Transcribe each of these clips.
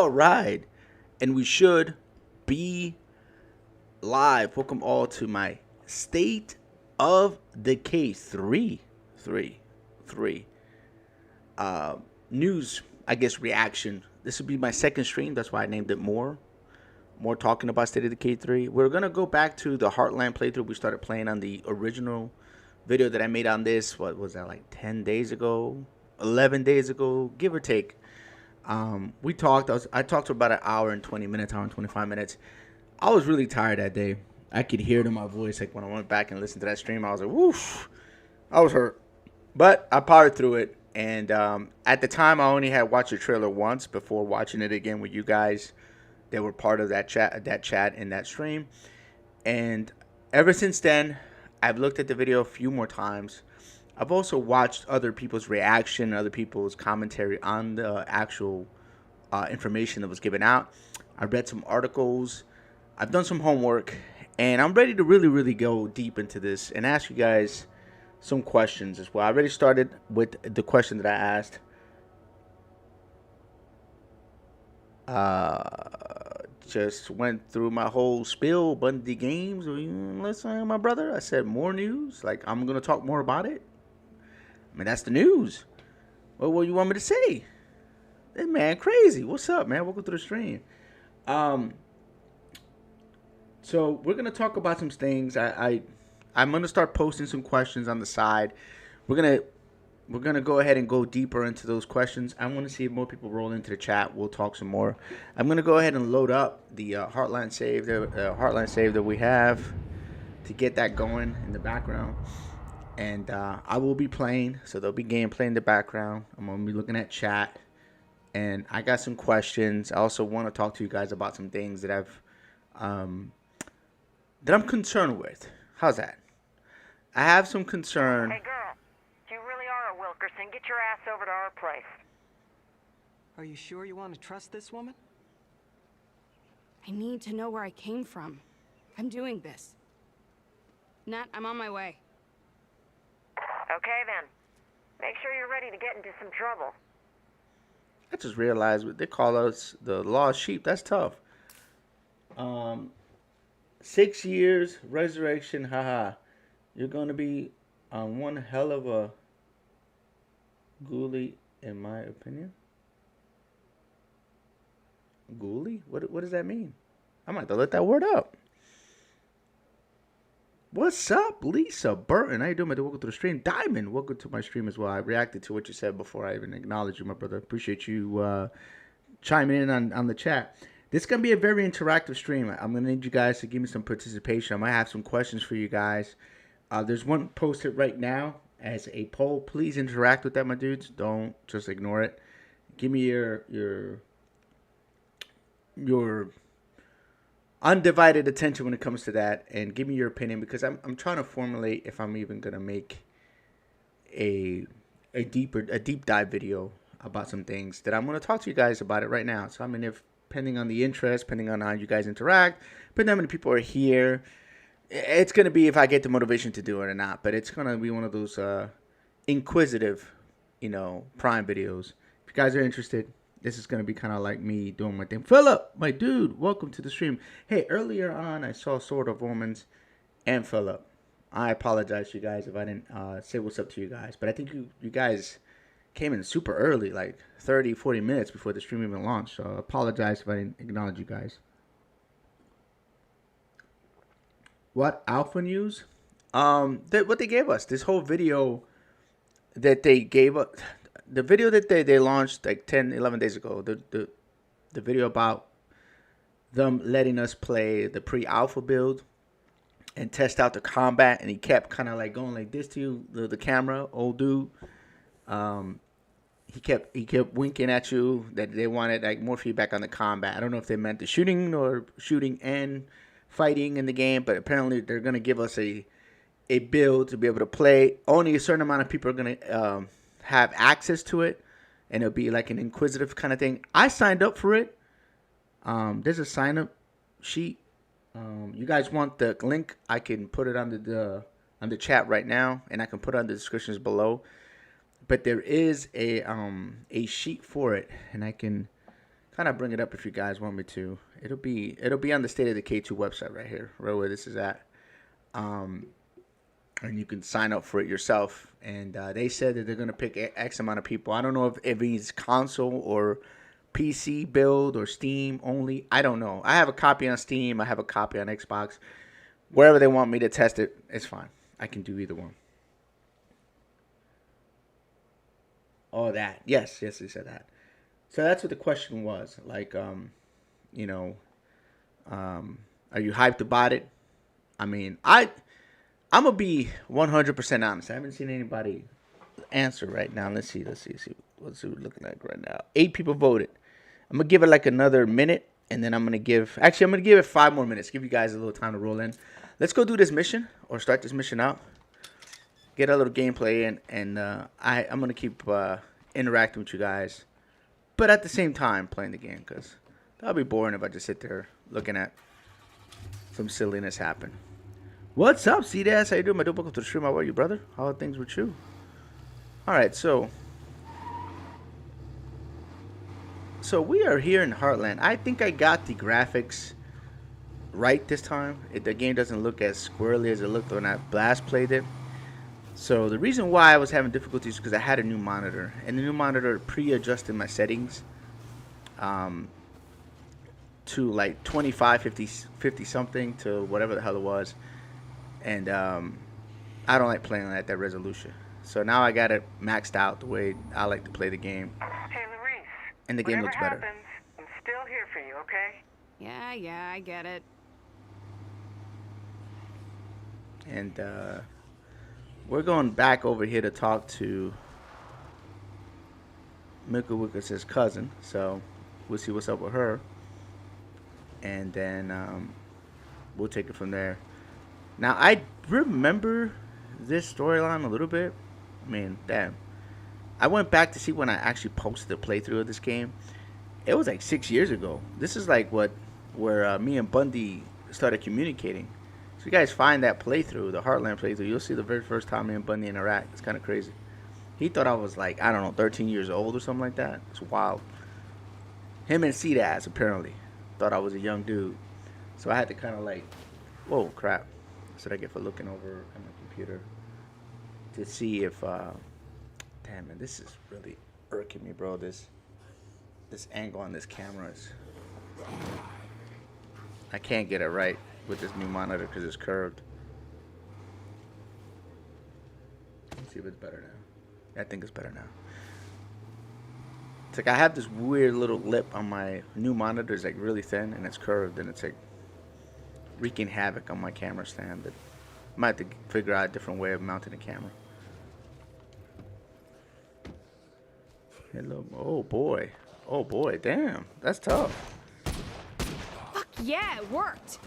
All right. And we should be live. Welcome all to my State of Decay 3 news, I guess, reaction. This would be my second stream. That's why I named it more talking about State of Decay 3. We're going to go back to the Heartland playthrough we started playing on the original video that I made on this. What was that, like 10 days ago? 11 days ago, give or take. We talked. I talked for about an hour and 20 minutes, hour and 25 minutes. I was really tired that day. I could hear it in my voice. Like when I went back and listened to that stream, I was like, woof. I was hurt. But I powered through it. And at the time, I only had watched the trailer once before watching it again with you guys that were part of that chat in that stream. And ever since then, I've looked at the video a few more times. I've also watched other people's reaction, other people's commentary on the actual information that was given out. I've read some articles. I've done some homework. And I'm ready to really go deep into this and ask you guys some questions as well. I already started with the question that I asked. Just went through my whole spiel, Bundy Games. Listen, my brother, I said more news. Like, I'm going to talk more about it. I mean, that's the news. Well, what do you want me to say? This man crazy. What's up, man? Welcome to the stream. So we're going to talk about some things. I'm going to start posting some questions on the side. We're going to go ahead and go deeper into those questions. I want to see if more people roll into the chat. We'll talk some more. I'm going to go ahead and load up the Heartland save that we have to get that going in the background. And I will be playing, so there'll be gameplay in the background. I'm going to be looking at chat. And I got some questions. I also want to talk to you guys about some things that I'm concerned with. How's that? I have some concern. Hey, girl. You really are a Wilkerson. Get your ass over to our place. Are you sure you want to trust this woman? I need to know where I came from. I'm doing this. Nat, I'm on my way. Okay, then. Make sure you're ready to get into some trouble. I just realized they call us the lost sheep. That's tough. 6 years, resurrection, haha. You're going to be on one hell of a ghoulie, in my opinion. Ghoulie? What does that mean? I might have to look that word up. What's up, Lisa Burton? How you doing, my dude? Welcome to the stream. Diamond, welcome to my stream as well. I reacted to what you said before I even acknowledged you, my brother. Appreciate you chiming in on the chat. This is going to be a very interactive stream. I'm going to need you guys to give me some participation. I might have some questions for you guys. There's one posted right now as a poll. Please interact with that, my dudes. Don't just ignore it. Give me your undivided attention when it comes to that, and give me your opinion, because I'm trying to formulate if I'm even gonna make a deep dive video about some things that I'm gonna talk to you guys about it right now. So I mean, if depending on the interest, depending on how you guys interact, depending on how many people are here, it's gonna be if I get the motivation to do it or not. But it's gonna be one of those inquisitive, Prime videos. If you guys are interested, this is going to be kind of like me doing my thing. Philip, my dude, welcome to the stream. Hey, earlier on, I saw Sword of Omens and Philip. I apologize to you guys if I didn't say what's up to you guys. But I think you guys came in super early, like 30, 40 minutes before the stream even launched. So I apologize if I didn't acknowledge you guys. What alpha news? What they gave us, this whole video that they gave us. The video that they launched like 10, 11 days ago, the video about them letting us play the pre-alpha build and test out the combat, and he kept kind of like going like this to you, the camera, old dude. He kept winking at you that they wanted like more feedback on the combat. I don't know if they meant the shooting or shooting and fighting in the game, but apparently they're gonna give us a build to be able to play. Only a certain amount of people are gonna have access to it, and it'll be like an inquisitive kind of thing. I signed up for it. There's a sign up sheet. You guys want the link? I can put it on the chat right now, and I can put it on the descriptions below. But there is a sheet for it, and I can kind of bring it up if you guys want me to. It'll be on the State of Decay 2 website right here, right where this is at. And you can sign up for it yourself. And they said that they're gonna pick X amount of people. I don't know if it's console or PC build or Steam only. I don't know. I have a copy on Steam. I have a copy on Xbox. Wherever they want me to test it, it's fine. I can do either one. Oh, that. Yes, they said that. So that's what the question was. Like, you know, are you hyped about it? I mean, I'm gonna be 100% honest. I haven't seen anybody answer right now. Let's see what we're looking at right now. 8 people voted. I'm gonna give it like another minute, and then I'm gonna give it 5 more minutes. Give you guys a little time to roll in. Let's go do this mission or start this mission out. Get a little gameplay in, and I'm gonna keep interacting with you guys, but at the same time playing the game, because that'll be boring if I just sit there looking at some silliness happen. What's up, C-Dash? How you doing? My dope, welcome to the stream. How are you, brother? How are things with you? Alright, so we are here in Heartland. I think I got the graphics right this time. The game doesn't look as squirrely as it looked when I last played it. So the reason why I was having difficulties is because I had a new monitor, and the new monitor pre-adjusted my settings to like 25, 50 something to whatever the hell it was, and I don't like playing at that resolution. So now I got it maxed out the way I like to play the game. Hey, Luis. And the game looks better. Whatever happens, I'm still here for you, okay? Yeah, I get it. And we're going back over here to talk to Mika Wickus' cousin. So we'll see what's up with her. And then we'll take it from there. Now, I remember this storyline a little bit. I mean, damn. I went back to see when I actually posted a playthrough of this game. It was like 6 years ago. This is like where me and Bundy started communicating. So you guys find that playthrough, the Heartland playthrough, you'll see the very first time me and Bundy interact. It's kind of crazy. He thought I was like, I don't know, 13 years old or something like that. It's wild. Him and C-Daz apparently thought I was a young dude. So I had to kind of like, whoa, crap. That's what I get for looking over at my computer to see if, damn man, this is really irking me, bro. This angle on this camera is, I can't get it right with this new monitor because it's curved. Let's see if it's better now. I think it's better now. It's like I have this weird little lip on my new monitor. It's like really thin and it's curved, and it's like wreaking havoc on my camera stand. But I might have to figure out a different way of mounting the camera. Hello. Oh boy, damn, that's tough. Fuck yeah, it worked.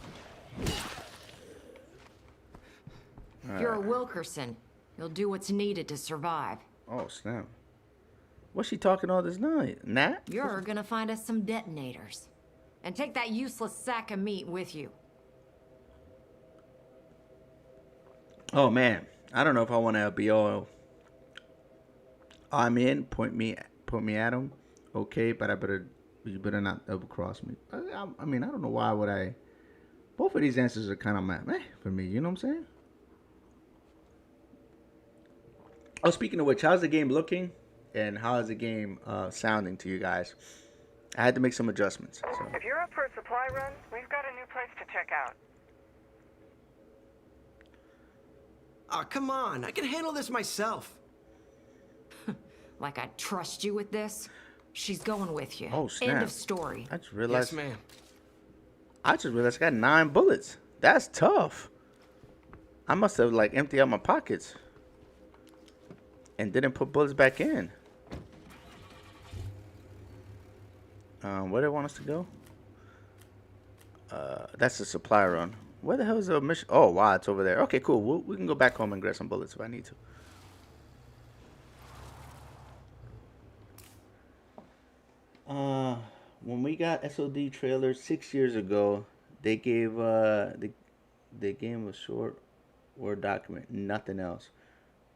You're a Wilkerson. You'll do what's needed to survive. Oh snap. What's she talking all this night? Nat? You're gonna find us some detonators. And take that useless sack of meat with you. Oh man, I don't know if I want to be all. I'm in. Point me at him. Okay, but you better not double cross me. I mean, I don't know why would I. Both of these answers are kind of meh for me. You know what I'm saying? Oh, speaking of which, how's the game looking, and how is the game sounding to you guys? I had to make some adjustments. So. If you're up for a supply run, we've got a new place to check out. Oh, come on. I can handle this myself. Like I trust you with this? She's going with you. Oh, snap. End of story. I just realized. Yes, ma'am. I got 9 bullets. That's tough. I must have like emptied out my pockets and didn't put bullets back in. Where do they want us to go? That's the supply run. Where the hell is the mission? Oh, wow, it's over there. Okay, cool. We can go back home and grab some bullets if I need to. When we got SOD trailers 6 years ago, they gave the game a short Word document, nothing else.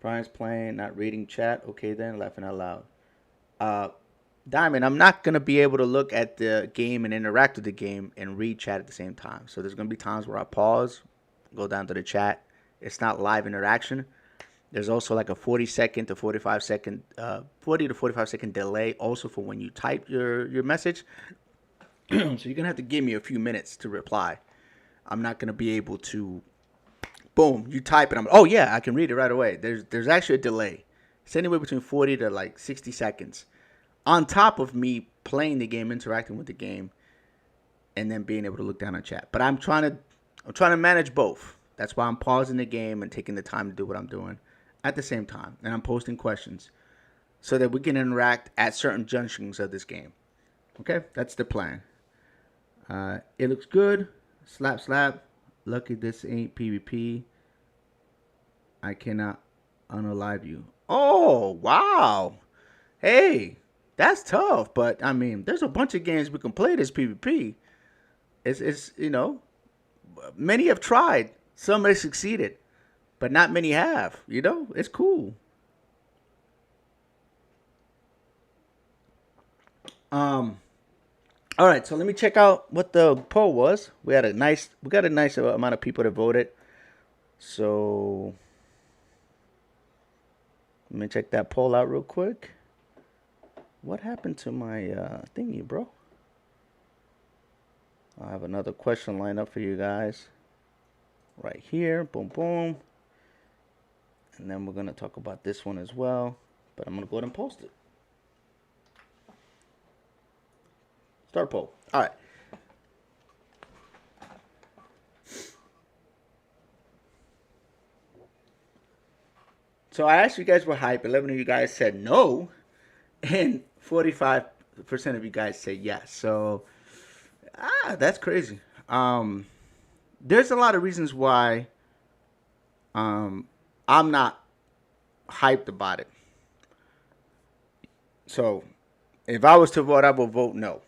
Brian's playing, not reading chat. Okay then, laughing out loud. Diamond, I'm not going to be able to look at the game and interact with the game and read chat at the same time. So there's going to be times where I pause, go down to the chat. It's not live interaction. There's also like a 40 to 45 second delay also for when you type your message. So you're going to have to give me a few minutes to reply. I'm not going to be able to, boom, you type it. Oh yeah, I can read it right away. There's actually a delay. It's anywhere between 40 to like 60 seconds. On top of me playing the game, interacting with the game, and then being able to look down on chat. But I'm trying to manage both. That's why I'm pausing the game and taking the time to do what I'm doing at the same time. And I'm posting questions so that we can interact at certain junctions of this game. Okay, that's the plan. It looks good. Slap, slap. Lucky this ain't PvP. I cannot unalive you. Oh, wow. Hey. That's tough, but I mean, there's a bunch of games we can play this PvP. It's you know, many have tried, some have succeeded, but not many have. You know, it's cool. All right, so let me check out what the poll was. We got a nice amount of people that voted. So let me check that poll out real quick. What happened to my thingy, bro? I have another question lined up for you guys. Right here. Boom, boom. And then we're going to talk about this one as well. But I'm going to go ahead and post it. Start poll. All right. So I asked you guys were hype. 11 of you guys said no. And 45% of you guys say yes. So, that's crazy. There's a lot of reasons why I'm not hyped about it. So, if I was to vote, I would vote no.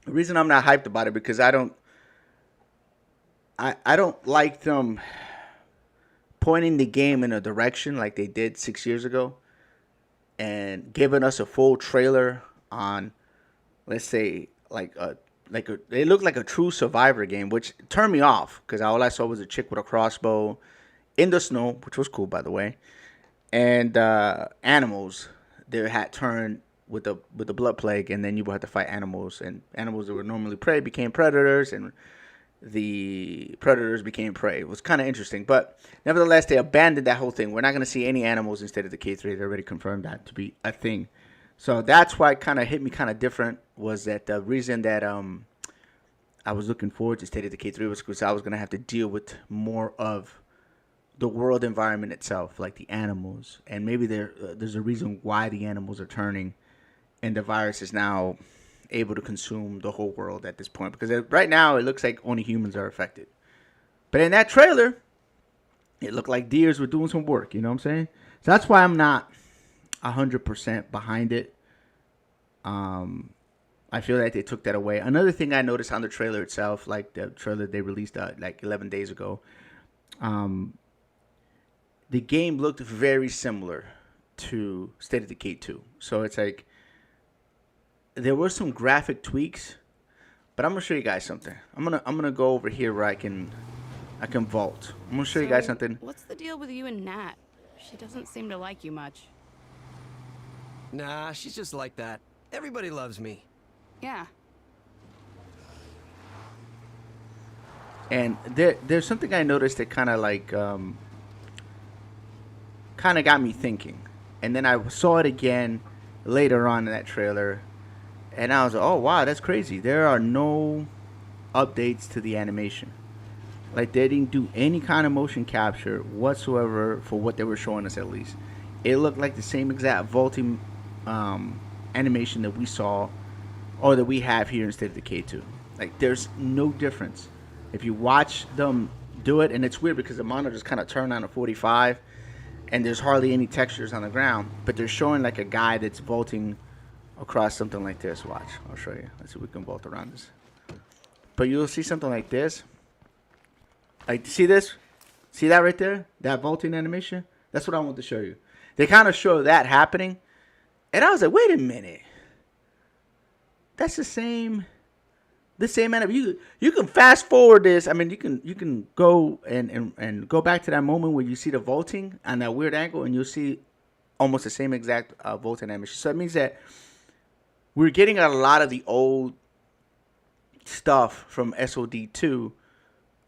The reason I'm not hyped about it because I don't like them pointing the game in a direction like they did 6 years ago. And giving us a full trailer on, let's say, it looked like a true Survivor game, which turned me off because all I saw was a chick with a crossbow in the snow, which was cool, by the way, and animals that had turned with the blood plague, and then you would have to fight animals, and animals that were normally prey became predators, and the predators became prey. It was kind of interesting, but nevertheless, they abandoned that whole thing. We're not going to see any animals instead of the K3. They already confirmed that to be a thing. So that's why it kind of hit me kind of different, was that the reason that I was looking forward to State of Decay 3 was because I was going to have to deal with more of the world environment itself, like the animals. And maybe there's a reason why the animals are turning, and the virus is now able to consume the whole world at this point, because right now it looks like only humans are affected. But in that trailer, it looked like deers were doing some work. You know what I'm saying? So that's why I'm not 100% behind it. I feel like they took that away. Another thing I noticed on the trailer itself, like the trailer they released like 11 days ago, the game looked very similar to State of Decay 2. So it's like there were some graphic tweaks, but I'm gonna show you guys something. I'm gonna go over here where I can vault. I'm gonna show you guys something. What's the deal with you and Nat? She doesn't seem to like you much. Nah, she's just like that. Everybody loves me. Yeah. And there's something I noticed that kind of like kind of got me thinking. And then I saw it again later on in that trailer, and I was like, oh wow, that's crazy. There are no updates to the animation. Like, they didn't do any kind of motion capture whatsoever for what they were showing us, at least. It looked like the same exact vaulting animation that we saw, or that we have here in State of Decay 2. Like, there's no difference. If you watch them do it, and it's weird because the monitors kind of turn on a 45, and there's hardly any textures on the ground, but they're showing like a guy that's vaulting across something like this. Watch, I'll show you. Let's see if we can vault around this. But you'll see something like this. Like, see this? See that right there? That vaulting animation? That's what I want to show you. They kind of show that happening. And I was like, wait a minute. that's the same anime. You can fast forward this. I mean, you can go and go back to that moment where you see the vaulting on that weird angle, and you'll see almost the same exact vaulting animation. So it means that we're getting a lot of the old stuff from SOD2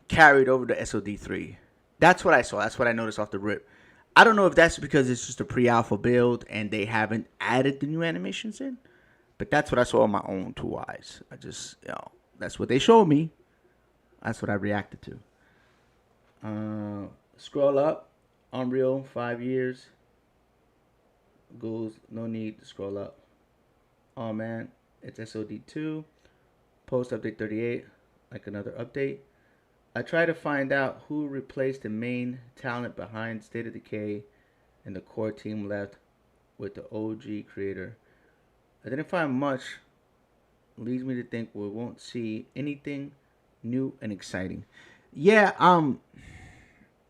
carried over to SOD3. That's what I saw. That's what I noticed off the rip. I don't know if that's because it's just a pre-alpha build and they haven't added the new animations in, but that's what I saw on my own 2 eyes. I just, that's what they showed me. That's what I reacted to. Scroll up. Unreal, 5 years. Goals, no need to scroll up. Oh man, it's SOD2. Post update 38, like another update. I try to find out who replaced the main talent behind State of Decay and the core team left with the OG creator. I didn't find much. Leads me to think we won't see anything new and exciting. Yeah,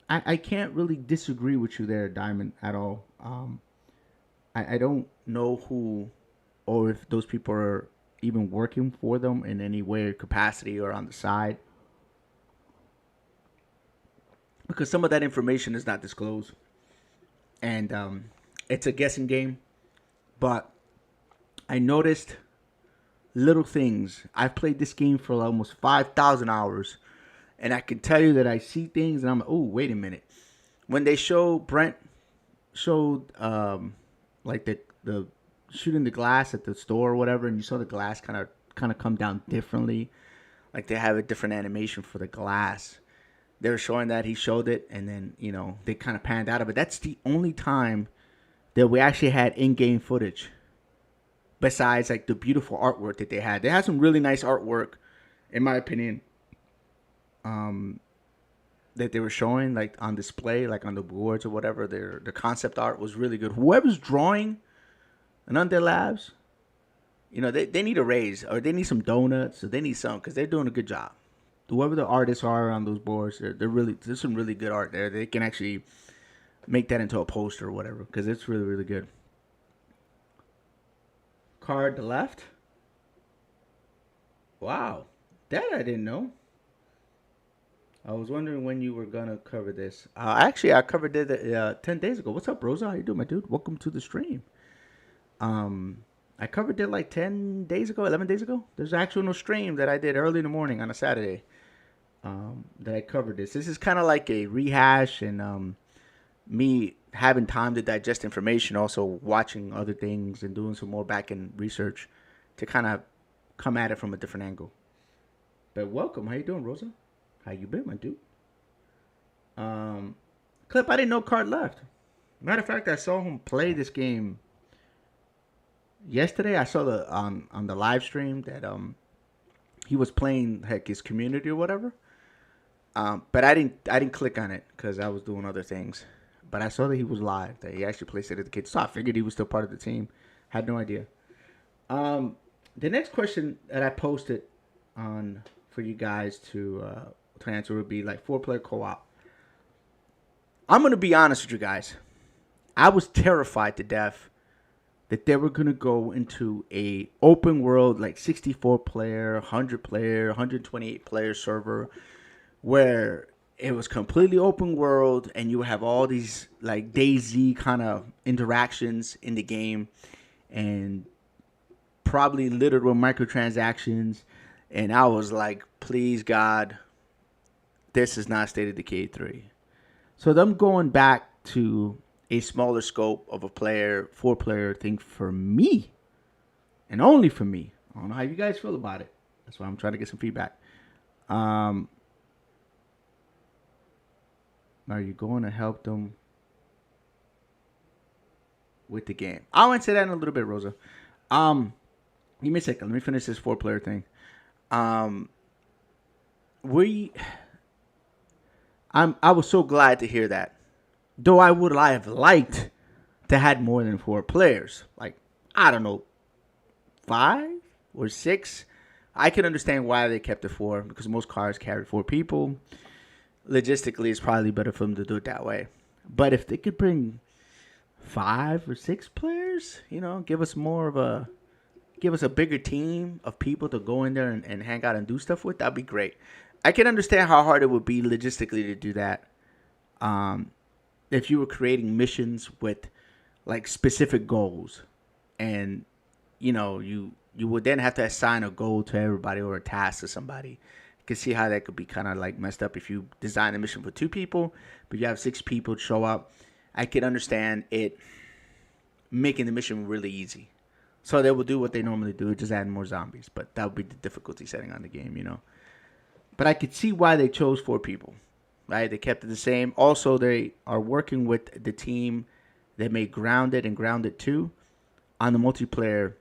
I can't really disagree with you there, Diamond, at all. I don't know who or if those people are even working for them in any way or capacity or on the side, because some of that information is not disclosed, and it's a guessing game. But I noticed little things. I've played this game for almost 5,000 hours, and I can tell you that I see things, and I'm like, oh, wait a minute. When they Brent showed like the shooting the glass at the store or whatever, and you saw the glass kind of come down differently, like they have a different animation for the glass. They were showing that, he showed it, and then they kind of panned out of it. That's the only time that we actually had in-game footage, besides like the beautiful artwork that they had. They had some really nice artwork, in my opinion, that they were showing like on display, like on the boards or whatever. The concept art was really good. Whoever's drawing and Undead Labs, they need a raise, or they need some donuts, or they need something, because they're doing a good job. Whoever the artists are on those boards, there's some really good art there. They can actually make that into a poster or whatever, because it's really, really good. Card to left. Wow, that I didn't know. I was wondering when you were gonna cover this. Actually, I covered it 10 days ago. What's up, Rosa? How you doing, my dude? Welcome to the stream. I covered it like 10 days ago, 11 days ago. There's actually no stream that I did early in the morning on a Saturday that I covered this. This is kind of like a rehash, and me having time to digest information, also watching other things and doing some more back-end research to kind of come at it from a different angle. But welcome. How you doing, Rosa? How you been, my dude? Clip, I didn't know Card left. Matter of fact, I saw him play this game yesterday. I saw on the live stream that he was playing his community or whatever. But I didn't click on it because I was doing other things. But I saw that he was live, that he actually played State of Decay. So I figured he was still part of the team. Had no idea. The next question that I posted on for you guys to answer would be like 4-player co-op. I'm gonna be honest with you guys. I was terrified to death that they were gonna go into a open world like 64-player, 100-player, 128-player server, where it was completely open world, and you would have all these like DayZ kind of interactions in the game, and probably littered with microtransactions. And I was like, please God, this is not State of Decay 3. So them going back to a smaller scope of a 4-player thing for me, and only for me. I don't know how you guys feel about it. That's why I'm trying to get some feedback. Are you going to help them with the game? I'll answer that in a little bit, Rosa. Give me a second. Let me finish this 4-player thing. I was so glad to hear that. Though I would have liked to had more than 4 players. Like, I don't know, 5 or 6. I can understand why they kept it 4, because most cars carry 4 people. Logistically, it's probably better for them to do it that way. But if they could bring 5 or 6 players, give us more of a give us a bigger team of people to go in there and hang out and do stuff with, that'd be great. I can understand how hard it would be logistically to do that. If you were creating missions with like specific goals, and you know, you would then have to assign a goal to everybody or a task to somebody. You can see how that could be kind of like messed up if you design a mission for 2 people, but you have 6 people show up. I can understand it making the mission really easy. So they will do what they normally do, just add more zombies. But that would be the difficulty setting on the game, you know. But I could see why they chose 4 people, right? They kept it the same. Also, they are working with the team that made Grounded and Grounded 2 on the multiplayer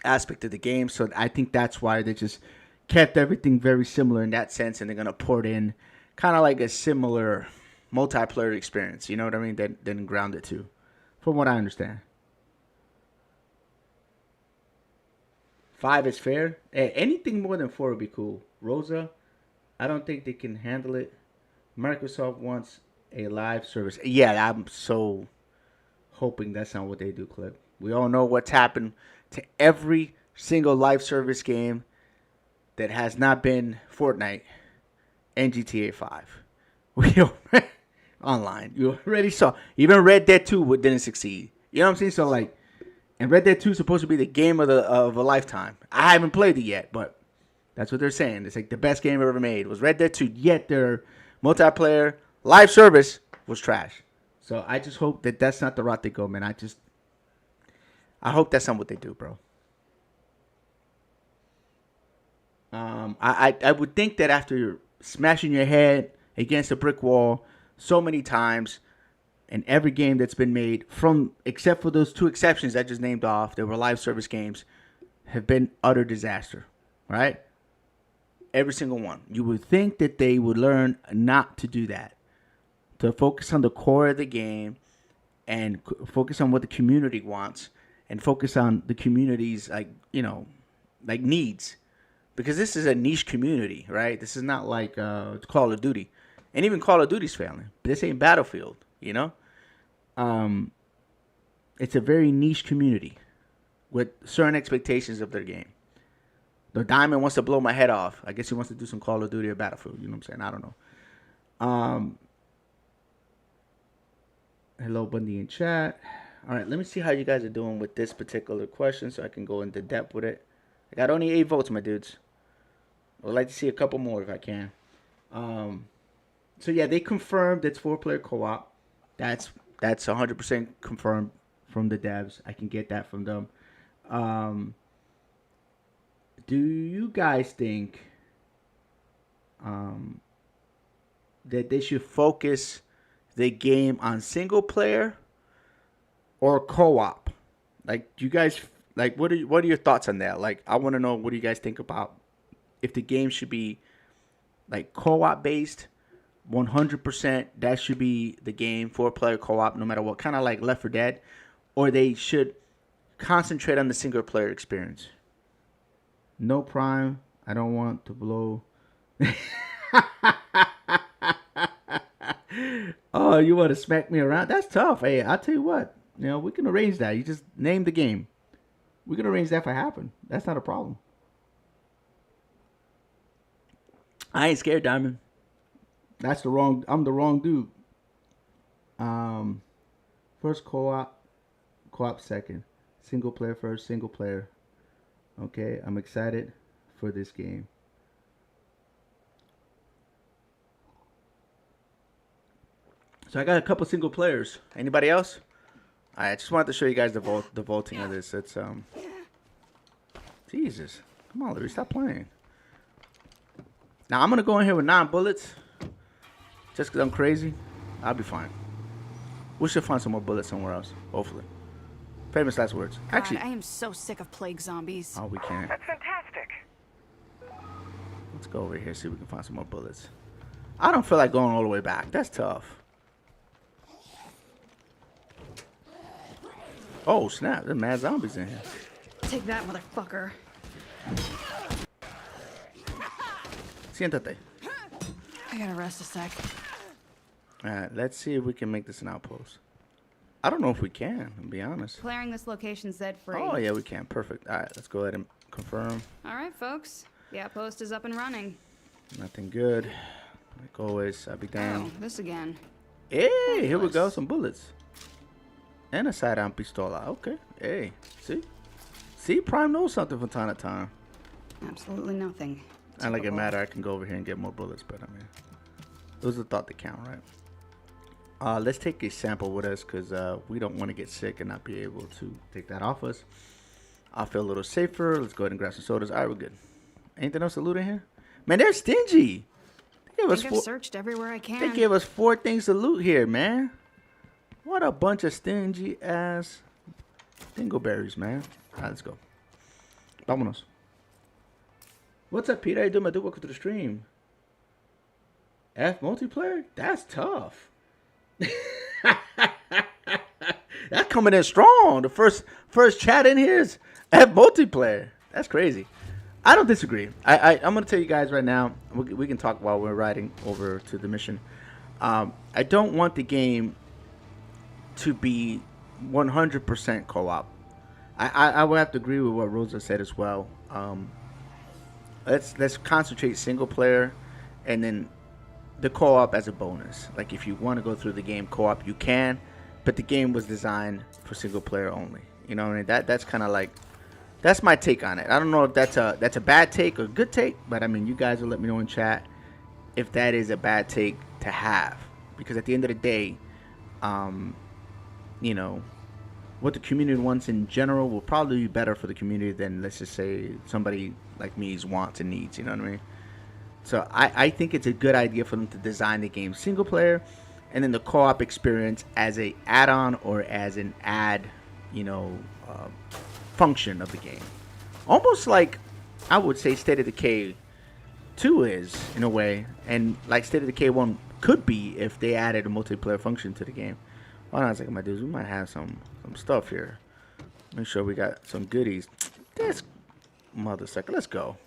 aspect of the game. So I think that's why they just kept everything very similar in that sense. And they're going to port in kind of like a similar multiplayer experience, you know what I mean, than Grounded 2, from what I understand. 5 is fair. Anything more than 4 would be cool. Rosa, I don't think they can handle it. Microsoft wants a live service. Yeah, I'm so hoping that's not what they do, Clip. We all know what's happened to every single live service game that has not been Fortnite and GTA 5. We online. You already saw. Even Red Dead 2 didn't succeed. You know what I'm saying? So like, and Red Dead 2 is supposed to be the game of a lifetime. I haven't played it yet, but that's what they're saying. It's like the best game ever made was Red Dead 2. Yet their multiplayer live service was trash. So I just hope that that's not the route they go, man. I hope that's not what they do, bro. I would think that after smashing your head against a brick wall so many times, and every game that's been made, except for those 2 exceptions I just named off, that were live service games, have been utter disaster, right? Every single one. You would think that they would learn not to do that, to focus on the core of the game and focus on what the community wants and focus on the community's like needs, because this is a niche community, right? This is not like Call of Duty, and even Call of Duty's failing. But this ain't Battlefield, you know. It's a very niche community with certain expectations of their game. The Diamond wants to blow my head off. I guess he wants to do some Call of Duty or Battlefield. You know what I'm saying? I don't know. Hello, Bundy in chat. All right, let me see how you guys are doing with this particular question so I can go into depth with it. I got only 8 votes, my dudes. I would like to see a couple more if I can. So yeah, they confirmed it's 4-player co-op. That's 100% confirmed from the devs. I can get that from them. Do you guys think that they should focus the game on single player or co-op? Like, do you guys like what are your thoughts on that? Like, I want to know, what do you guys think about if the game should be like co-op based? 100% that should be the game, 4-player co-op, no matter what, kind of like Left 4 Dead, or they should concentrate on the single player experience. No Prime, I don't want to blow. Oh, you want to smack me around? That's tough. Hey, I'll tell you what, you know, we can arrange that. You just name the game. We can arrange that for happen. That's not a problem. I ain't scared, Diamond. I'm the wrong dude. First co-op second. Single player first, single player. Okay, I'm excited for this game. So I got a couple single players. Anybody else? I just wanted to show you guys the voting of this. It's Jesus. Come on, Larry, stop playing. Now I'm gonna go in here with 9 bullets. Just because I'm crazy, I'll be fine. We should find some more bullets somewhere else, hopefully. Famous last words. God, Actually, I am so sick of plague zombies. oh, we can't. That's fantastic. Let's go over here, see if we can find some more bullets. I don't feel like going all the way back. That's tough. Oh, snap. There's mad zombies in here. Take that, motherfucker. Siéntate. I gotta rest a sec. Alright, let's see if we can make this an outpost. I don't know if we can, to be honest. Clearing this location Z-free. Oh, yeah, we can. Perfect. All right, let's go ahead and confirm. All right, folks. The outpost is up and running. Nothing good. Like always, I'll be Oh, down. this again. Hey, here we go. Nice. Some bullets. And a sidearm pistola. Okay. Hey, see? See, Prime knows something from time to time. Absolutely nothing. Not like it Typical. matter. I can go over here and get more bullets, but I mean, it was a thought that count, right? Let's take a sample with us because we don't want to get sick and not be able to take that off us. I'll feel a little safer. Let's go ahead and grab some sodas. All right, we're good. Anything else to loot in here? Man, they're stingy. They gave I us think I've searched everywhere I can. They gave us 4 things to loot here, man. What a bunch of stingy ass dingleberries, man. All right, let's go. Vámonos. What's up, Peter? How you doing, my dude? Welcome to the stream. F multiplayer? That's tough. That's coming in strong. The first chat in here is F multiplayer. That's crazy. I don't disagree. I'm gonna tell you guys right now. We can talk while we're riding over to the mission. I don't want the game to be 100% co-op. I would have to agree with what Rosa said as well. Let's concentrate single player, and then the co-op as a bonus. Like if you want to go through the game co-op, you can, but the game was designed for single player only. You know what I mean? That's kind of like, that's my take on it. I don't know if that's a bad take or good take, but I mean, you guys will let me know in chat if that is a bad take to have, because at the end of the day, you know, what the community wants in general will probably be better for the community than, let's just say, somebody like me's wants and needs. You know what I mean? So I think it's a good idea for them to design the game single player, and then the co-op experience as a add-on or as an add, you know, function of the game. Almost like, I would say, State of Decay 2 is, in a way, and like State of Decay 1 could be if they added a multiplayer function to the game. Hold on a second, my dudes. We might have some stuff here. Make sure we got some goodies. This mother sucker. Let's go.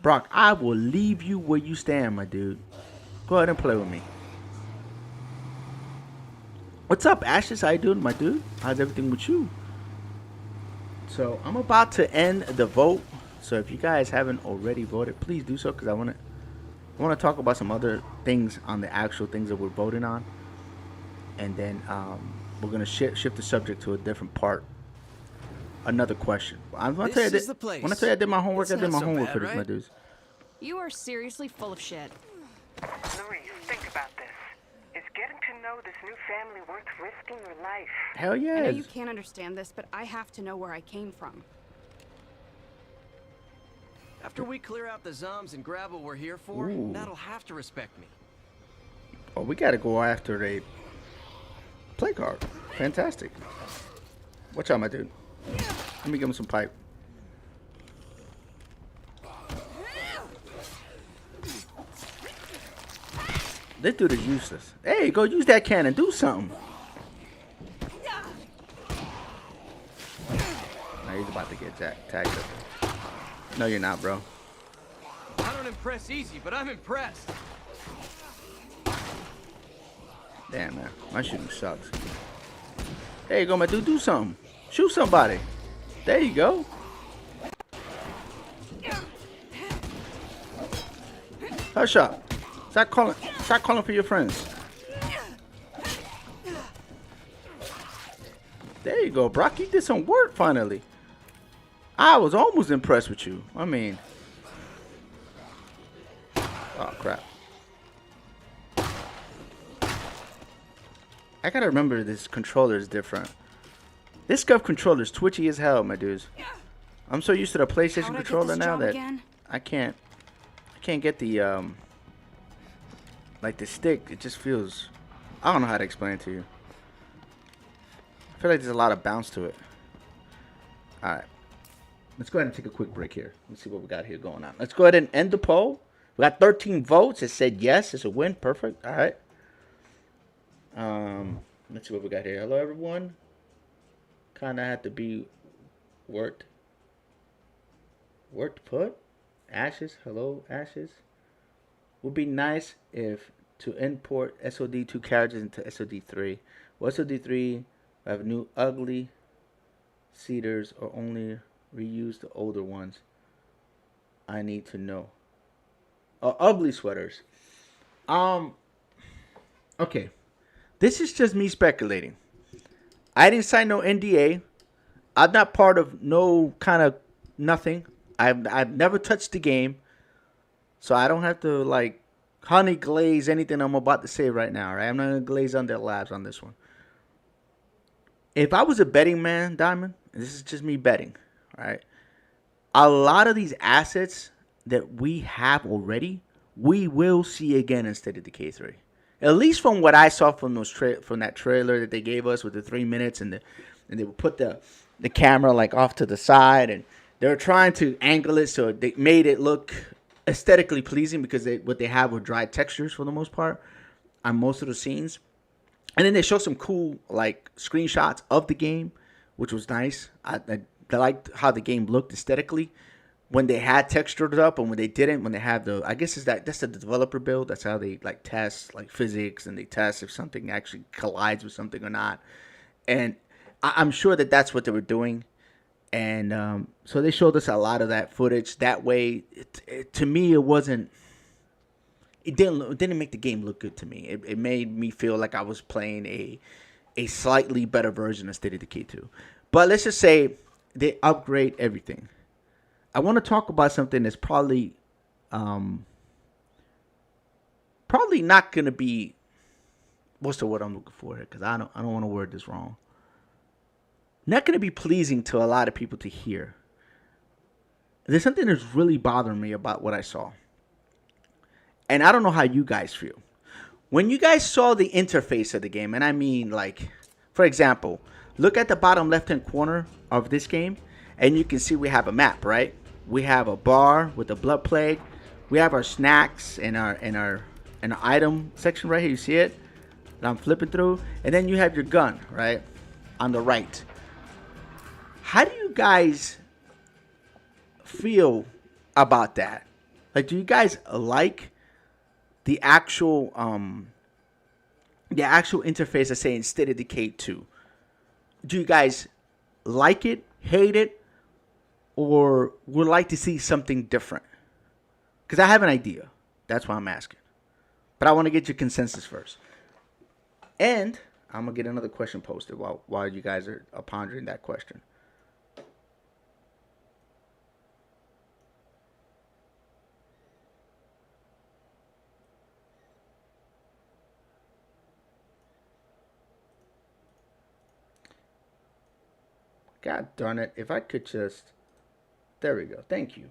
Brock, I will leave you where you stand, my dude. Go ahead and play with me. What's up, Ashes? How you doing, my dude? How's everything with you? So, I'm about to end the vote. So, if you guys haven't already voted, please do so, because I want to talk about some other things on the actual things that we're voting on. And then we're going to shift the subject to a different part. Another question. I'm going to tell you This is that the place. when I tell you I did my homework, It's I did not my so homework bad, for this, right? my dudes. You are seriously full of shit. Louise, think about this. Is getting to know this new family worth risking your life? Hell I know yes. you can't understand this, but I have to know where I came from. After we clear out the zombs and grab what we're here for, Ooh. Nat'll have to respect me. Oh, we got to go after a play card. Fantastic. Watch out, my dude. Let me give him some pipe. This dude is useless. Hey, go use that cannon. Do something. Now he's about to get tagged up. No, you're not, bro. I don't impress easy, but I'm impressed. Damn, man. My shooting sucks. There you go, my dude. Do something. Shoot somebody. There you go. Hush up. Stop calling for your friends. There you go, Brock. You did some work finally. I was almost impressed with you. I mean, oh crap. I gotta remember this controller is different. This Scuff controller is twitchy as hell, my dudes. I'm so used to the PlayStation How'd I get controller this now job that again? I can't get the like the stick. It just feels, I don't know how to explain it to you. I feel like there's a lot of bounce to it. All right, let's go ahead and take a quick break here. Let's see what we got here going on. Let's go ahead and end the poll. We got 13 votes. It said yes. It's a win. Perfect. All right. Let's see what we got here. Hello, everyone. Kind of had to be worked put. Ashes. Hello, Ashes. Would be nice if to import SOD2 characters into SOD3. Will SOD3 have new ugly cedars or only reuse the older ones? I need to know. Ugly sweaters. Okay. This is just me speculating. I didn't sign no NDA. I'm not part of no kind of nothing. I've never touched the game, so I don't have to like honey glaze anything I'm about to say right now. Right? I'm not gonna glaze on their labs on this one. If I was a betting man, Diamond, and this is just me betting, right? A lot of these assets that we have already, we will see again in State of Decay 3. At least from what I saw from those from that trailer that they gave us with the 3 minutes, and they would put the camera like off to the side, and they were trying to angle it so they made it look aesthetically pleasing because what they have were dry textures for the most part on most of the scenes. And then they show some cool like screenshots of the game, which was nice. I liked how the game looked aesthetically when they had textured up, and when they didn't, when they have I guess that's the developer build. That's how they like test like physics, and they test if something actually collides with something or not. And I'm sure that that's what they were doing. And so they showed us a lot of that footage. That way, to me, it didn't make the game look good to me. It made me feel like I was playing a slightly better version of State of Decay 2. But let's just say they upgrade everything. I want to talk about something that's probably not going to be, what's the word I'm looking for here? Because I don't want to word this wrong. Not going to be pleasing to a lot of people to hear. There's something that's really bothering me about what I saw. And I don't know how you guys feel. When you guys saw the interface of the game, and I mean like, for example, look at the bottom left-hand corner of this game, and you can see we have a map, right? We have a bar with a blood plague. We have our snacks and our item section right here. You see it? that I'm flipping through. And then you have your gun, right? On the right. How do you guys feel about that? Like, do you guys like the actual interface of saying State of Decay 2? Do you guys like it, hate it, or would like to see something different? Because I have an idea. That's why I'm asking. But I want to get your consensus first. And I'm going to get another question posted while you guys are pondering that question. God darn it. If I could just... There we go. Thank you.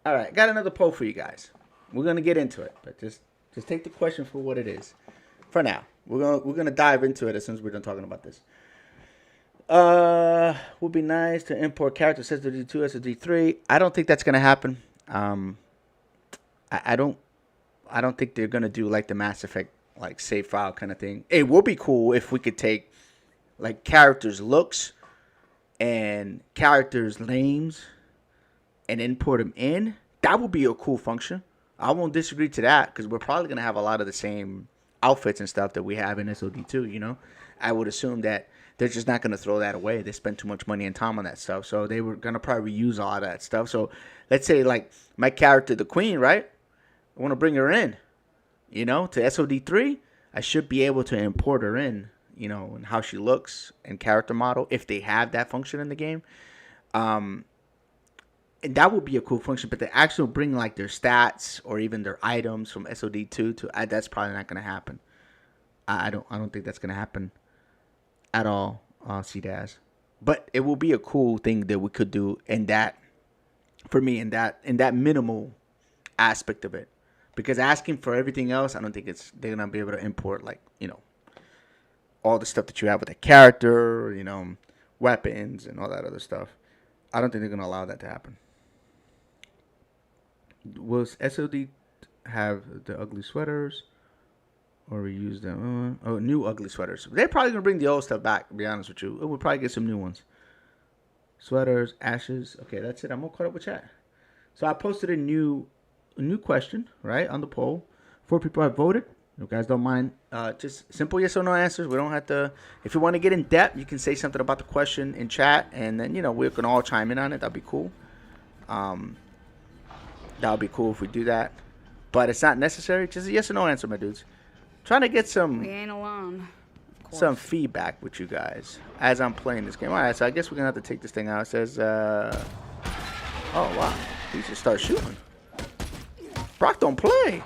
All right. Got another poll for you guys. We're going to get into it. But just take the question for what it is. For now. We're gonna dive into it as soon as we're done talking about this. Would be nice to import characters SSD2, SSD3. I don't think that's going to happen. I don't think they're going to do like the Mass Effect like save file kind of thing. It would be cool if we could take like characters' looks and characters' names and import them in. That would be a cool function. I won't disagree to that because we're probably going to have a lot of the same outfits and stuff that we have in SOD2, you know. I would assume that they're just not going to throw that away. They spent too much money and time on that stuff. So they were going to probably reuse all of that stuff. So let's say like my character, the Queen, right? I want to bring her in. You know, to SOD3, I should be able to import her in, you know, and how she looks and character model if they have that function in the game. And that would be a cool function, but to actually bring like their stats or even their items from SOD2 to that's probably not going to happen. I don't think that's going to happen at all, CDAS. But it will be a cool thing that we could do in that, for me, in that minimal aspect of it. Because asking for everything else, I don't think they're going to be able to import, like, you know, all the stuff that you have with the character, you know, weapons and all that other stuff. I don't think they're going to allow that to happen. Will SOD have the ugly sweaters or reuse them? New ugly sweaters. They're probably going to bring the old stuff back, to be honest with you. We'll probably get some new ones. Sweaters, ashes. Okay, that's it. I'm all caught up with chat. So I posted a new question, right, on the poll. 4 people have voted. You guys don't mind, just simple yes or no answers. We don't have to. If you want to get in depth, you can say something about the question in chat, and then we can all chime in on it. That'd be cool. That would be cool if we do that, but it's not necessary. Just a yes or no answer, my dudes. Trying to get We ain't alone. some feedback with you guys as I'm playing this game. All right, so I guess we're gonna have to take this thing out. It says, oh wow, he just starts shooting. Brock don't play.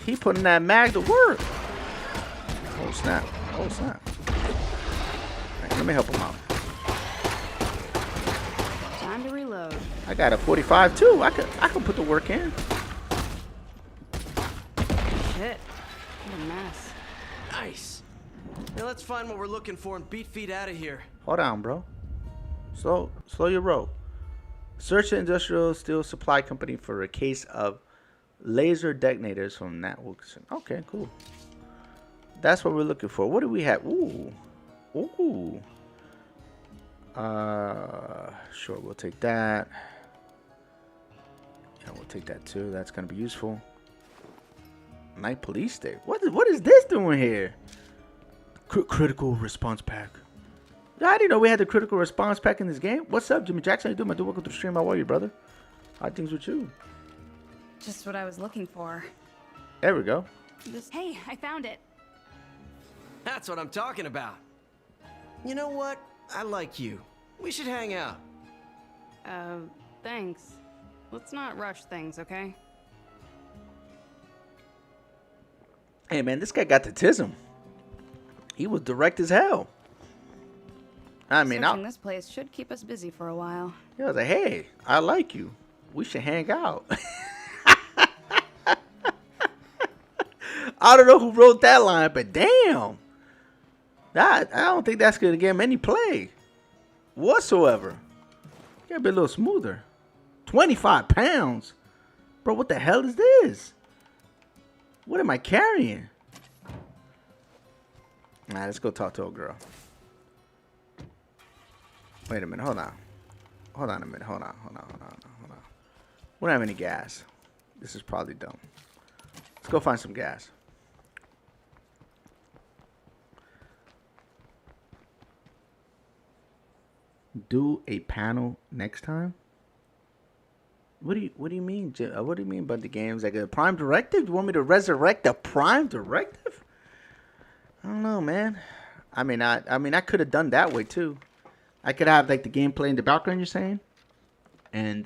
He putting that mag to work. Oh snap! Oh snap! Right, let me help him out. Time to reload. I got a 45 too. I could put the work in. Shit. What a mess. Nice. Now let's find what we're looking for and beat feet out of here. Hold on, bro. Slow your roll. Search the Industrial Steel Supply Company for a case of laser detonators from Nat Wilkinson. Okay, cool. That's what we're looking for. What do we have? Ooh. Sure, we'll take that. Yeah, we'll take that too. That's gonna be useful. Night police state. What is this doing here? Critical response pack. I didn't know we had the critical response pack in this game. What's up, Jimmy Jackson? How you doing, man? Welcome to the stream. How are you, brother? How are things with you? Just what I was looking for. There we go. Hey, I found it. That's what I'm talking about. You know what? I like you. We should hang out. Thanks. Let's not rush things, okay? Hey, man, this guy got the tism. He was direct as hell. I mean, Searching this place should keep us busy for a while. I was like, hey, I like you. We should hang out. I don't know who wrote that line, but damn. I don't think that's going to give him any play whatsoever. Gotta be a little smoother. 25 pounds? Bro, what the hell is this? What am I carrying? Nah, let's go talk to a girl. Wait a minute, hold on. Hold on a minute, hold on. We don't have any gas. This is probably dumb. Let's go find some gas. Do a panel next time? What do you mean, Jim? What do you mean by the games? Like a prime directive? You want me to resurrect a prime directive? I don't know, man. I mean, I could have done that way too. I could have like the gameplay in the background. You're saying, and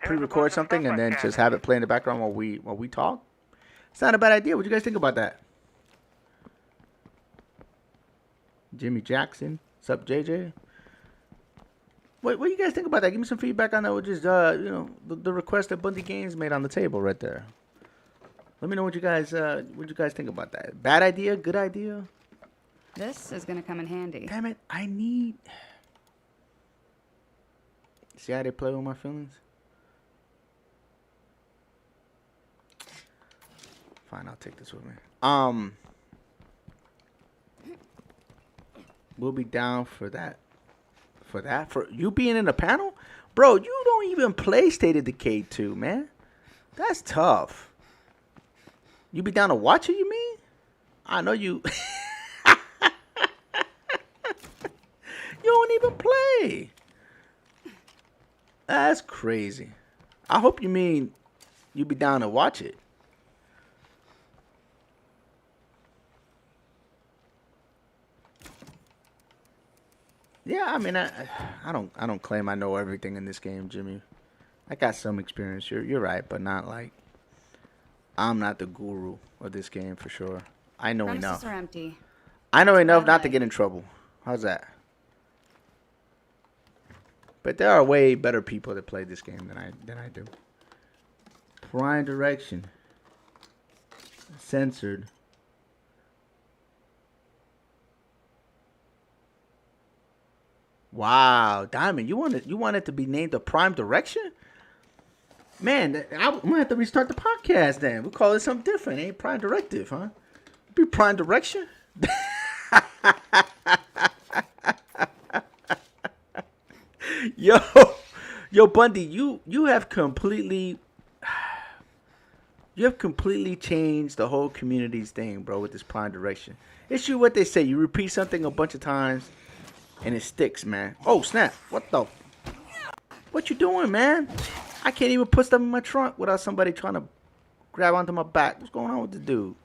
pre-record something and then just have it play in the background while we talk. It's not a bad idea. What do you guys think about that? Jimmy Jackson, what's up, JJ? What do you guys think about that? Give me some feedback on that. Which is the request that Bundy Games made on the table right there. Let me know what you guys think about that. Bad idea? Good idea? This is gonna come in handy. Damn it! I need. See how they play with my feelings? Fine, I'll take this with me. We'll be down for that. For you being in the panel? Bro, you don't even play State of Decay 2, man. That's tough. You be down to watch it, you mean? I know you. You don't even play. That's crazy. I hope you mean you be down to watch it. Yeah, I mean, I don't claim I know everything in this game, Jimmy. I got some experience. You're right, but not like I'm not the guru of this game for sure. I know enough. Premises are empty. I know enough not to get in trouble. How's that? But there are way better people that play this game than I do. Prime direction. Censored. Wow, Diamond, you want it to be named the Prime Direction? Man, I'm gonna have to restart the podcast then. We'll call it something different. Ain't Prime Directive, huh? Be Prime Direction? Yo, yo, Bundy, you have completely changed the whole community's thing, bro, with this prime direction. It's true what they say. You repeat something a bunch of times, and it sticks, man. Oh, snap. What you doing, man? I can't even put stuff in my trunk without somebody trying to grab onto my back. What's going on with the dude?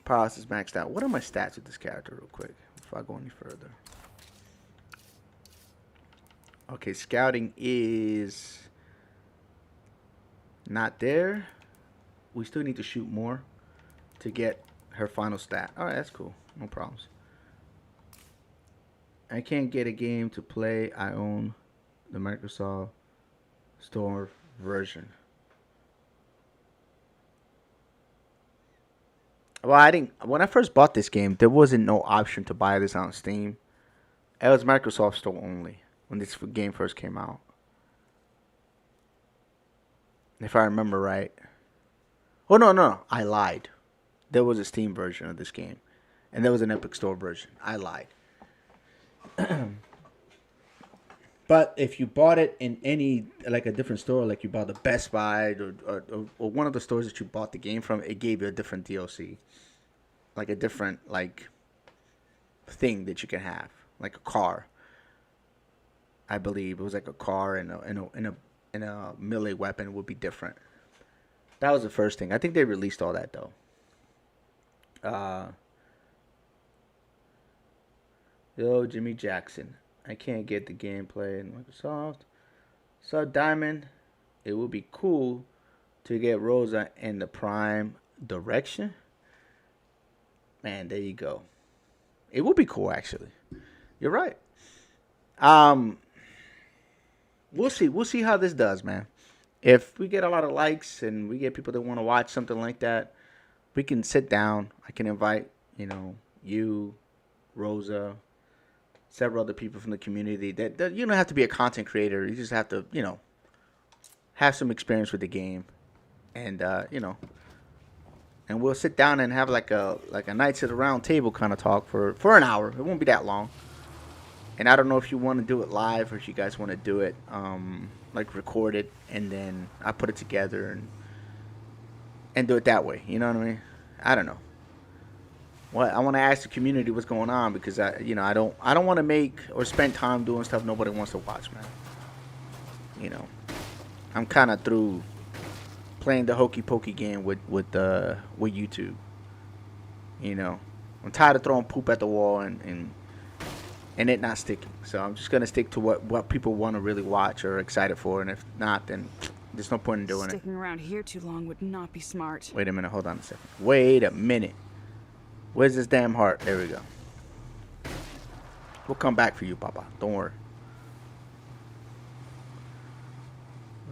Paralysis is maxed out. What are my stats with this character real quick before I go any further? Okay, scouting is not there. We still need to shoot more to get her final stat. All right, that's cool. No problems. I can't get a game to play. I own the Microsoft Store version. Well, I didn't. When I first bought this game, there wasn't no option to buy this on Steam. It was Microsoft Store only when this game first came out, if I remember right. Oh no, I lied. There was a Steam version of this game, and there was an Epic Store version. I lied. But if you bought it in any, like a different store, like you bought the Best Buy or one of the stores that you bought the game from, it gave you a different DLC, like a different thing that you can have, like a car. I believe it was like a car and a melee weapon would be different. That was the first thing. I think they released all that though. Yo, Jimmy Jackson. I can't get the gameplay in Microsoft. So Diamond, it would be cool to get Rosa in the prime direction. Man, there you go. It would be cool actually. You're right. We'll see. We'll see how this does, man. If we get a lot of likes and we get people that want to watch something like that, we can sit down. I can invite, you, Rosa, several other people from the community that you don't have to be a content creator. You just have to, have some experience with the game, and and we'll sit down and have like a Knights at the Round Table kind of talk for an hour. It won't be that long. And I don't know if you want to do it live or if you guys want to do it record it and then I put it together and do it that way. You know what I mean? I don't know. What I want to ask the community what's going on, because I don't want to make or spend time doing stuff nobody wants to watch, man. I'm kind of through playing the hokey pokey game with YouTube. I'm tired of throwing poop at the wall and it not sticking. So I'm just gonna stick to what people want to really watch or are excited for, and if not, then there's no point in doing it. Sticking around here too long would not be smart. Wait a minute, hold on a second. Wait a minute. Where's this damn heart? There we go. We'll come back for you, Papa. Don't worry.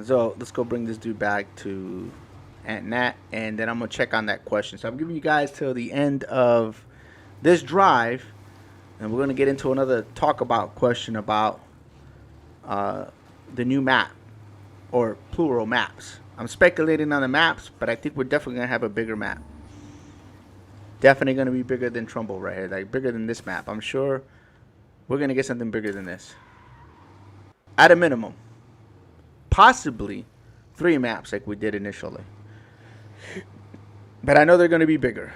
So let's go bring this dude back to Aunt Nat, and then I'm gonna check on that question. So I'm giving you guys till the end of this drive, and we're gonna get into another talk about question about the new map, or plural maps. I'm speculating on the maps, but I think we're definitely gonna have a bigger map. Definitely gonna be bigger than Trumbull right here, like bigger than this map. I'm sure we're gonna get something bigger than this, at a minimum. Possibly 3 maps like we did initially. But I know they're going to be bigger.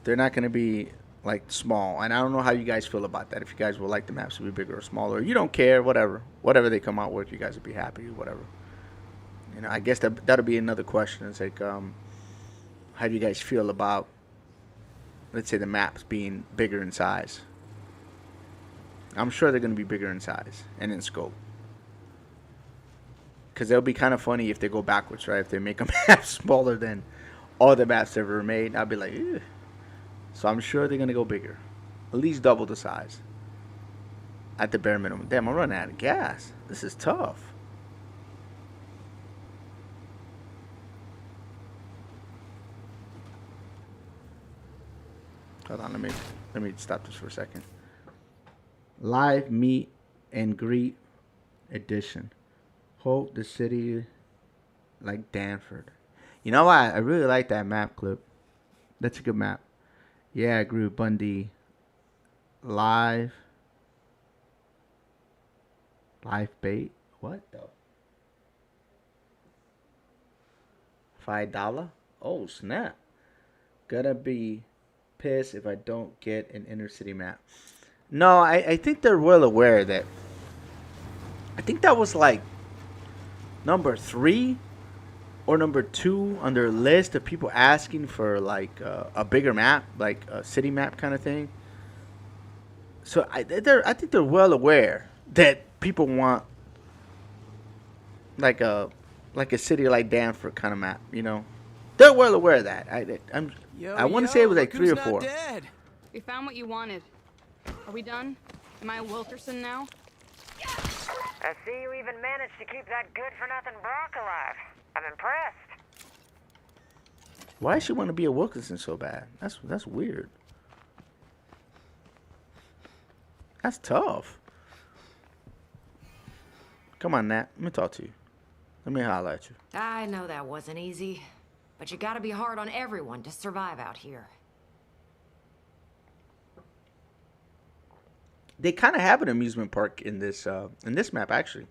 They're not going to be like small. And I don't know how you guys feel about that. If you guys would like the maps to be bigger or smaller. You don't care, whatever. Whatever they come out with, you guys would be happy, whatever. I guess that'll be another question. It's like, how do you guys feel about, let's say, the maps being bigger in size? I'm sure they're going to be bigger in size and in scope. Because it'll be kind of funny if they go backwards, right? If they make a map smaller than all the maps ever made, I'd be like, ew. So I'm sure they're going to go bigger. At least double the size. At the bare minimum. Damn, I'm running out of gas. This is tough. Hold on, let me stop this for a second. Live meet and greet edition. Hope the city like Danford. You know what? I really like that map clip. That's a good map. Yeah, I agree with Bundy. Live Live bait. What the? $5? Oh snap! Gonna be pissed if I don't get an inner city map. No, I think they're well aware that. I think that was like number 3 or number 2 on their list of people asking for like a bigger map, like a city map kind of thing. So I think they're well aware that people want like a city like Danford kind of map. You know, they're well aware of that. I want to say it was like 3 or 4. We found what you wanted. Are we done? Am I Wilkerson now? I see you even managed to keep that good-for-nothing Brock alive. I'm impressed. Why does she want to be a Wilkinson so bad? That's weird. That's tough. Come on, Nat. Let me talk to you. Let me holler at you. I know that wasn't easy, but you gotta be hard on everyone to survive out here. They kind of have an amusement park in this map, actually.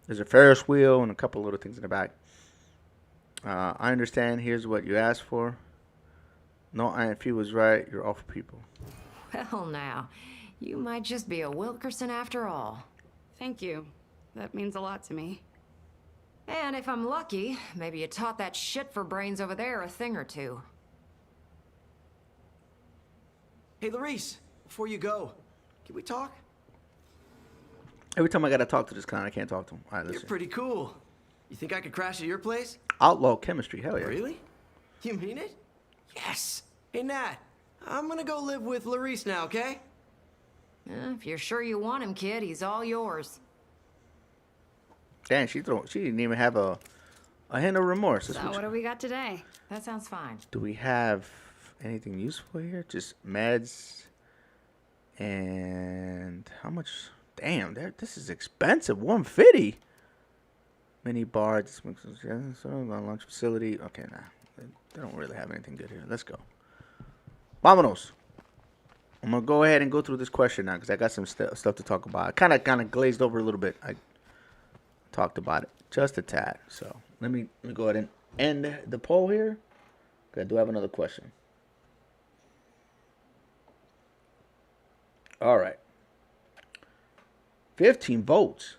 There's a Ferris wheel and a couple little things in the back. I understand. Here's what you asked for. No, Aunt Fee was right. You're awful people. Well, now, you might just be a Wilkerson after all. Thank you. That means a lot to me. And if I'm lucky, maybe you taught that shit for brains over there a thing or two. Hey, Larice, before you go, can we talk? Every time I gotta talk to this clown, I can't talk to him. All right, listen. You're pretty cool. You think I could crash at your place? Outlaw chemistry, hell yeah. Really? You mean it? Yes. Hey, Nat, I'm gonna go live with Larice now, okay? If you're sure you want him, kid, he's all yours. Damn, she didn't even have a hint of remorse. So what do we got today? That sounds fine. Do we have anything useful here? Just meds and how much? Damn, this is expensive. $150. Mini bar, lunch facility. Okay, nah, they don't really have anything good here. Let's go. Vámonos. I'm gonna go ahead and go through this question now because I got some stuff to talk about. I kind of glazed over a little bit. I talked about it just a tad. So let me go ahead and end the poll here. Okay, I do have another question. All right. 15 votes.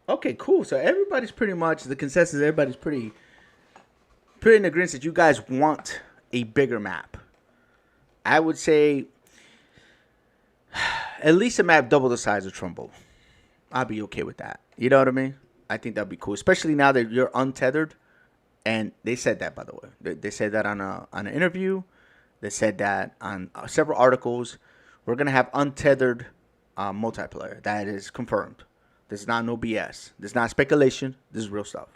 Okay, cool. So everybody's pretty much, the consensus, everybody's pretty in agreement that you guys want a bigger map. I would say at least a map double the size of Trumbull. I'd be okay with that. You know what I mean? I think that'd be cool, especially now that you're untethered. And they said that, by the way. They said that on an interview. They said that on several articles. We're gonna have untethered multiplayer. That is confirmed. This is not no BS. This is not speculation. This is real stuff.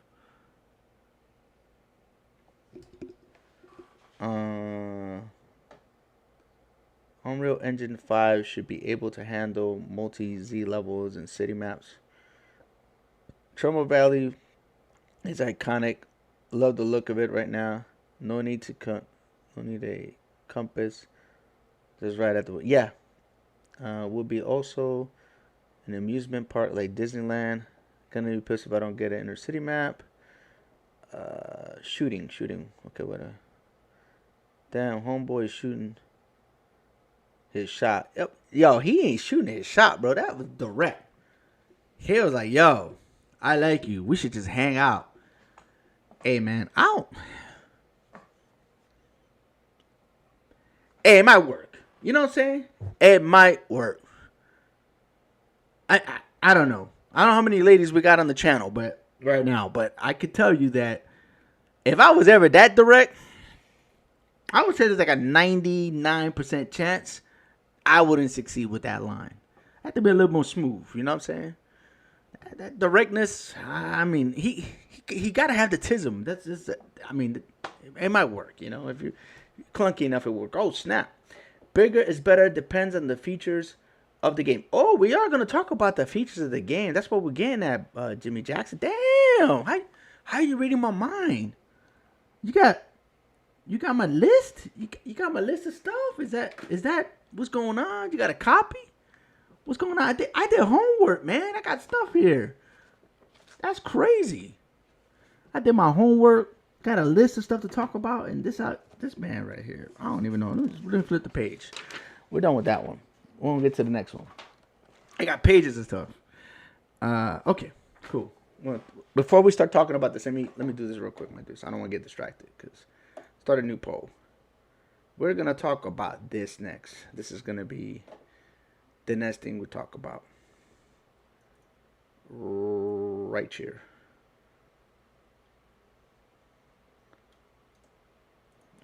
Unreal Engine 5 should be able to handle multi-Z levels and city maps. Trumbull Valley is iconic. Love the look of it right now. No need a compass. Just right at the will be also an amusement park like Disneyland. Gonna be pissed if I don't get an inner city map. Shooting. Okay, what a damn homeboy is shooting his shot. Yep. Yo, he ain't shooting his shot, bro. That was direct. He was like, yo, I like you. We should just hang out. Hey, man, Hey, it might work. You know what I'm saying? It might work. I don't know. I don't know how many ladies we got on the channel, but right now, but I could tell you that if I was ever that direct, I would say there's like a 99% chance I wouldn't succeed with that line. I have to be a little more smooth. You know what I'm saying? That directness. I mean, he got to have the tism. That's just. I mean, it might work. You know, if you're clunky enough, it will work. Oh snap! Bigger is better. Depends on the features of the game. Oh, we are going to talk about the features of the game. That's what we're getting at, Jimmy Jackson. Damn, how are you reading my mind? You got my list. You got my list of stuff. Is that what's going on? You got a copy? What's going on? I did homework, man. I got stuff here. That's crazy. I did my homework. Got a list of stuff to talk about, and this man right here. I don't even know. Let me flip the page. We're done with that one. We're gonna get to the next one. I got pages of stuff. Okay, cool. Well, before we start talking about this, let me do this real quick, my dudes. I don't want to get distracted because start a new poll. We're gonna talk about this next. This is gonna be the next thing we talk about. Right here.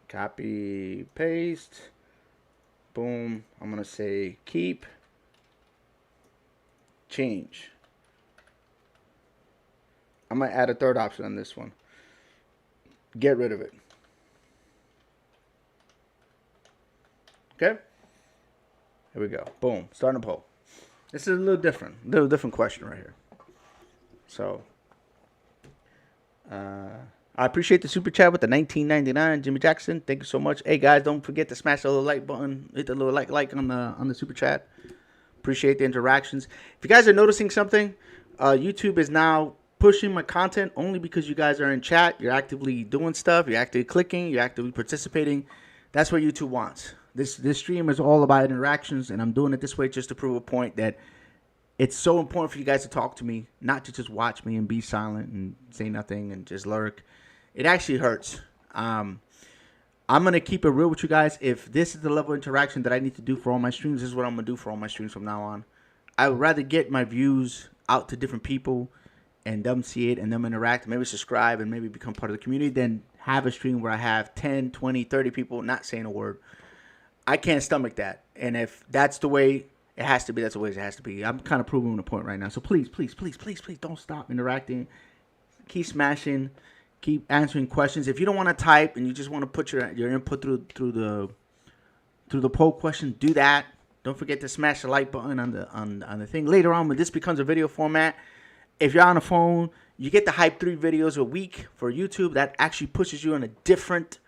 Copy, paste. Boom. I'm gonna say keep. Change. I'm gonna add a third option on this one. Get rid of it. Okay. Here we go. Boom. Starting a poll. This is a little different question right here. So, I appreciate the super chat with the $19.99, Jimmy Jackson. Thank you so much. Hey guys, don't forget to smash the little like button. Hit the little like on the super chat. Appreciate the interactions. If you guys are noticing something, YouTube is now pushing my content only because you guys are in chat. You're actively doing stuff. You're actively clicking. You're actively participating. That's what YouTube wants. This stream is all about interactions, and I'm doing it this way just to prove a point that it's so important for you guys to talk to me, not to just watch me and be silent and say nothing and just lurk. It actually hurts. I'm going to keep it real with you guys. If this is the level of interaction that I need to do for all my streams, this is what I'm going to do for all my streams from now on. I would rather get my views out to different people and them see it and them interact, maybe subscribe and maybe become part of the community than have a stream where I have 10, 20, 30 people not saying a word. I can't stomach that. And if that's the way it has to be, that's the way it has to be. I'm kind of proving a point right now. So please don't stop interacting. Keep smashing. Keep answering questions. If you don't want to type and you just want to put your input through the poll question, do that. Don't forget to smash the like button on the thing. Later on, when this becomes a video format, if you're on a phone, you get the Hype 3 videos a week for YouTube. That actually pushes you in a different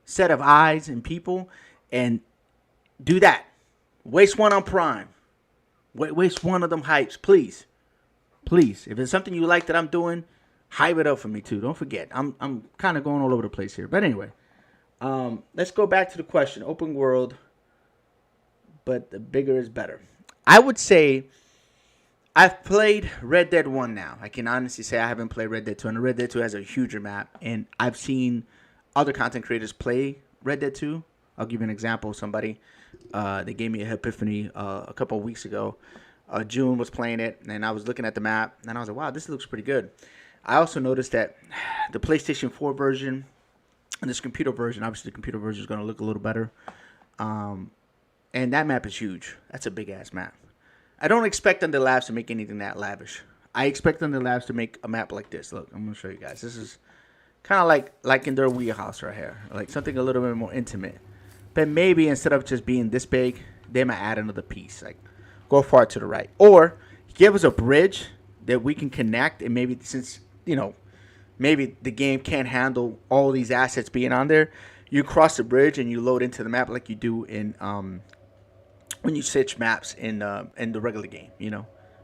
set of eyes and people. And do that. Waste one on Prime. Waste one of them hypes, please. Please. If it's something you like that I'm doing, hype it up for me too. Don't forget. I'm kind of going all over the place here. But anyway, let's go back to the question. Open world, but the bigger is better. I would say I've played Red Dead 1 now. I can honestly say I haven't played Red Dead 2. And Red Dead 2 has a huger map. And I've seen other content creators play Red Dead 2. I'll give you an example of somebody. They gave me a epiphany a couple of weeks ago. June was playing it, and I was looking at the map, and I was like, wow, this looks pretty good. I also noticed that the PlayStation 4 version and this computer version, obviously the computer version is going to look a little better. And that map is huge. That's a big-ass map. I don't expect Under Labs to make anything that lavish. I expect Under Labs to make a map like this. Look, I'm going to show you guys. This is kind of like in their wheelhouse right here. Like something a little bit more intimate. But maybe instead of just being this big, they might add another piece. Like, go far to the right. Or, give us a bridge that we can connect. And maybe since, maybe the game can't handle all these assets being on there, you cross the bridge and you load into the map like you do in, when you switch maps in the regular game,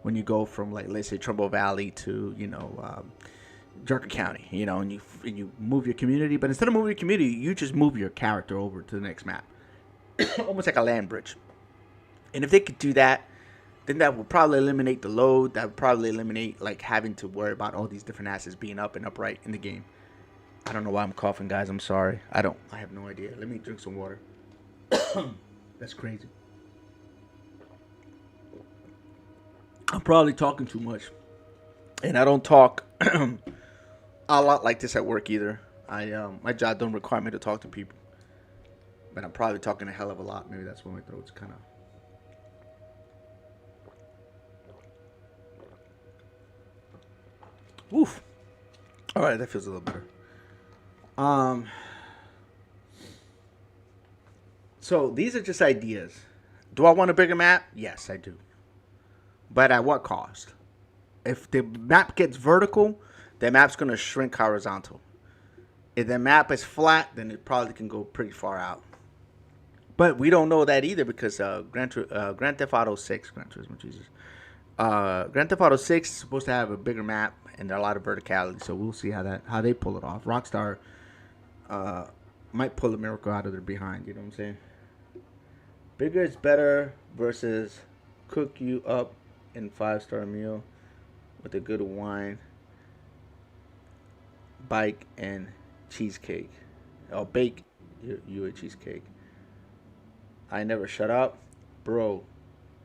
When you go from, like, let's say, Trumbull Valley to, Jarker County, and you move your community, but instead of moving your community, you just move your character over to the next map, almost like a land bridge. And if they could do that, then that would probably eliminate the load. That would probably eliminate like having to worry about all these different assets being up and upright in the game. I don't know why I'm coughing, guys. I'm sorry. I have no idea. Let me drink some water. That's crazy. I'm probably talking too much, and I don't talk a lot like this at work either. My job don't require me to talk to people, but I'm probably talking a hell of a lot. Maybe that's why my throat's kind of. Woof. All right, that feels a little better. So these are just ideas. Do I want a bigger map? Yes, I do. But at what cost? If the map gets vertical, the map's going to shrink horizontal. If the map is flat, then it probably can go pretty far out. But we don't know that either because Grand Theft Auto 6, Grand Theft Auto 6 is supposed to have a bigger map and a lot of verticality. So we'll see how they pull it off. Rockstar might pull a miracle out of their behind. You know what I'm saying? Bigger is better versus cook you up in 5-star meal with a good wine, bike, and cheesecake. I'll bake you a cheesecake. I never shut up. Bro,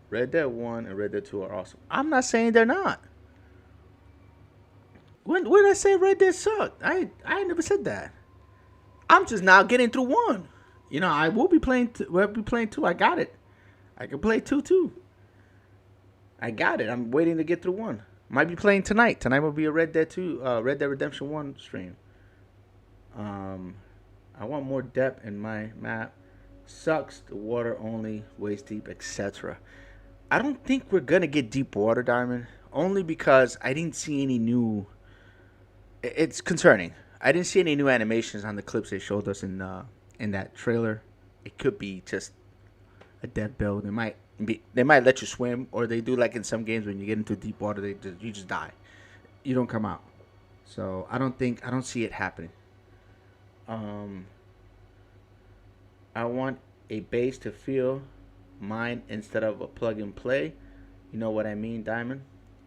Red Dead 1 and Red Dead 2 are awesome. I'm not saying they're not. When I say Red Dead sucked, I never said that. I'm just now getting through 1. You know, I will be playing. We'll be playing 2. I got it. I can play 2 too. I got it. I'm waiting to get through 1. Might be playing tonight. Tonight will be a Red Dead 2, Red Dead Redemption 1 stream. I want more depth in my map. Sucks. The water only waist deep, etc. I don't think we're gonna get deep water, Diamond. Only because I didn't see any new. It's concerning. I didn't see any new animations on the clips they showed us in that trailer. It could be just a dead build. They might let you swim, or they do like in some games when you get into deep water, you just die. You don't come out. So I don't see it happening. I want a base to feel mine instead of a plug and play. You know what I mean, Diamond?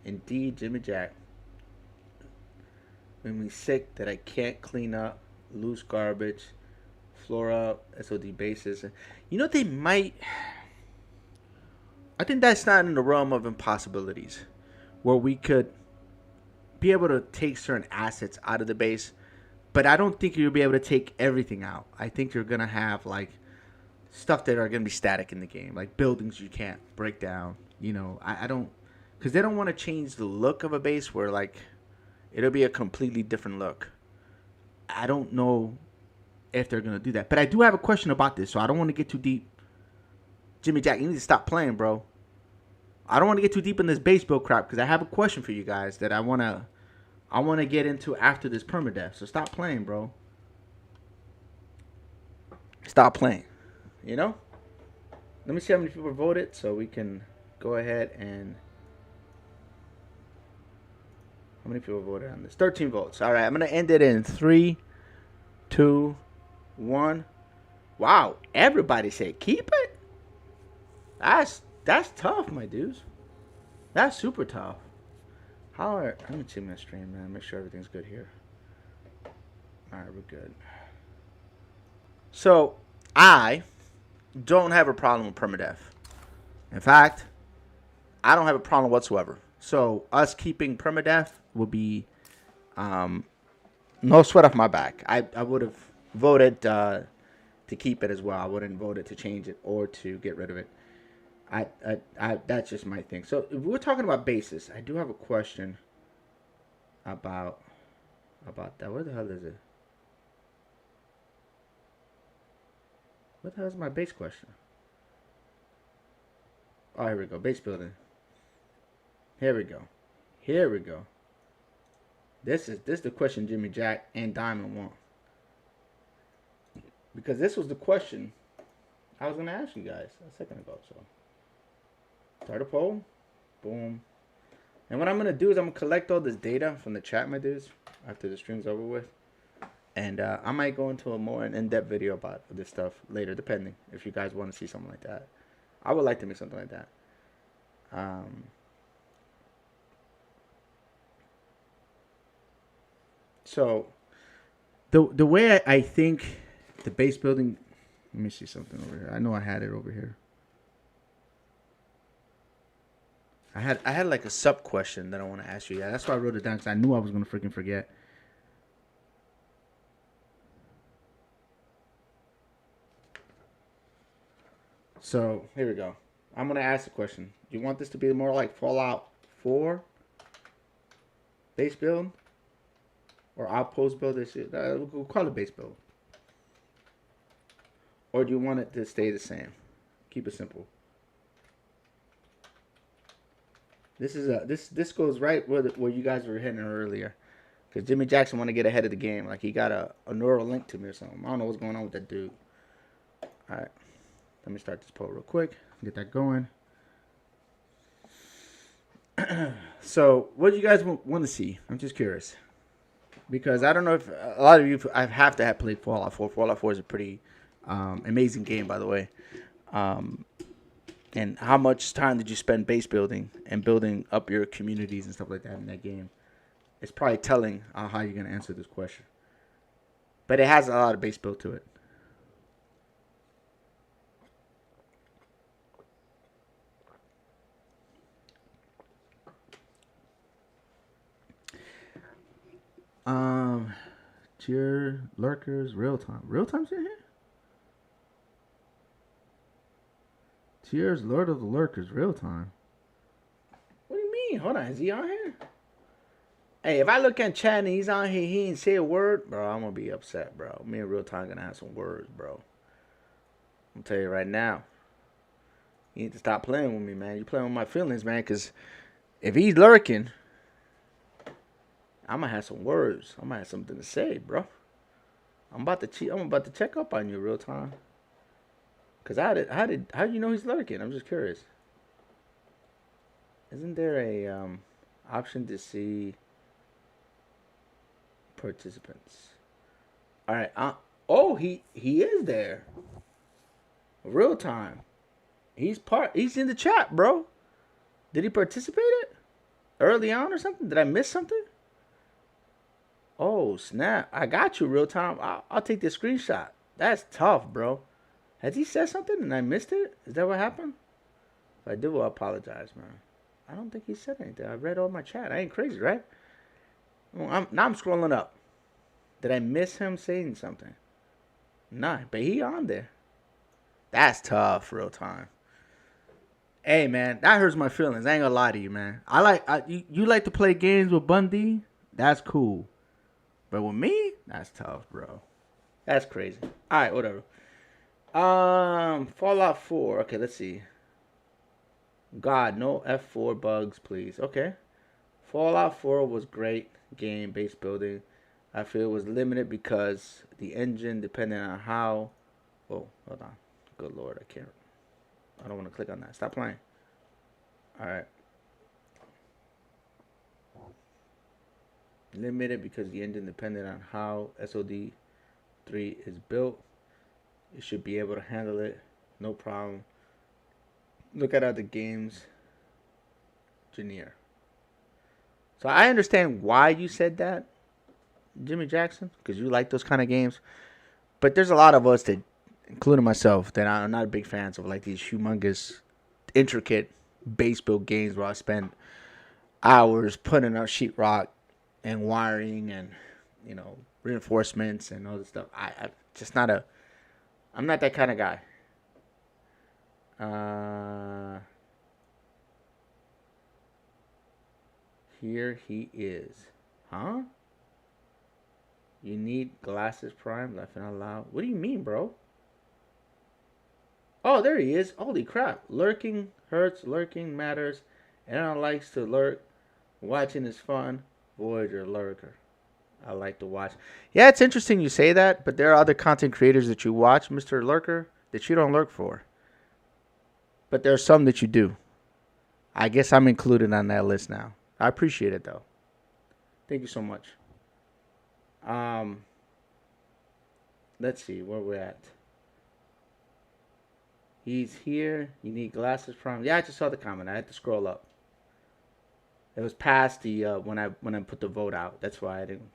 Indeed, Jimmy Jack. Made me sick that I can't clean up loose garbage, floor up, SOD bases. You know, they might. I think that's not in the realm of impossibilities, where we could be able to take certain assets out of the base, but I don't think you'll be able to take everything out. I think you're gonna have like stuff that are gonna be static in the game, like buildings you can't break down. You know, I don't, because they don't want to change the look of a base where like it'll be a completely different look. I don't know if they're gonna do that, but I do have a question about this, so I don't want to get too deep. Jimmy Jack, you need to stop playing, bro. I don't want to get too deep in this base build crap because I have a question for you guys that I wanna get into after this permadeath. So stop playing, bro. Stop playing. You know? Let me see how many people voted so we can go ahead and. How many people voted on this? 13 votes. All right, I'm gonna end it in 3, 2, 1. Wow, everybody said keep it. That's tough, my dudes. That's super tough. Let me check my stream, man. Make sure everything's good here. All right, we're good. So I don't have a problem with permadeath. In fact, I don't have a problem whatsoever. So us keeping permadeath will be no sweat off my back. I would have voted to keep it as well. I wouldn't vote it to change it or to get rid of it. That's just my thing. So if we're talking about bases, I do have a question about that. Where the hell is it? What the hell is my base question? Oh, here we go. Base building. Here we go. This is the question Jimmy Jack and Diamond want. Because this was the question I was going to ask you guys a second ago. So, start a poll. Boom. And what I'm going to do is I'm going to collect all this data from the chat, my dudes, after the stream's over with. And I might go into a more in-depth video about this stuff later, depending if you guys want to see something like that. I would like to make something like that. So, the way I think the base building. Let me see something over here. I know I had it over here. I had like a sub question that I want to ask you. Yeah, that's why I wrote it down because I knew I was gonna freaking forget. So here we go. I'm gonna ask a question. Do you want this to be more like Fallout 4 base build or outpost build? We'll call it base build. Or do you want it to stay the same? Keep it simple. This is this goes right where you guys were hitting earlier, because Jimmy Jackson want to get ahead of the game. Like he got a neural link to me or something. I don't know what's going on with that dude. All right. Let me start this poll real quick. Get that going. So, what do you guys want to see? I'm just curious. Because I don't know if a lot of you, I have to have played Fallout 4. Fallout 4 is a pretty amazing game, by the way. And how much time did you spend base building and building up your communities and stuff like that in that game? It's probably telling how you're going to answer this question. But it has a lot of base build to it. Tier lurkers, real time. Real time's in here? Tears, Lord of the Lurkers, real time. What do you mean? Hold on, is he on here? Hey, if I look at chat and he's on here, he ain't say a word, bro, I'm gonna be upset, bro. Me and real time gonna have some words, bro. I'm tell you right now. You need to stop playing with me, man. You playing with my feelings, man, because if he's lurking, I'm gonna have some words. I'm gonna have something to say, bro. I'm about to check up on you real time. Cause how do you know he's lurking? I'm just curious. Isn't there a option to see participants? All right. Oh, he is there. Real time. He's in the chat, bro. Did he participate it early on or something? Did I miss something? Oh snap! I got you, real time. I'll take this screenshot. That's tough, bro. Has he said something and I missed it? Is that what happened? If I did, well, I apologize, man. I don't think he said anything. I read all my chat. I ain't crazy, right? Well, now I'm scrolling up. Did I miss him saying something? Nah, but he on there. That's tough, real time. Hey, man, that hurts my feelings. I ain't gonna lie to you, man. You like to play games with Bundy? That's cool. But with me, that's tough, bro. That's crazy. All right, whatever. Fallout 4. Okay, let's see. God, no F4 bugs, please. Okay. Fallout 4 was great game, base building. I feel it was limited because the engine, depending on how... Oh, hold on. Good Lord, I don't want to click on that. Stop playing. All right. Limited because the engine, depending on how SOD 3 is built. You should be able to handle it, no problem. Look at other games. Janier. So I understand why you said that, Jimmy Jackson, because you like those kind of games. But there's a lot of us that, including myself, that are not big fans of like these humongous, intricate base build games where I spend hours putting up sheetrock and wiring and, you know, reinforcements and all this stuff. I'm just not a... I'm not that kind of guy. Here he is. Huh? You need glasses prime, laughing out loud. What do you mean, bro? Oh, there he is. Holy crap. Lurking hurts, lurking matters. Everyone likes to lurk. Watching is fun. Voyager lurker. I like to watch. Yeah, it's interesting you say that, but there are other content creators that you watch, Mr. Lurker, that you don't lurk for. But there are some that you do. I guess I'm included on that list now. I appreciate it, though. Thank you so much. Let's see where we're at. He's here. You need glasses from... Yeah, I just saw the comment. I had to scroll up. It was past the when I put the vote out. That's why I didn't...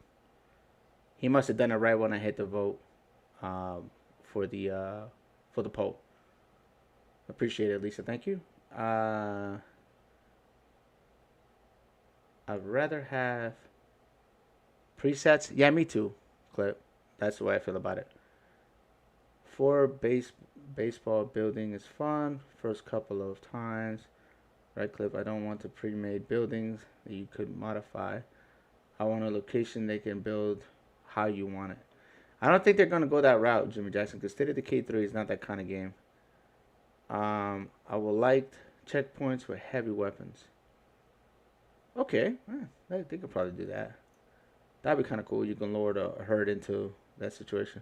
He must have done it right when I hit the vote for the poll. Appreciate it, Lisa. Thank you. I'd rather have presets. Yeah, me too, Clip. That's the way I feel about it. Baseball building is fun. First couple of times. Right, Clip. I don't want the pre-made buildings that you could modify. I want a location they can build how you want it. I don't think they're going to go that route, Jimmy Jackson, because State of Decay 3 is not that kind of game. I would like checkpoints with heavy weapons. Okay, they could probably do that. That'd be kind of cool. You can lower the herd into that situation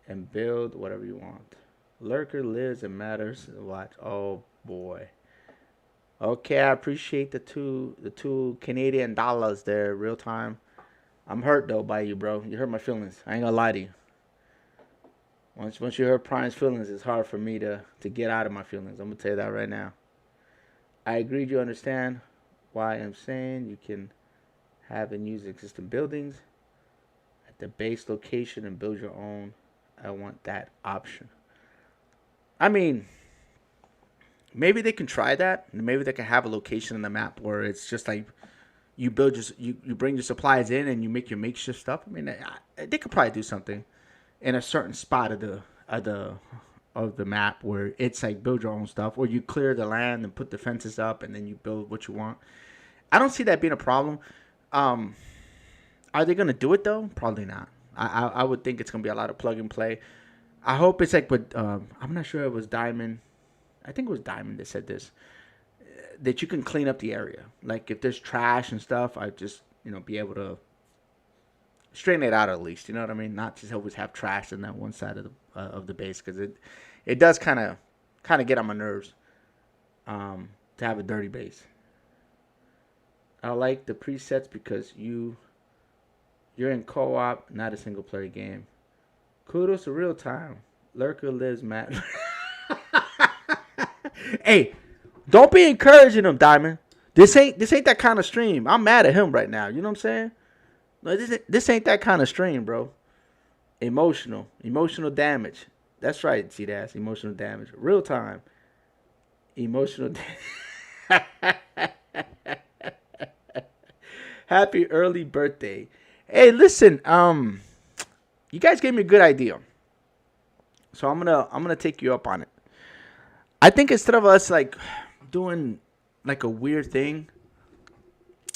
and build whatever you want. Lurker lives and matters. Watch. Oh boy. Okay, I appreciate the two Canadian dollars there, real time. I'm hurt though by you, bro. You hurt my feelings. I ain't gonna lie to you. Once you hurt Prime's feelings, it's hard for me to get out of my feelings. I'm gonna tell you that right now. I agree. You understand why I'm saying you can have and use existing buildings at the base location and build your own. I want that option. I mean, maybe they can try that. Maybe they can have a location in the map where it's just like you build you bring your supplies in and you make your makeshift stuff. I mean, they could probably do something in a certain spot of the map where it's like build your own stuff, or you clear the land and put the fences up and then you build what you want. I don't see that being a problem. Are they gonna do it though? Probably not. I would think it's gonna be a lot of plug and play. I hope it's like with I'm not sure it was Diamond. I think it was Diamond that said this, that you can clean up the area. Like if there's trash and stuff, I just be able to straighten it out at least. You know what I mean? Not just always have trash in that one side of the base, because it does kind of get on my nerves to have a dirty base. I like the presets because you're in co-op, not a single player game. Kudos to real time. Lurker lives Matt. Hey, don't be encouraging him, Diamond. This ain't that kind of stream. I'm mad at him right now. You know what I'm saying? No, this ain't that kind of stream, bro. Emotional damage. That's right, G-Dash. Emotional damage. Real time. Emotional Happy early birthday. Hey, listen, you guys gave me a good idea. So I'm gonna take you up on it. I think instead of us like doing like a weird thing,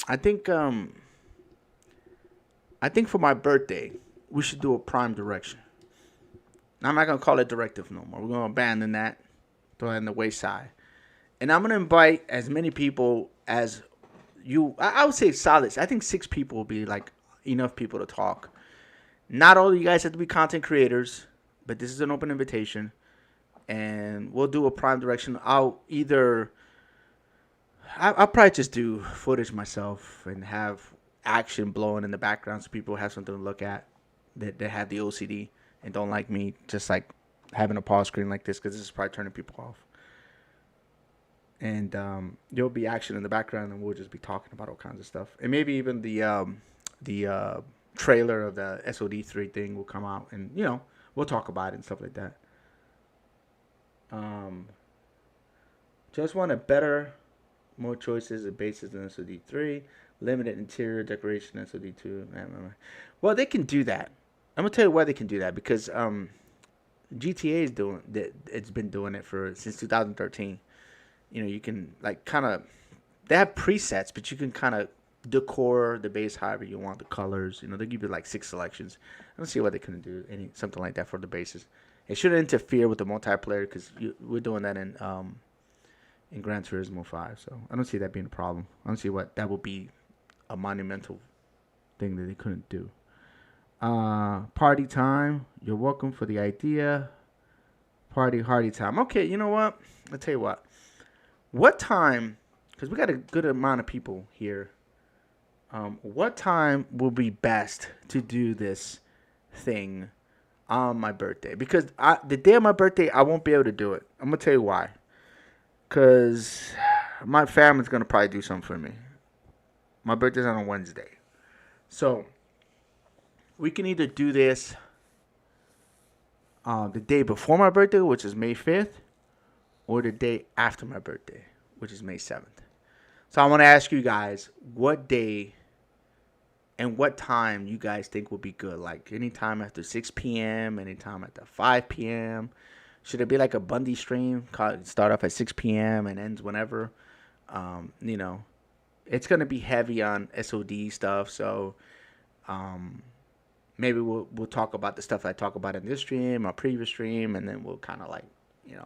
I think for my birthday we should do a Prime direction. Now, I'm not gonna call it directive no more. We're gonna abandon that, throw it in the wayside, and I'm gonna invite as many people as you. I would say solid. I think 6 people will be like enough people to talk. Not all of you guys have to be content creators, but this is an open invitation. And we'll do a Prime direction. I'll probably just do footage myself and have action blowing in the background so people have something to look at that have the OCD and don't like me just like having a pause screen like this, because this is probably turning people off. And there'll be action in the background and we'll just be talking about all kinds of stuff. And maybe even the trailer of the SOD3 thing will come out and we'll talk about it and stuff like that. Just wanted better, more choices and bases than SOD3. Limited interior decoration SOD2. Well, they can do that. I'm gonna tell you why they can do that, because GTA is doing that. It's been doing it since 2013. You can like kind of, they have presets, but you can kind of decor the base however you want, the colors. They give you like 6 selections. I don't see why they couldn't do something like that for the bases. It shouldn't interfere with the multiplayer, because we're doing that in Gran Turismo 5. So I don't see that being a problem. I don't see what that would be a monumental thing that they couldn't do. Party time. You're welcome for the idea. Hardy time. Okay, you know what? I'll tell you what. What time, because we got a good amount of people here. What time will be best to do this thing on my birthday? Because the day of my birthday, I won't be able to do it. I'm going to tell you why. Because my family's going to probably do something for me. My birthday's on a Wednesday. So, we can either do this the day before my birthday, which is May 5th, or the day after my birthday, which is May 7th. So, I want to ask you guys, what day and what time you guys think would be good? Like, anytime after 6 p.m., anytime after 5 p.m., should it be like a Bundy stream? Start off at 6 p.m. and ends whenever. It's going to be heavy on SOD stuff. So maybe we'll talk about the stuff I talk about in this stream or previous stream. And then we'll kind of like,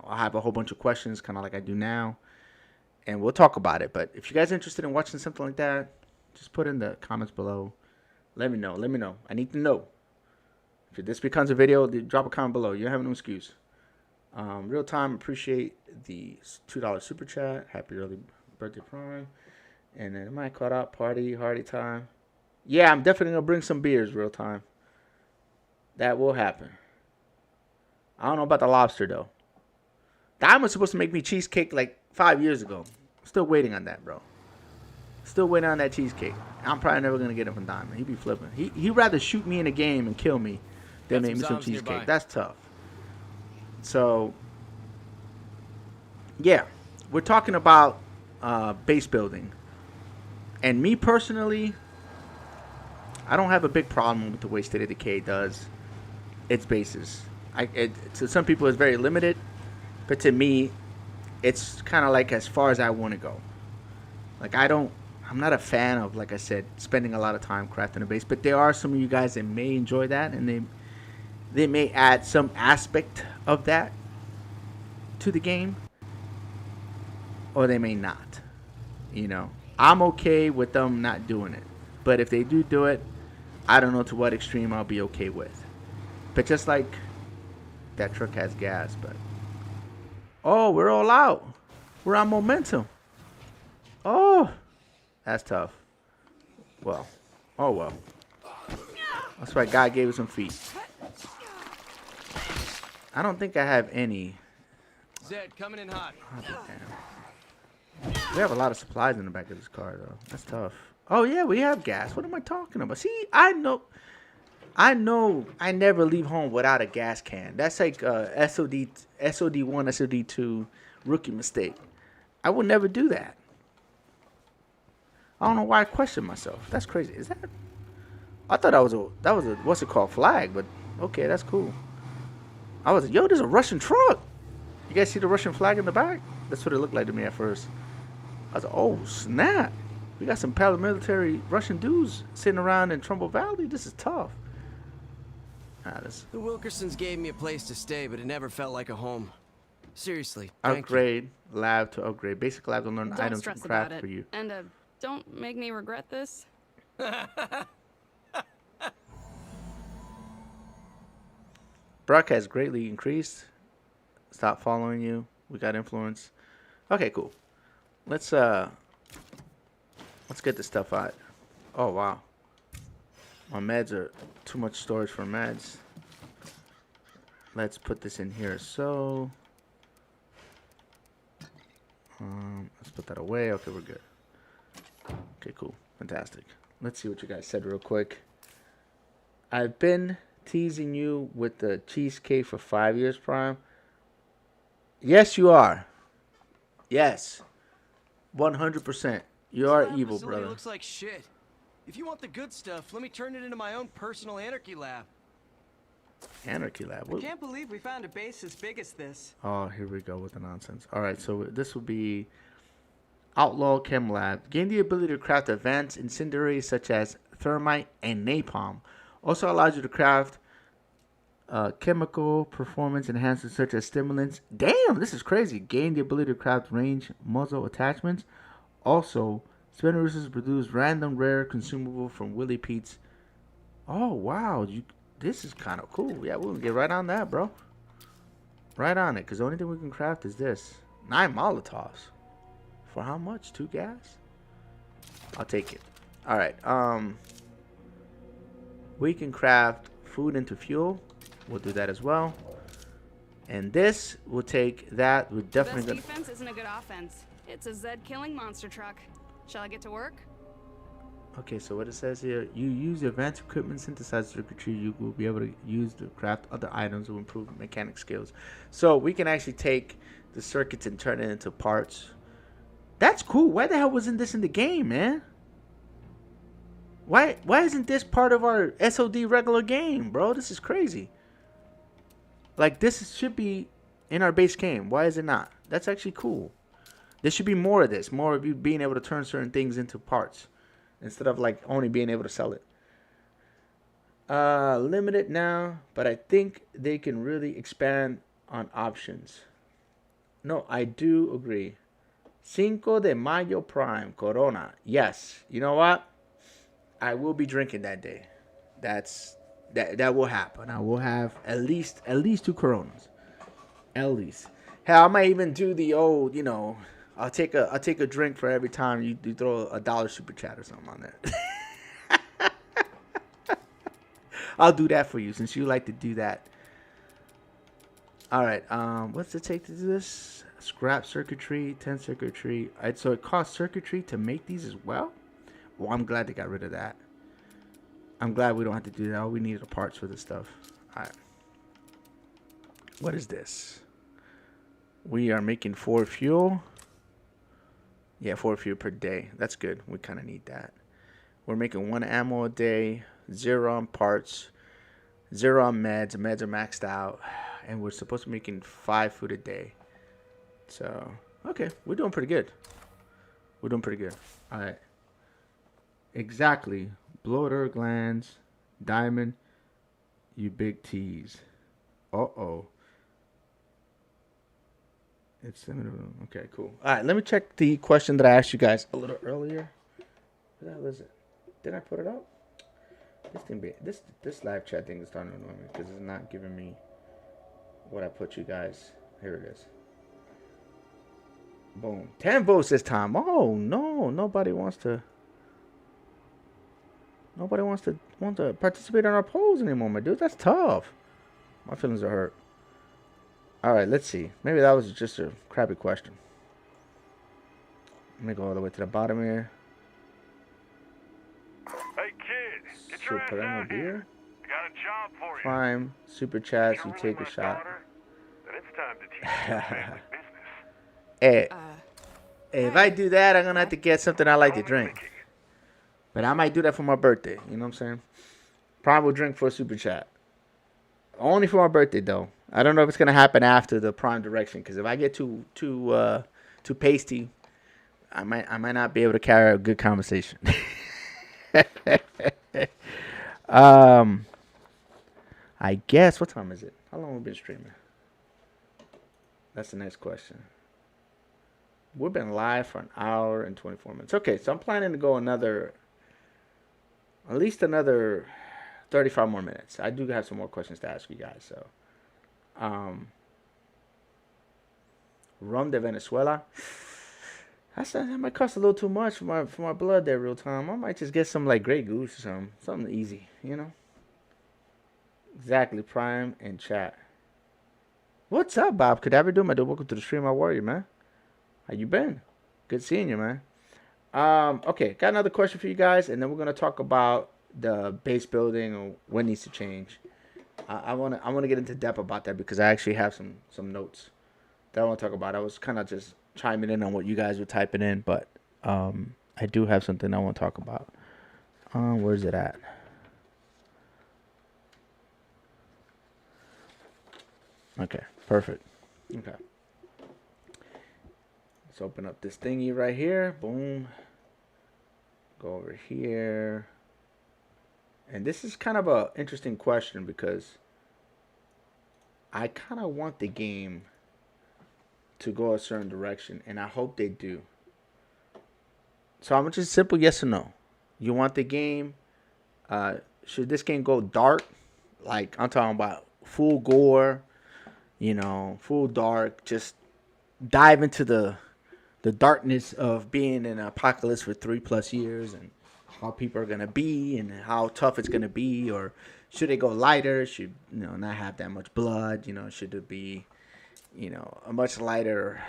I'll have a whole bunch of questions kind of like I do now. And we'll talk about it. But if you guys are interested in watching something like that, just put in the comments below. Let me know. I need to know. If this becomes a video, drop a comment below. You don't have no excuse. Real time, appreciate the $2 super chat. Happy early birthday, Prime. And then am I caught up? Party, hardy time. Yeah, I'm definitely gonna bring some beers. Real time. That will happen. I don't know about the lobster though. Diamond was supposed to make me cheesecake like 5 years ago. Still waiting on that, bro. Still waiting on that cheesecake. I'm probably never gonna get it from Diamond. He be flipping. He'd rather shoot me in a game and kill me than make me some cheesecake. Nearby. That's tough. So, yeah, we're talking about base building. And me personally, I don't have a big problem with the way State of Decay does its bases. To some people, it's very limited, but to me, it's kind of like as far as I want to go. Like I'm not a fan of, like I said, spending a lot of time crafting a base. But there are some of you guys that may enjoy that, and they may add some aspect of that to the game, or they may not. You know, I'm okay with them not doing it, but if they do it, I don't know to what extreme I'll be okay with. But just like that truck has gas, but oh, we're all out. We're on momentum. Oh, that's tough. Well, oh well. That's right, God gave us some feet. I don't think I have any. Zed, coming in hot. Oh, damn. We have a lot of supplies in the back of this car, though. That's tough. Oh, yeah, we have gas. What am I talking about? See, I know I never leave home without a gas can. That's like SOD1, SOD2 rookie mistake. I would never do that. I don't know why I question myself. That's crazy. Is that? I thought that was a what's it called, flag, but okay, that's cool. I was yo, there's a Russian truck. You guys see the Russian flag in the back? That's what it looked like to me at first. I was like, oh snap. We got some paramilitary Russian dudes sitting around in Trumbull Valley. This is tough. The Wilkersons gave me a place to stay, but it never felt like a home. Seriously, thank you. Upgrade lab to upgrade. Basic lab to learn Don't items stress to craft about it. for you. And don't make me regret this. Brock has greatly increased. Stop following you. We got influence. Okay, cool. Let's get this stuff out. Oh wow. My meds are too much storage for meds. Let's put this in here. So let's put that away. Okay, we're good. Okay, cool. Fantastic. Let's see what you guys said real quick. I've been teasing you with the cheesecake for 5 years, Prime. Yes, you are. Yes. 100%. You are evil, brother. Looks like shit. If you want the good stuff, let me turn it into my own personal anarchy lab. Anarchy lab. I can't believe we found a base as big as this. Oh, here we go with the nonsense. All right, so this will be Outlaw Chem Lab. Gain the ability to craft advanced incendiaries such as thermite and napalm. Also allows you to craft chemical performance enhancers such as stimulants. Damn, this is crazy. Gain the ability to craft range muzzle attachments. Also, spinner roosters produce random rare consumable from Willie Pete's. Oh wow, this is kind of cool. Yeah, we'll get right on that, bro. Right on it, because the only thing we can craft is this. 9 Molotovs. For how much? 2 gas? I'll take it. All right. We can craft food into fuel. We'll do that as well. And this will take that. We're definitely Best defense isn't a good offense. It's a Zed killing monster truck. Shall I get to work? Okay, so what it says here, you use the advanced equipment synthesizer circuitry, you will be able to use to craft other items to improve mechanic skills. So we can actually take the circuits and turn it into parts. That's cool. Why the hell wasn't this in the game, man? Why isn't this part of our SOD regular game, bro? This is crazy. Like, this should be in our base game. Why is it not? That's actually cool. There should be more of this. More of you being able to turn certain things into parts. Instead of, like, only being able to sell it. Limited now. But I think they can really expand on options. No, I do agree. Cinco de Mayo Prime. Corona. Yes. You know what? I will be drinking that day. That will happen. I will have at least 2 Coronas. Ellie's. Hell, I might even do the old, you know, I'll take a drink for every time you throw a $1 super chat or something on there. I'll do that for you since you like to do that. All right. What's it take to do this? Scrap circuitry, 10 circuitry. All right, so it costs circuitry to make these as well. Well, I'm glad they got rid of that. I'm glad we don't have to do that. All we need are the parts for this stuff. All right. What is this? We are making 4 fuel. Yeah, 4 fuel per day. That's good. We kind of need that. We're making 1 ammo a day, 0 on parts, 0 on meds. Meds are maxed out. And we're supposed to be making 5 food a day. So, okay. We're doing pretty good. We're doing pretty good. All right. Exactly. Bloater glands. Diamond. You big T's. Uh-oh. It's okay, cool. All right, let me check the question that I asked you guys a little earlier. What the hell is it? Did I put it up? This live chat thing is starting to annoy me because it's not giving me what I put you guys. Here it is. Boom. 10 votes this time. Oh no, nobody wants to participate in our polls anymore, my dude. That's tough. My feelings are hurt. All right, let's see. Maybe that was just a crappy question. Let me go all the way to the bottom here. Hey kid, get your ass Super out here. I got a job for you. Prime, super chats, you You're take really a my shot. daughter? Then it's time to teach you the family business. Hey, if I do that, I'm gonna have to get something I like to drink. But I might do that for my birthday. You know what I'm saying? Prime will drink for a super chat. Only for my birthday though. I don't know if it's gonna happen after the Prime direction, because if I get too pasty, I might not be able to carry a good conversation. I guess, what time is it? How long have we been streaming? That's the next question. We've been live for an hour and 24 minutes. Okay, so I'm planning to go at least another 35 more minutes. I do have some more questions to ask you guys. So, Rum de Venezuela. That might cost a little too much for my blood there, real time. I might just get some like Grey Goose or something easy, you know. Exactly, Prime and chat. What's up, Bob? Could I ever do my welcome to the stream, my warrior, man? How you been? Good seeing you, man. Okay, got another question for you guys, and then we're gonna talk about the base building or what needs to change. I wanna get into depth about that because I actually have some notes that I want to talk about. I was kind of just chiming in on what you guys were typing in, but I do have something I want to talk about. Where's it at? Okay, perfect. Okay. Let's open up this thingy right here. Boom. Go over here. And this is kind of a interesting question because I kind of want the game to go a certain direction, and I hope they do. So I'm just simple yes or no. You want the game? Should this game go dark? Like I'm talking about full gore, you know, full dark. Just dive into the darkness of being in an apocalypse for 3+ years and how people are gonna be and how tough it's gonna be, or should it go lighter? Should not have that much blood? Should it be a much lighter,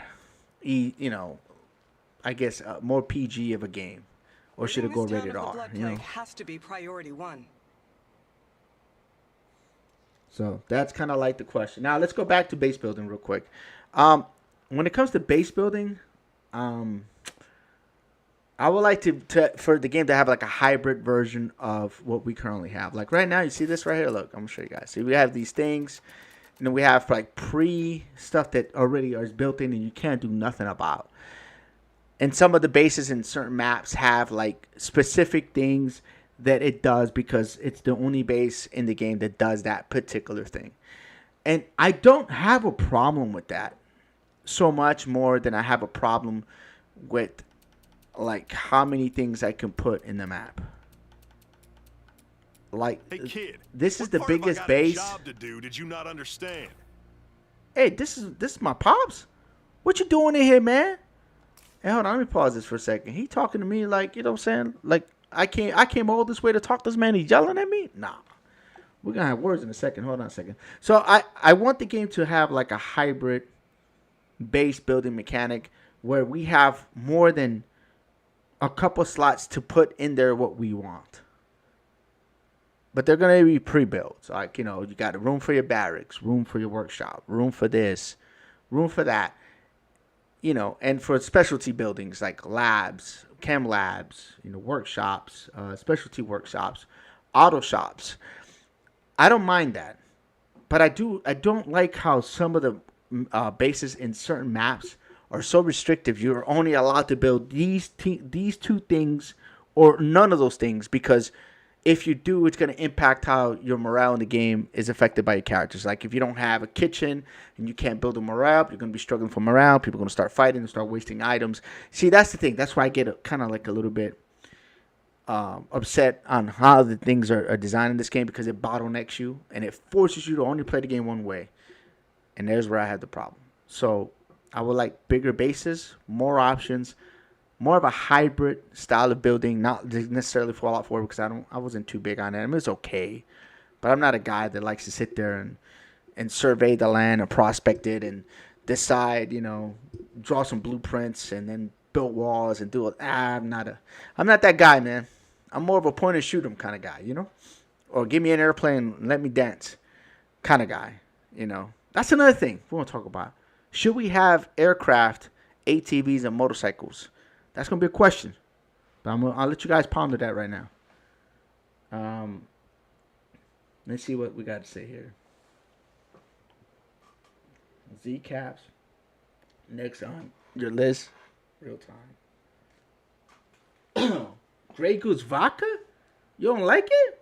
I guess more PG of a game, or should it go rated R? Has to be priority 1. So that's kind of like the question. Now let's go back to base building real quick. When it comes to base building, I would like to for the game to have like a hybrid version of what we currently have. Like right now, you see this right here. Look, I'm gonna show you guys. See, we have these things, and then we have like pre stuff that already is built in, and you can't do nothing about. And some of the bases in certain maps have like specific things that it does because it's the only base in the game that does that particular thing. And I don't have a problem with that so much more than I have a problem with like how many things I can put in the map. Like, hey kid, this is the biggest base. Job to do, did you not understand? Hey, this is my pops. What you doing in here, man? Hey, hold on. Let me pause this for a second. He talking to me like, you know what I'm saying? Like I came all this way to talk to this man. He's yelling at me. Nah. We're gonna have words in a second. Hold on a second. So I want the game to have like a hybrid base building mechanic where we have more than a couple slots to put in there what we want. But they're gonna be pre-built. So like, you know, you got a room for your barracks, room for your workshop, room for this, room for that. You know, and for specialty buildings like labs, chem labs, you know, workshops, specialty workshops, auto shops. I don't mind that, but I don't like how some of the bases in certain maps are so restrictive. You're only allowed to build these two things or none of those things, because if you do, it's going to impact how your morale in the game is affected by your characters. Like if you don't have a kitchen and you can't build a morale, you're going to be struggling for morale. People are going to start fighting and start wasting items. See, that's the thing. That's why I get kind of like a little bit upset on how the things are designed in this game, because it bottlenecks you and it forces you to only play the game one way. And there's where I had the problem. So I would like bigger bases, more options, more of a hybrid style of building, not necessarily Fallout 4, because I wasn't too big on it. I mean, it's okay, but I'm not a guy that likes to sit there and survey the land and prospect it and decide, you know, draw some blueprints and then build walls and do it. I'm not that guy, man. I'm more of a point and shoot 'em kind of guy, you know, or give me an airplane and let me dance kind of guy, you know. That's another thing we want to talk about. Should we have aircraft, ATVs, and motorcycles? That's gonna be a question, but I'll let you guys ponder that right now. Let's see what we got to say here. Z caps. Next on your list, real time. Grey Goose vodka? You don't like it?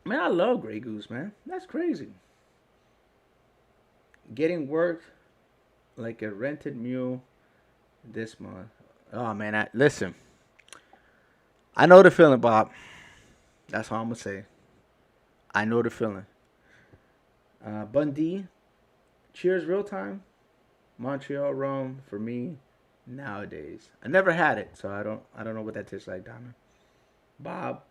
Man, I love Grey Goose, man. That's crazy. Getting worked like a rented mule this month. Oh man, listen. I know the feeling, Bob. That's all I'm gonna say. I know the feeling. Bundy, cheers, real time. Montreal rum for me nowadays. I never had it, so I don't know what that tastes like, Diamond. Bob,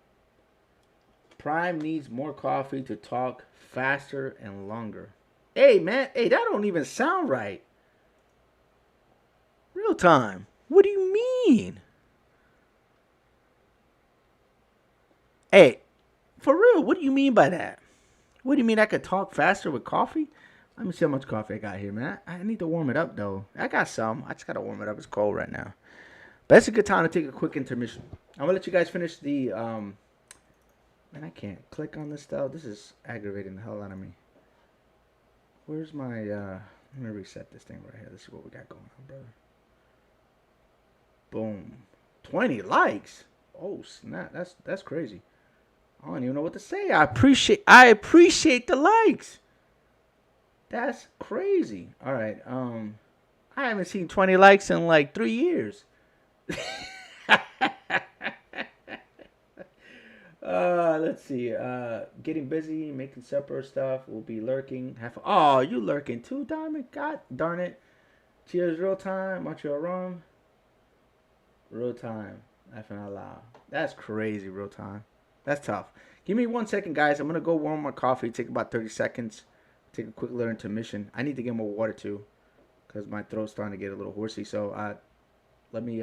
Prime needs more coffee to talk faster and longer. Hey man, hey, that don't even sound right. Real time. What do you mean? Hey, for real, what do you mean by that? What do you mean I could talk faster with coffee? Let me see how much coffee I got here, man. I need to warm it up, though. I got some. I just got to warm it up. It's cold right now. But it's a good time to take a quick intermission. I'm going to let you guys finish the... Man, I can't click on this stuff. This is aggravating the hell out of me. Where's my... Let me reset this thing right here. Let's see what we got going on, brother. Boom. 20 likes. Oh, snap. That's crazy. I don't even know what to say. I appreciate the likes. That's crazy. All right. I haven't seen 20 likes in like 3 years. Let's see. Getting busy, making supper stuff. We'll be lurking. Oh, you lurking too, Diamond? God darn it. Cheers, real time. Montreal rum. Real time. Laughing out loud. That's crazy, real time. That's tough. Give me 1 second, guys. I'm going to go warm my coffee. Take about 30 seconds. Take a quick little intermission. I need to get more water, too, because my throat's starting to get a little horsey. So let me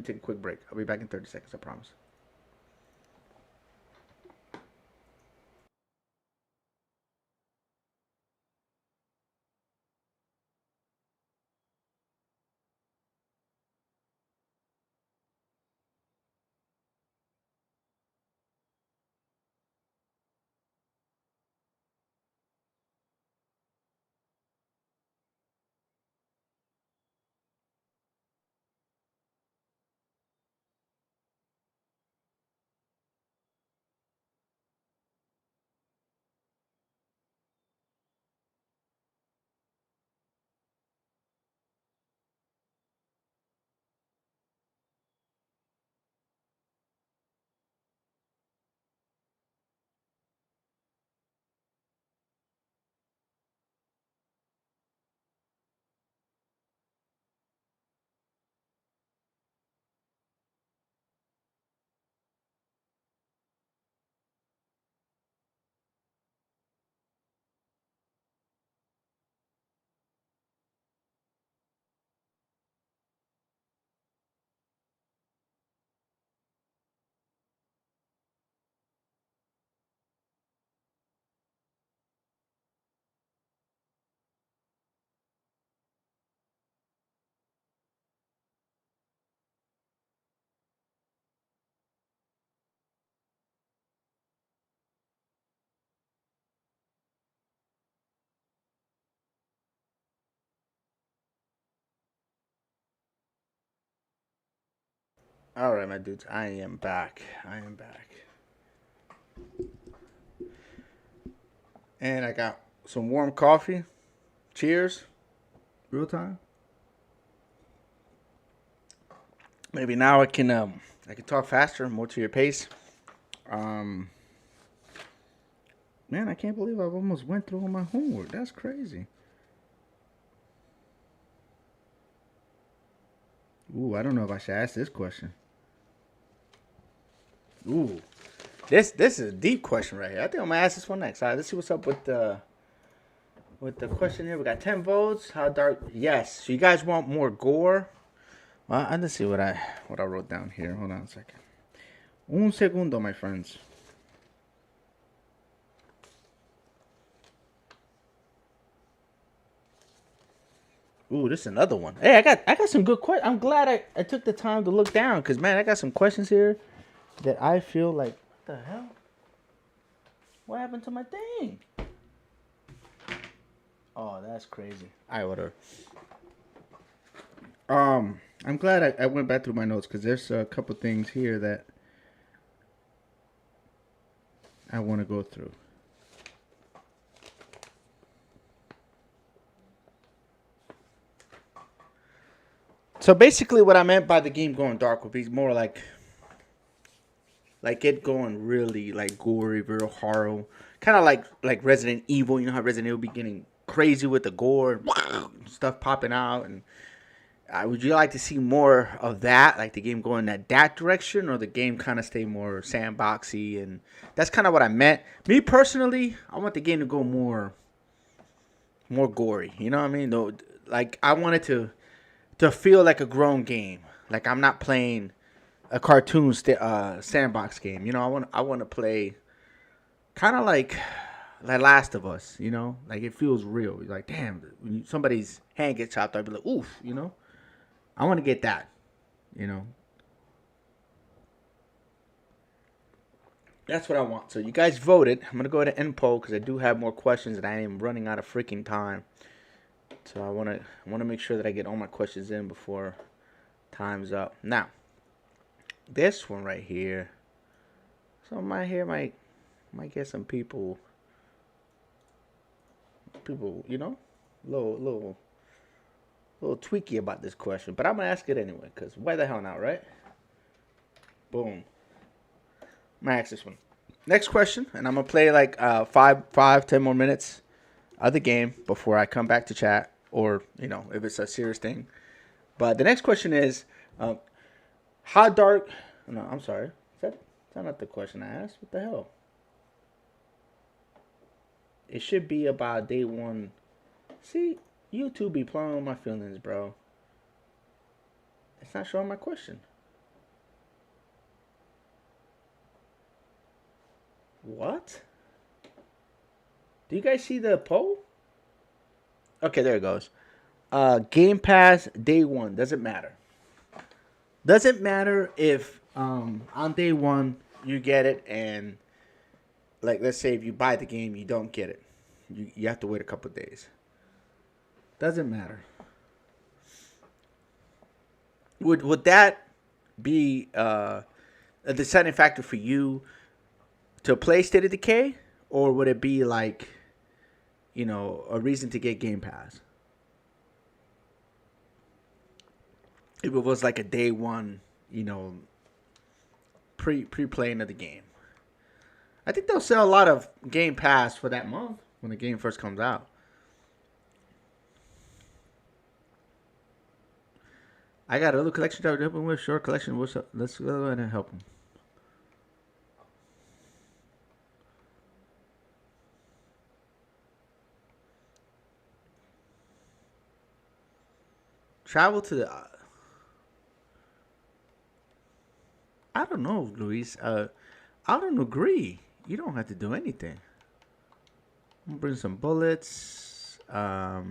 take a quick break. I'll be back in 30 seconds, I promise. All right, my dudes, I am back. And I got some warm coffee. Cheers. Real time. Maybe now I can talk faster, more to your pace. Man, I can't believe I almost went through all my homework. That's crazy. Ooh, I don't know if I should ask this question. Ooh, this is a deep question right here. I think I'm gonna ask this one next. All right, let's see what's up with the question here. We got 10 votes. How dark? Yes. So you guys want more gore? Well, let's see what I wrote down here. Hold on a second. Un segundo, my friends. Ooh, this is another one. Hey, I got some good questions. I'm glad I took the time to look down because, man, I got some questions here that I feel like, what the hell? What happened to my thing? Oh, that's crazy. All right, whatever. I'm glad I went back through my notes because there's a couple things here that I want to go through. So basically what I meant by the game going dark would be more like it going really like gory, real horror. Kind of like Resident Evil. You know how Resident Evil be getting crazy with the gore and stuff popping out. And would you like to see more of that? Like the game going that direction, or the game kind of stay more sandboxy? And that's kind of what I meant. Me personally, I want the game to go more gory. You know what I mean? No, like I wanted to feel like a grown game. Like I'm not playing a cartoon sandbox game. You know, I want to play kind of like Last of Us. You know, like it feels real. You're like, damn, when somebody's hand gets chopped, I'd be like, oof. You know, I want to get that. You know, that's what I want. So you guys voted. I'm gonna go to end poll because I do have more questions and I am running out of freaking time. So I want to make sure that I get all my questions in before time's up. Now, this one right here. So might get some people, you know, little tweaky about this question, but I'm gonna ask it anyway, cause why the hell not, right? Boom. I'm gonna ask this one. Next question, and I'm gonna play like 10 more minutes of the game before I come back to chat, or you know, if it's a serious thing. But the next question is, how dark? No, I'm sorry. That's not the question I asked. What the hell? It should be about day one. See, YouTube be playing with my feelings, bro. It's not showing my question. What? Do you guys see the poll? Okay, there it goes. Game Pass day one. Doesn't matter. Doesn't matter if on day one you get it, and like let's say if you buy the game you don't get it. You have to wait a couple of days. Doesn't matter. Would that be a deciding factor for you to play State of Decay, or would it be like, you know, a reason to get Game Pass? If it was like a day one, you know, pre-playing of the game. I think they'll sell a lot of Game Pass for that month when the game first comes out. I got a little collection to help him with. Short collection. What's up? Let's go ahead and help him. Travel to the... I don't know, Luis. I don't agree. You don't have to do anything. I'm gonna bring some bullets. Let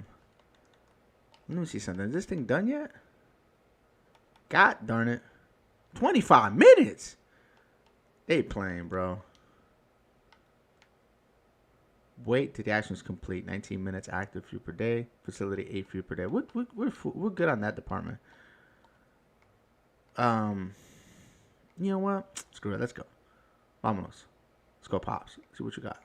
me see something. Is this thing done yet? God darn it. 25 minutes? They playing, bro. Wait till the action is complete. 19 minutes active fuel per day. Facility 8 fuel per day. We're good on that department. You know what? Screw it. Let's go. Vámonos. Let's go, Pops. See what you got.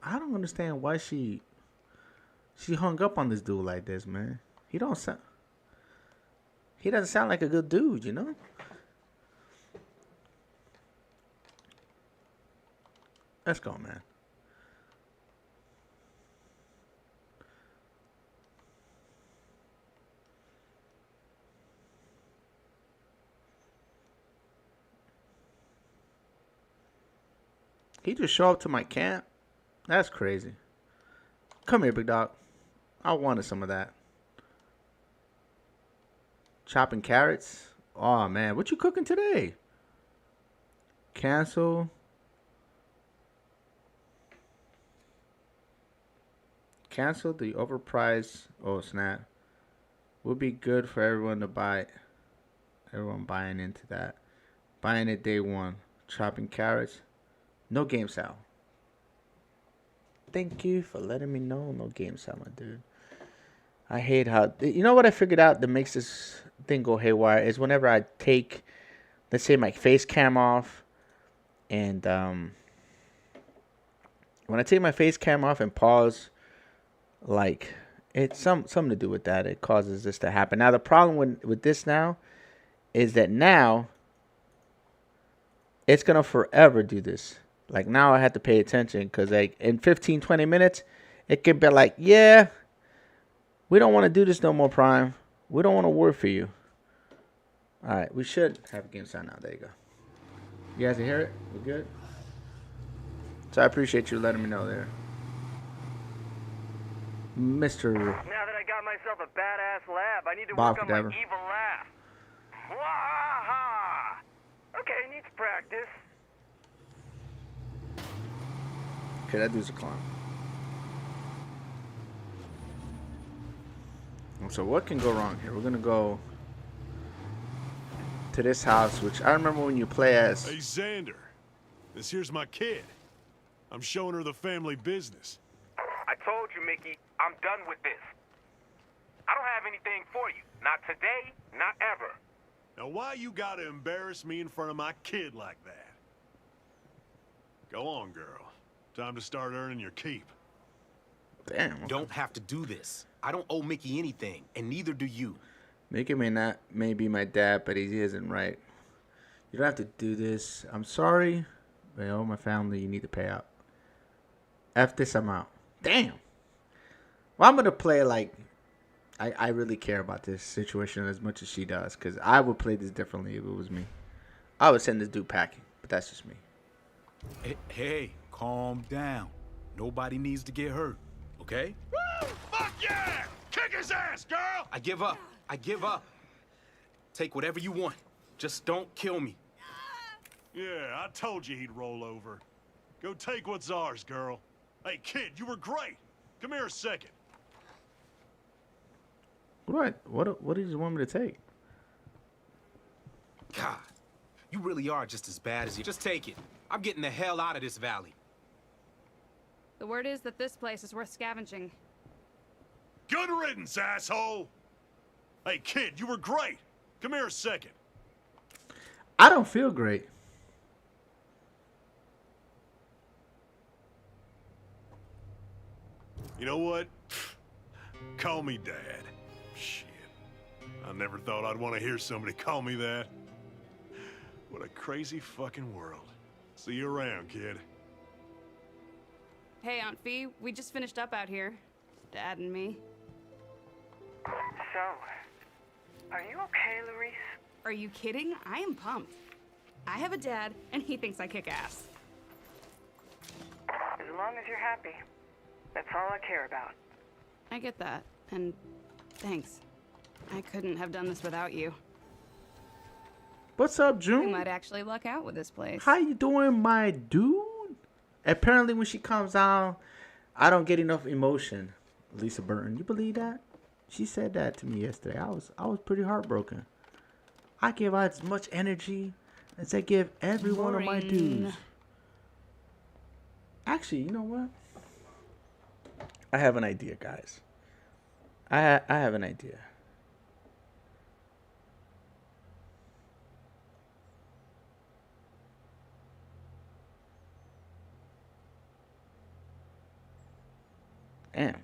I don't understand why she hung up on this dude like this, man. He doesn't sound like a good dude, you know? Let's go, man. He just show up to my camp? That's crazy. Come here, big dog. I wanted some of that. Chopping carrots? Oh, man. What you cooking today? Cancel. Cancel the overpriced. Oh, snap. Would be good for everyone to buy. Everyone buying into that. Buying it day one. Chopping carrots. No game sale. Thank you for letting me know. No game sale, my dude. I hate how... You know what I figured out that makes this thing go haywire is whenever I take, let's say, my face cam off, and when I take my face cam off and pause, like, it's something to do with that. It causes this to happen. Now, the problem with this now is that now it's going to forever do this. Like, now I have to pay attention because, like, in 15, 20 minutes, it can be like, yeah, we don't want to do this no more, Prime. We don't want to work for you. All right, we should have a game sound now. There you go. You guys can hear it? We good? So I appreciate you letting me know there. Mr. Now that I got myself a badass lab, I need to Bob work on Cadaver. my evil laugh. Waha! Okay, needs practice. Okay, that dude's a clown. So what can go wrong here? We're going to go to this house, which I remember when you play as... Hey, Xander. This here's my kid. I'm showing her the family business. I told you, Mickey, I'm done with this. I don't have anything for you. Not today, not ever. Now, why you gotta embarrass me in front of my kid like that? Go on, girl. Time to start earning your keep. Damn. Okay. Don't have to do this. I don't owe Mickey anything, and neither do you. Mickey may be my dad, but he isn't right. You don't have to do this. I'm sorry, but I owe my family. You need to pay out. F this amount. Damn. Well, I'm going to play like I really care about this situation as much as she does, because I would play this differently if it was me. I would send this dude packing, but that's just me. Hey, calm down. Nobody needs to get hurt, okay? Woo! Fuck yeah! Kick his ass, girl! I give up. I give up. Take whatever you want. Just don't kill me. Yeah, I told you he'd roll over. Go take what's ours, girl. Hey, kid, you were great. Come here a second. What did you want me to take? God, you really are just as bad as you. Just take it. I'm getting the hell out of this valley. The word is that this place is worth scavenging. Good riddance, asshole! Hey, kid, you were great. Come here a second. I don't feel great. You know what? Call me Dad. Shit. I never thought I'd want to hear somebody call me that. What a crazy fucking world. See you around, kid. Hey, Aunt Fee, we just finished up out here. Dad and me. So, are you okay, Luis? Are you kidding? I am pumped. I have a dad, and he thinks I kick ass. As long as you're happy, that's all I care about. I get that, and thanks. I couldn't have done this without you. What's up, We June? might actually luck out with this place. How you doing, my dude? Apparently, when she comes out, I don't get enough emotion. Lisa Burton, you believe that? She said that to me yesterday. I was pretty heartbroken. I give out as much energy as I give every one of my dudes. Actually, you know what? I have an idea, guys. I have an idea. Damn.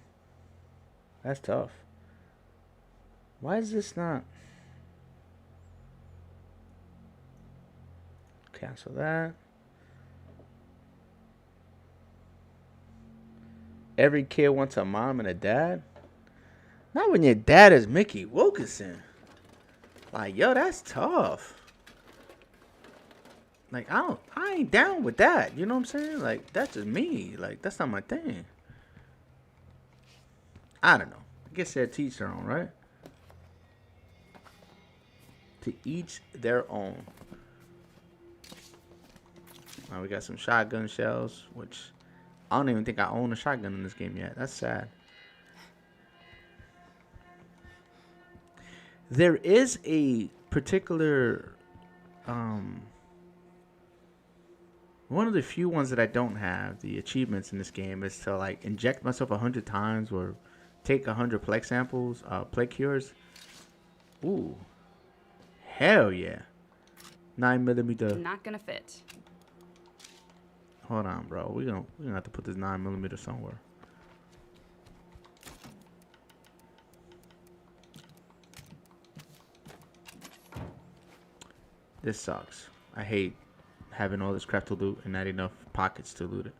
That's tough. Why is this not? Cancel that. Every kid wants a mom and a dad. Not when your dad is Mickey Wilkinson. Like, yo, that's tough. Like, I ain't down with that. You know what I'm saying? Like, that's just me. Like, that's not my thing. I don't know. I guess they'll teach their own, right? To each their own. Now we got some shotgun shells, which I don't even think I own a shotgun in this game yet. That's sad. There is a particular one of the few ones that I don't have, the achievements in this game, is to like inject myself 100 times or take 100 plague samples, plague cures. Ooh. Hell yeah. 9mm. Not gonna fit. Hold on, bro. We're gonna have to put this 9mm somewhere. This sucks. I hate having all this crap to loot and not enough pockets to loot it.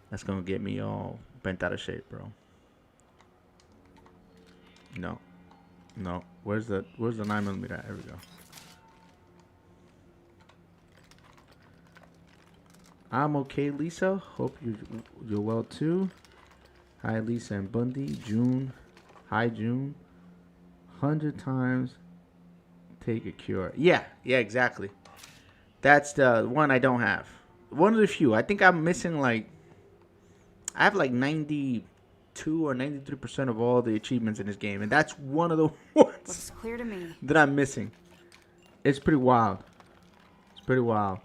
That's gonna get me all bent out of shape, bro. No. No. Where's the 9mm? There we go. I'm okay, Lisa. Hope you're well too. Hi, Lisa and Bundy. June. Hi, June. 100 times. Take a cure. Yeah, exactly. That's the one I don't have. One of the few. I think I'm missing like. I have like 92 or 93% of all the achievements in this game, and that's one of the ones Looks clear to me. that I'm missing. It's pretty wild. It's pretty wild.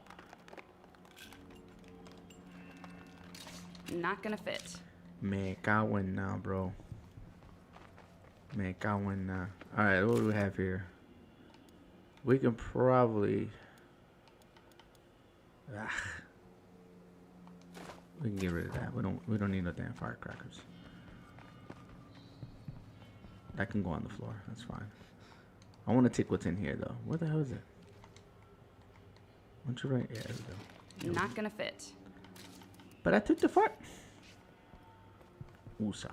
Not gonna fit. Me cago en now, bro. Me cago en now. Alright, what do we have here? We can probably... we can get rid of that. We don't need no damn firecrackers. That can go on the floor. That's fine. I want to take what's in here, though. Where the hell is it? Why don't you write? Yeah, there we go. Not gonna fit. But I took the fart. USA.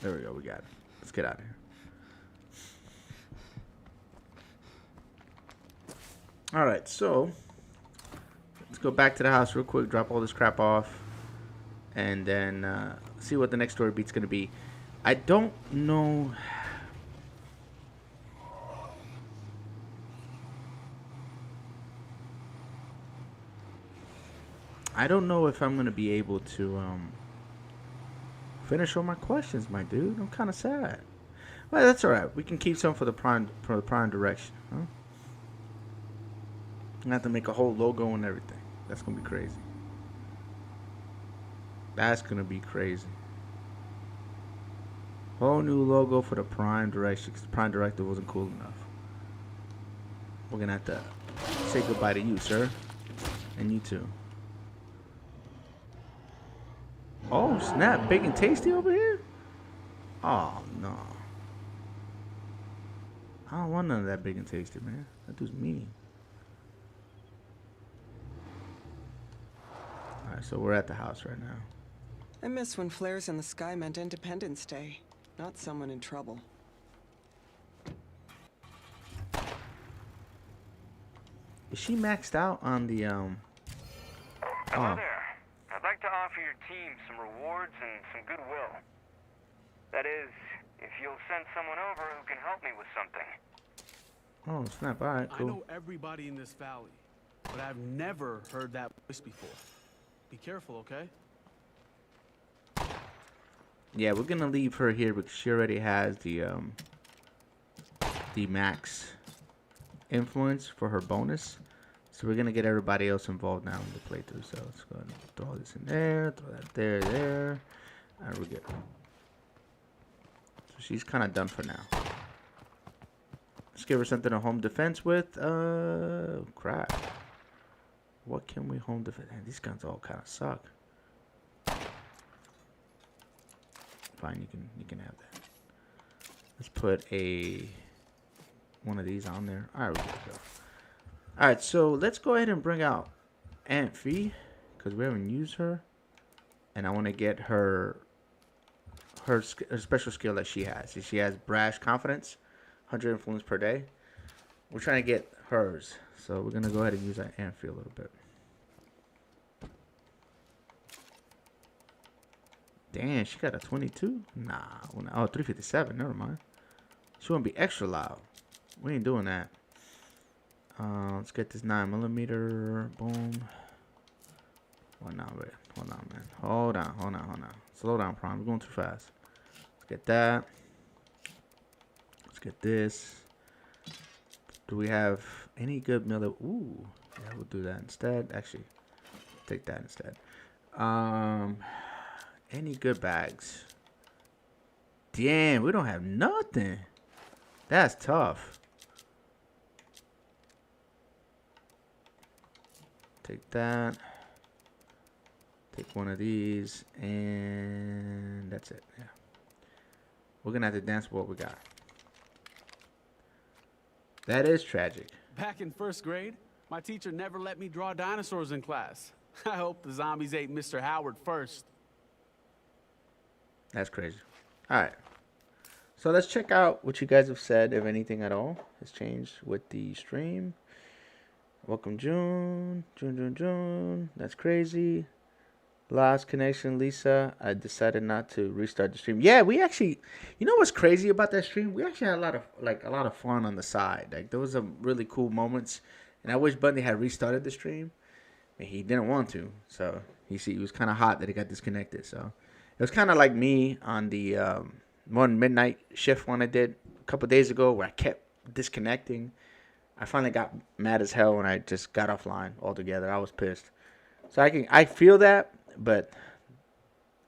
There we go. We got it. Let's get out of here. All right. So let's go back to the house real quick. Drop all this crap off. And then see what the next story beat's going to be. I don't know. I don't know if I'm going to be able to finish all my questions, my dude. I'm kind of sad. Well, that's all right. We can keep some for the prime direction. Huh? I have to make a whole logo and everything. That's going to be crazy. That's gonna be crazy. Whole new logo for the Prime Direction, because the Prime Director wasn't cool enough. We're gonna have to say goodbye to you, sir. And you too. Oh snap, big and tasty over here? Oh no. I don't want none of that big and tasty, man. That dude's mean. Alright, so we're at the house right now. I miss when flares in the sky meant Independence Day, not someone in trouble. Is she maxed out on the Hello there. I'd like to offer your team some rewards and some goodwill. That is, if you'll send someone over who can help me with something. Oh, snap. All right, I cool. know everybody in this valley, but I've never heard that voice before. Be careful, okay? Yeah, we're gonna leave her here because she already has the max influence for her bonus. So we're gonna get everybody else involved now in the playthrough. So let's go ahead and throw this in there, throw that there, and we're good. So she's kind of done for now. Let's give her something to home defense with. Crap. What can we home defense? Man, these guns all kind of suck. Fine, you can have that. Let's put one of these on there. All right, we're good to go. All right, so let's go ahead and bring out Aunt Fee because we haven't used her, and I want to get her special skill that she has. She has brash confidence, 100 influence per day. We're trying to get hers, so we're gonna go ahead and use that Aunt Fee a little bit. Damn, she got a 22? Nah. Oh, 357. Never mind. She won't be extra loud. We ain't doing that. Let's get this 9mm. Boom. Hold on, wait. Hold on, man. Hold on. Slow down, Prime. We're going too fast. Let's get that. Let's get this. Do we have any good melee? Ooh. Yeah, we'll do that instead. Actually, take that instead. Any good bags? Damn, we don't have nothing. That's tough. Take that. Take one of these. And that's it. Yeah. We're going to have to dance with what we got. That is tragic. Back in first grade, my teacher never let me draw dinosaurs in class. I hope the zombies ate Mr. Howard first. That's crazy. All right. So let's check out what you guys have said, if anything at all has changed with the stream. Welcome, June. June. That's crazy. Lost connection, Lisa. I decided not to restart the stream. Yeah, we actually, you know what's crazy about that stream? We actually had a lot of fun on the side. Like there was some really cool moments, and I wish Bundy had restarted the stream, and he didn't want to. So he was kind of hot that he got disconnected. So it was kind of like me on the one midnight shift one I did a couple days ago, where I kept disconnecting. I finally got mad as hell and I just got offline altogether. I was pissed. So I feel that. But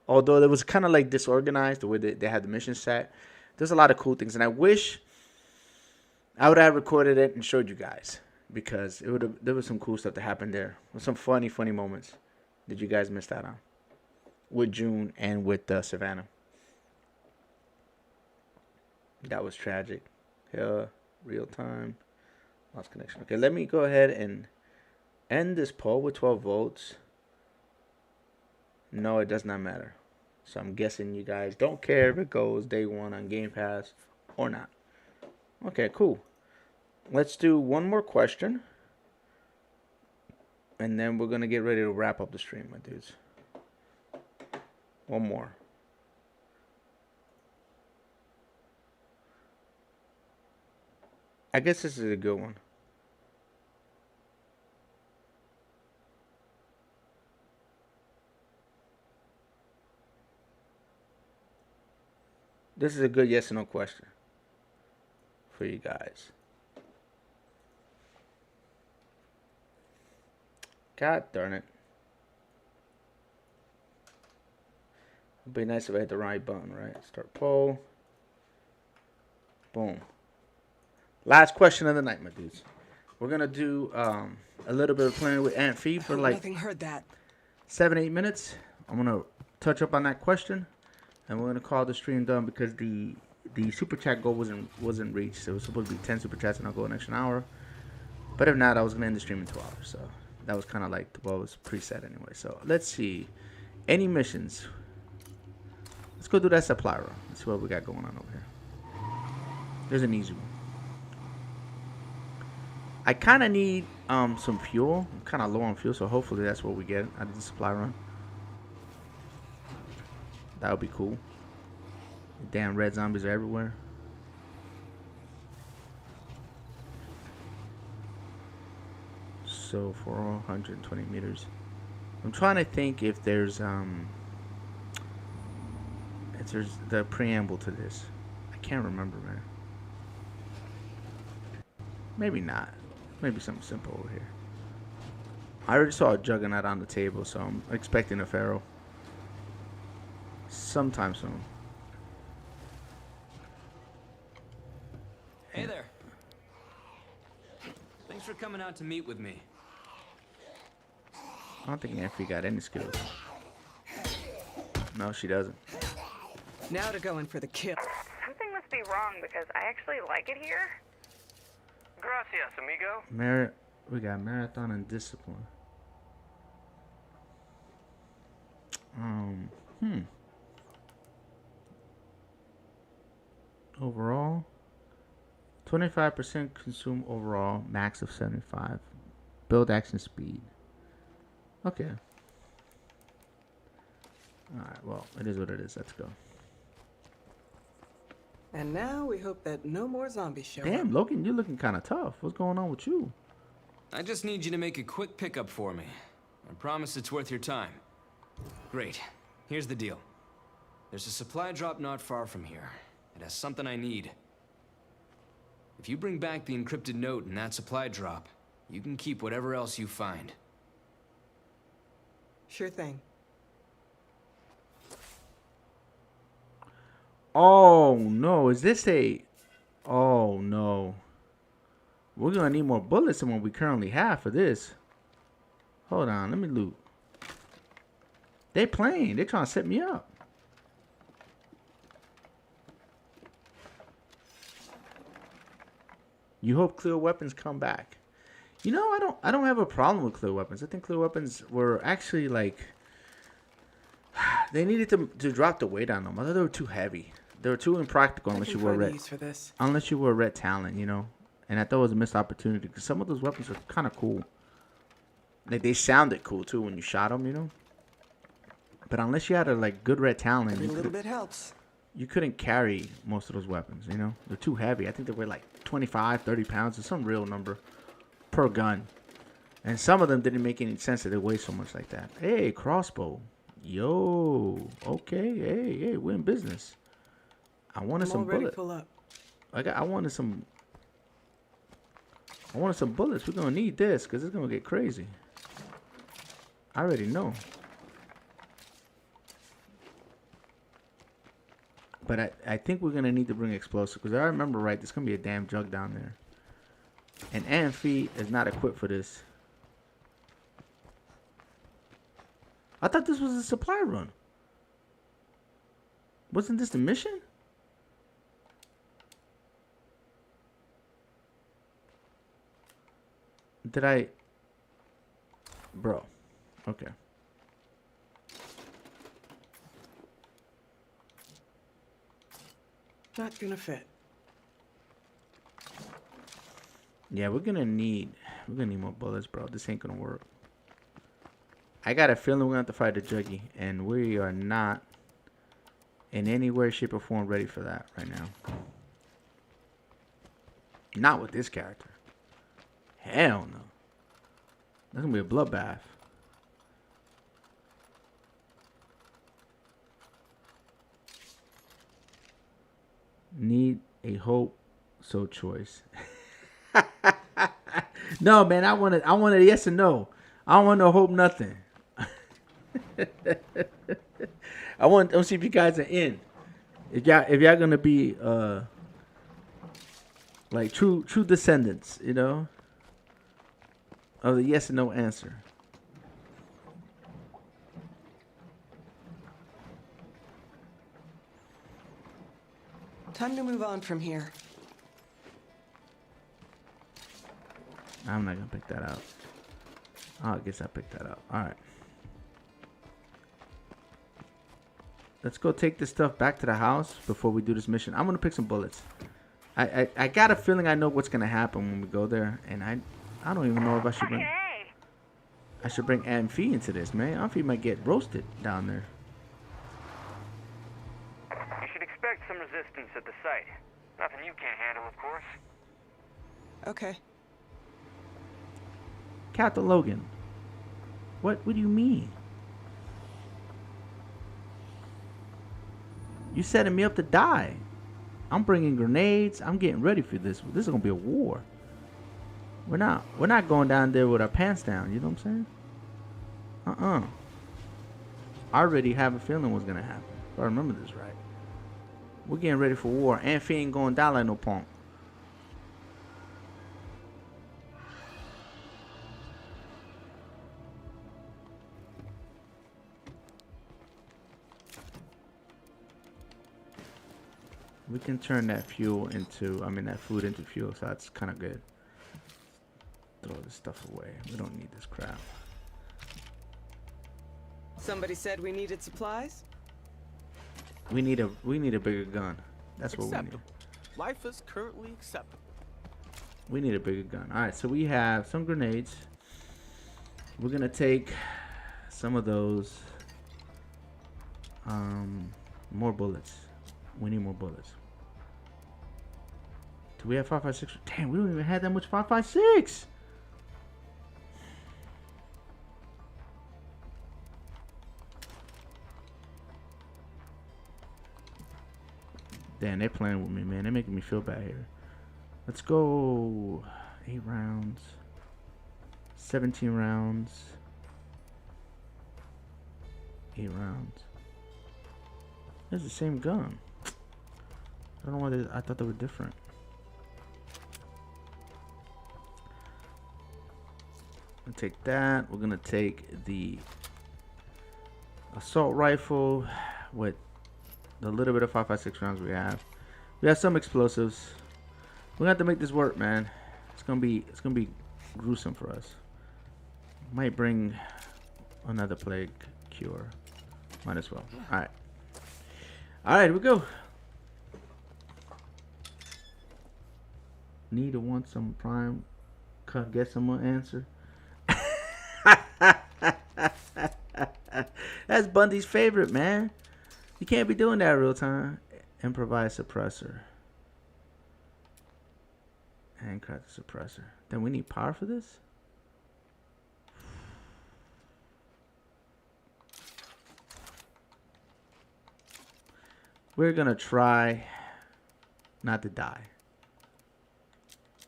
although it was kind of like disorganized the way they had the mission set, there's a lot of cool things, and I wish I would have recorded it and showed you guys, because there was some cool stuff that happened there. Some funny moments that you guys missed out on with June and with Savannah. That was tragic. Yeah, real time, lost connection. Okay, let me go ahead and end this poll with 12 votes. No, it does not matter. So I'm guessing you guys don't care if it goes day one on Game Pass or not. Okay, cool. Let's do one more question. And then we're going to get ready to wrap up the stream, my dudes. One more. I guess this is a good one. This is a good yes or no question for you guys. God darn it. It'd be nice if I hit the right button, right? Start poll. Boom. Last question of the night, my dudes. We're going to do a little bit of playing with Aunt Fee for like Nothing heard that. 7-8 minutes. I'm going to touch up on that question. And we're gonna call the stream done because the super chat goal wasn't reached. So it was supposed to be 10 super chats and I'll go an extra hour. But if not, I was gonna end the stream in 2 hours. So that was kind of like what was preset anyway. So let's see, any missions. Let's go do that supply run. Let's see what we got going on over here. There's an easy one. I kind of need some fuel. I'm kind of low on fuel, so hopefully that's what we get out of the supply run. That would be cool. Damn red zombies are everywhere. So 420 meters. I'm trying to think if there's the preamble to this. I can't remember, man. Maybe not. Maybe something simple over here. I already saw a juggernaut on the table, so I'm expecting a pharaoh sometime soon. Hey there. Thanks for coming out to meet with me. I don't think Amphi got any skills. No, she doesn't. Now to go in for the kill. Something must be wrong because I actually like it here. Gracias, amigo. We got marathon and discipline. Overall, 25% consume overall, max of 75. Build action speed. Okay. Alright, well, it is what it is. Let's go. And now we hope that no more zombies show up. Damn, Logan, you're looking kind of tough. What's going on with you? I just need you to make a quick pickup for me. I promise it's worth your time. Great. Here's the deal. There's a supply drop not far from here. It has something I need. If you bring back the encrypted note in that supply drop, you can keep whatever else you find. Sure thing. Oh, no. Is this a... Oh, no. We're going to need more bullets than what we currently have for this. Hold on. Let me loot. They playing. They trying to set me up. You hope clear weapons come back. You know, I don't have a problem with clear weapons. I think clear weapons were actually like... They needed to drop the weight on them. I thought they were too heavy. They were too impractical unless you were red talent, you know. And I thought it was a missed opportunity because some of those weapons are kind of cool. Like they sounded cool too when you shot them, you know. But unless you had a like good red talent, Every little bit helps. You couldn't carry most of those weapons, you know. They're too heavy. I think they weigh like 25, 30 pounds or some real number per gun. And some of them didn't make any sense that they weigh so much like that. Hey, crossbow. Yo. Okay. Hey, we're in business. I wanted some bullets. Full up. I wanted some bullets. We're gonna need this because it's gonna get crazy. I already know. But I think we're gonna need to bring explosive because I remember right. There's gonna be a damn jug down there, and Amphi is not equipped for this. I thought this was a supply run. Wasn't this the mission? Did I... Bro. Okay. Not gonna fit. Yeah, we're gonna need more bullets, bro. This ain't gonna work. I got a feeling we're gonna have to fight the Juggy, and we are not in any way, shape, or form ready for that right now. Not with this character. Hell no. That's gonna be a bloodbath. Need a hope, so choice. No, man, I want a yes or no. I don't want no hope, nothing. I want to see if you guys are in. If y'all gonna be like true descendants, you know, of the yes and no answer. Time to move on from here. I'm not gonna pick that out. Oh, I guess I picked that out. All right. Let's go take this stuff back to the house before we do this mission. I'm gonna pick some bullets. I got a feeling I know what's gonna happen when we go there, and I don't even know if I should bring. I should bring Amphi into this, man. Amphi might get roasted down there. You should expect some assistance at the site. Nothing you can't handle, of course. Okay. Captain Logan. What do you mean? You setting me up to die. I'm bringing grenades. I'm getting ready for this. This is gonna be a war. We're not going down there with our pants down. You know what I'm saying? I already have a feeling what's gonna happen. If I remember this right. We're getting ready for war. Amphi ain't going down like no punk. We can turn that fuel into, that food into fuel, so that's kind of good. Throw this stuff away. We don't need this crap. Somebody said we needed supplies? We need a bigger gun. That's what we need. Acceptable. Life is currently acceptable. We need a bigger gun. All right, so we have some grenades. We're gonna take some of those. More bullets. We need more bullets. Do we have 5.56? Damn, we don't even have that much 5.56. Damn, they're playing with me, man. They're making me feel bad here. Let's go 8 rounds. 17 rounds. 8 rounds. It's the same gun. I don't know why I thought they were different. I'll take that. We're gonna take the assault rifle with the little bit of 5.56 rounds we have. We have some explosives. We're gonna have to make this work, man. It's gonna be gruesome for us. Might bring another plague cure. Might as well. Alright. Alright, here we go. Need to want some prime. Get someone answer. That's Bundy's favorite, man. You can't be doing that real time. Improvise suppressor. Handcraft suppressor. Then we need power for this? We're gonna try not to die.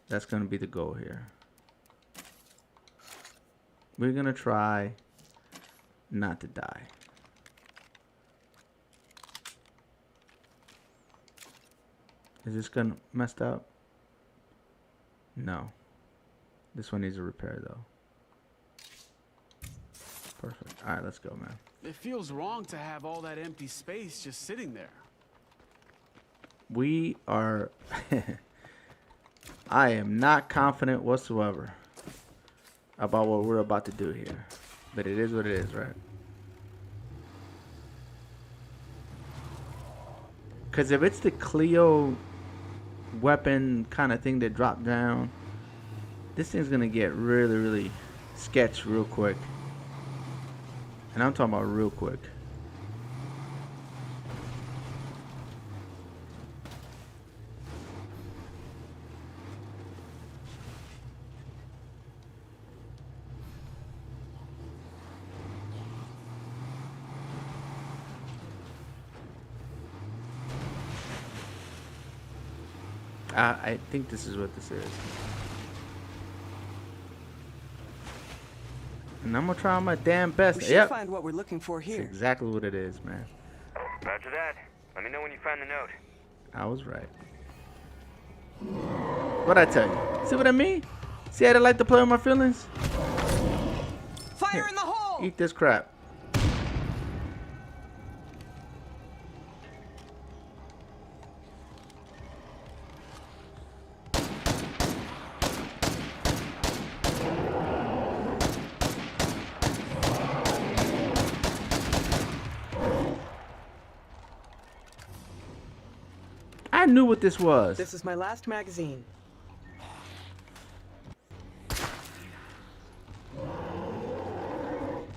That's gonna be the goal here. We're gonna try not to die. Is this gun messed up? No. This one needs a repair though. Perfect. Alright, let's go, man. It feels wrong to have all that empty space just sitting there. We are... I am not confident whatsoever about what we're about to do here. But it is what it is, right? Because if it's the Cleo weapon kind of thing that dropped down, this thing's going to get really, really sketch real quick. And I'm talking about real quick. I think this is what this is. And I'm gonna try my damn best. We should find what we're looking for here. That's exactly what it is, man. Roger that. Let me know when you find the note. I was right. What'd I tell you? See what I mean? See how they like to play with my feelings? Fire in the hole! Eat this crap. I knew what this was. This is my last magazine.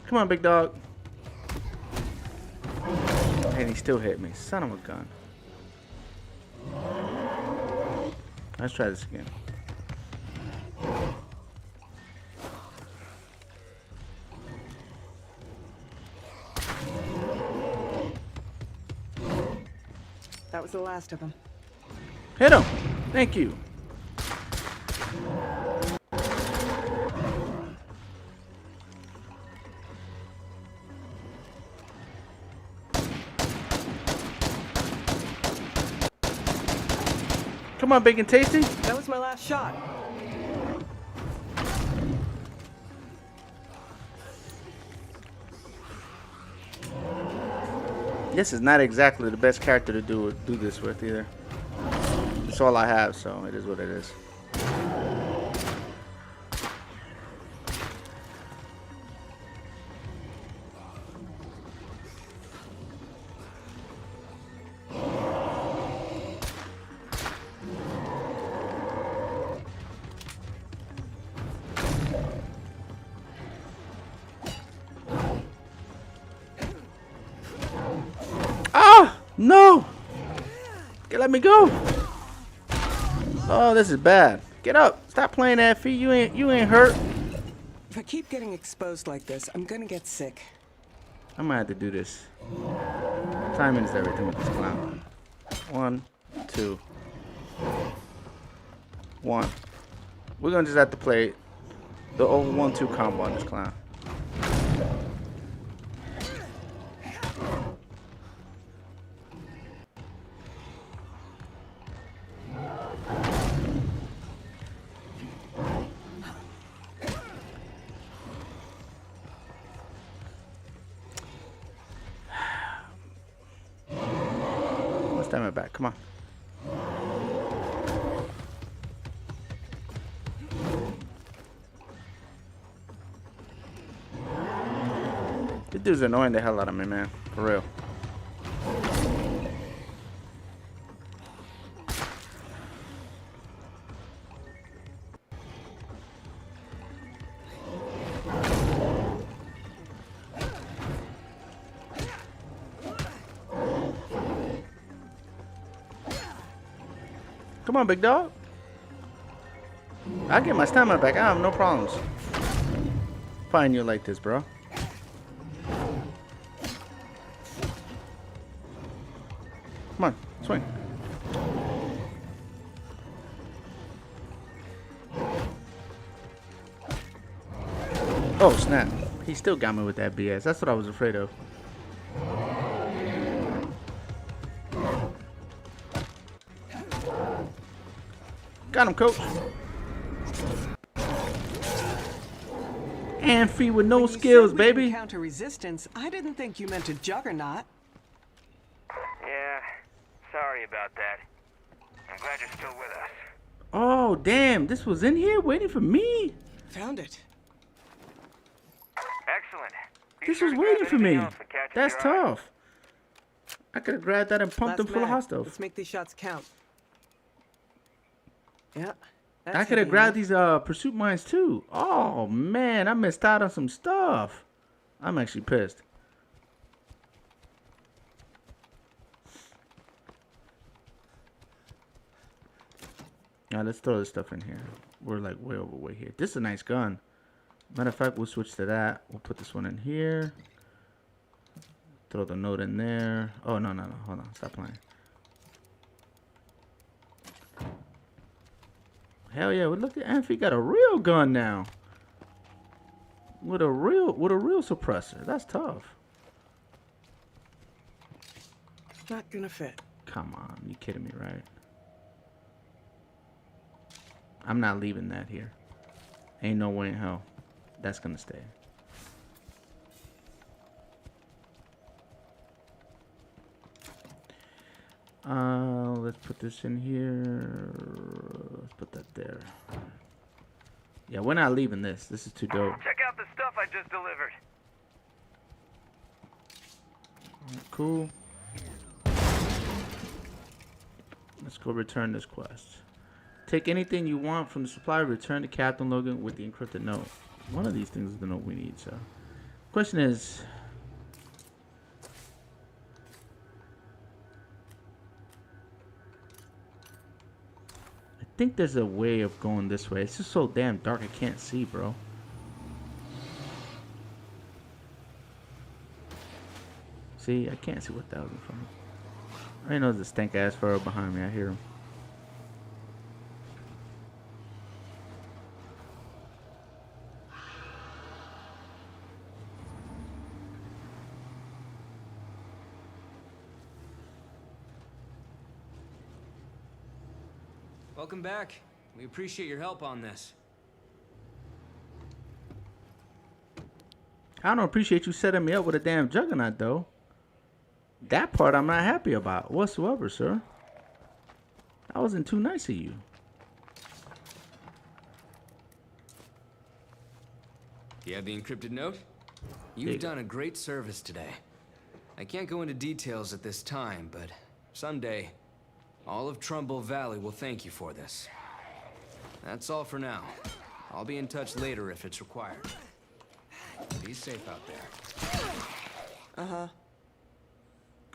Come on, big dog. And he still hit me. Son of a gun. Let's try this again. That was the last of them. Hit him. Thank you. Come on, Big and Tasty. That was my last shot. This is not exactly the best character to do this with either. It's all I have, so it is what it is. No! Let me go! Oh, this is bad. Get up! Stop playing that feet. You ain't hurt. If I keep getting exposed like this, I'm gonna get sick. I might have to do this. Timing is everything with this clown. 1, 2, 1. We're gonna just have to play the old 1-2 combo on this clown. Stamina back, come on. This dude's annoying the hell out of me, man. For real. Come on, big dog. I get my stamina back. I have no problems fighting you like this, bro. Come on, swing. Oh, snap. He still got me with that BS. That's what I was afraid of. Got him, coach. Amphi with no skills, baby. Counter resistance. I didn't think you meant a juggernaut. Yeah, sorry about that. I'm glad you're still with us. Oh, damn. This was in here waiting for me? Found it. Excellent. This was waiting for me. That's tough. I could have grabbed that and pumped him full of hot stuff. Let's make these shots count. Yeah. I could have grabbed these pursuit mines too. Oh man, I missed out on some stuff. I'm actually pissed. Now let's throw this stuff in here. We're like way overweight here. This is a nice gun. Matter of fact, we'll switch to that. We'll put this one in here. Throw the note in there. Oh no. Hold on. Stop playing. Hell yeah, well, look at Amphi got a real gun now. With a real suppressor. That's tough. Not gonna fit. Come on, you kidding me, right? I'm not leaving that here. Ain't no way in hell. That's gonna stay. Let's put this in here. Let's put that there. Yeah, we're not leaving this. This is too dope. Check out the stuff I just delivered. Cool. Let's go return this quest. Take anything you want from the supply. Return to Captain Logan with the encrypted note. One of these things is the note we need. So, question is. I think there's a way of going this way. It's just so damn dark I can't see, bro. See, I can't see what that was in front of me. I already know there's a stank ass furrow behind me. I hear him. Welcome back. We appreciate your help on this. I don't appreciate you setting me up with a damn juggernaut, though. That part I'm not happy about whatsoever, sir. That wasn't too nice of you. You have the encrypted note? You've done a great service today. I can't go into details at this time, but someday, all of Trumbull Valley will thank you for this. That's all for now. I'll be in touch later if it's required. Be safe out there. Uh-huh.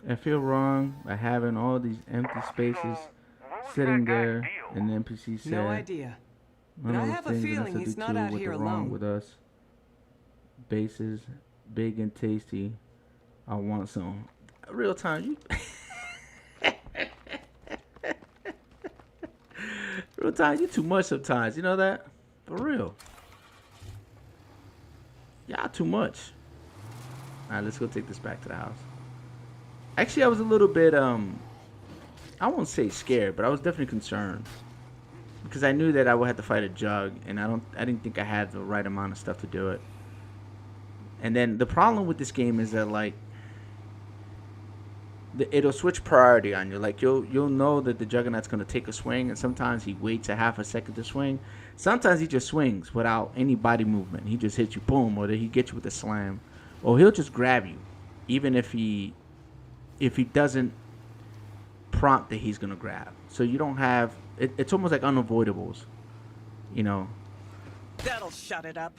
I feel wrong by having all these empty spaces sitting there, and the NPC said, No idea. But I have a feeling he's not out here alone. With us. Bases, big and tasty. I want some. Real time, you. Real time, you too much sometimes. You know that? For real. Y'all too much. Alright, let's go take this back to the house. Actually, I was a little bit, I won't say scared, but I was definitely concerned. Because I knew that I would have to fight a jug, and I didn't think I had the right amount of stuff to do it. And then the problem with this game is that, like, it'll switch priority on you. Like, you'll know that the Juggernaut's going to take a swing, and sometimes he waits a half a second to swing. Sometimes he just swings without any body movement. He just hits you, boom, or he gets you with a slam. Or he'll just grab you, even if he doesn't prompt that he's going to grab. So you don't have... It's almost like unavoidables, you know. That'll shut it up.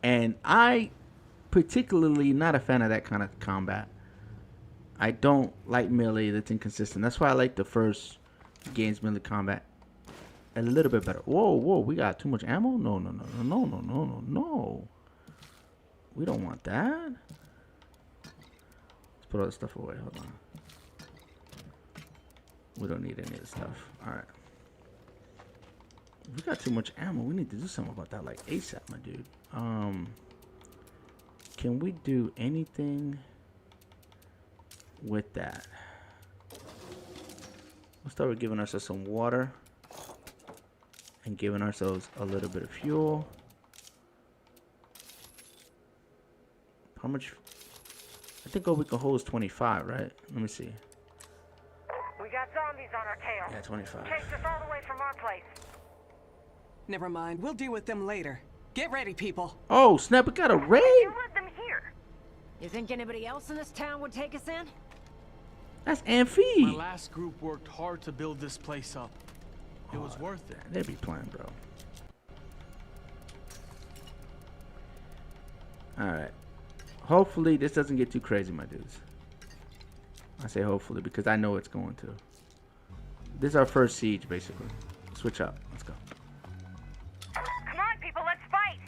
And I particularly not a fan of that kind of combat. I don't like melee that's inconsistent. That's why I like the first game's melee combat a little bit better. Whoa, we got too much ammo? No. We don't want that. Let's put all this stuff away. Hold on. We don't need any of this stuff. Alright. We got too much ammo. We need to do something about that, like ASAP, my dude. Can we do anything with that? We'll start with giving ourselves some water and giving ourselves a little bit of fuel. How much? I think all we can hold is 25, right? Let me see. We got zombies on our tail. Yeah, 25. Chased us all the way from our place. Never mind. We'll deal with them later. Get ready, people. Oh, snap. We got a raid? You let them here. You think anybody else in this town would take us in? That's Amphi. My last group worked hard to build this place up. It was worth it. They be playing, bro. Alright. Hopefully this doesn't get too crazy, my dudes. I say hopefully because I know it's going to. This is our first siege, basically. Switch up. Let's go. Come on, people, let's fight.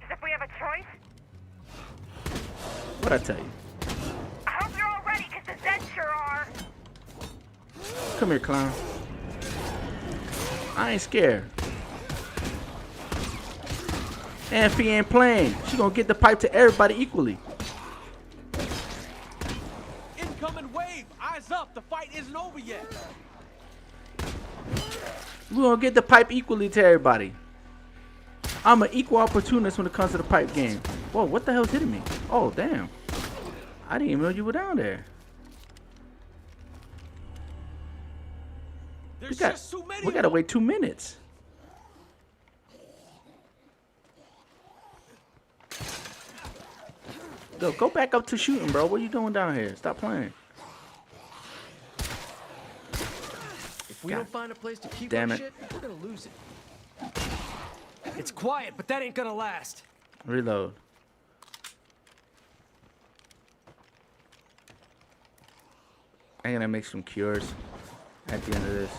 As if we have a choice. What'd I tell you? I hope you're all ready, because the Zeds sure are. Come here, clown. I ain't scared. Amphi ain't playing. She gonna get the pipe to everybody equally. Incoming wave! Eyes up! The fight isn't over yet! We gonna get the pipe equally to everybody. I'm an equal opportunist when it comes to the pipe game. Whoa, what the hell's hitting me? Oh, damn. I didn't even know you were down there. There's just too many. We gotta wait 2 minutes. Go back up to shooting, bro. What are you doing down here? Stop playing. If we don't find a place to keep Damn our it. shit, we're gonna lose it. It's quiet, but that ain't gonna last. Reload. I'm gonna make some cures at the end of this.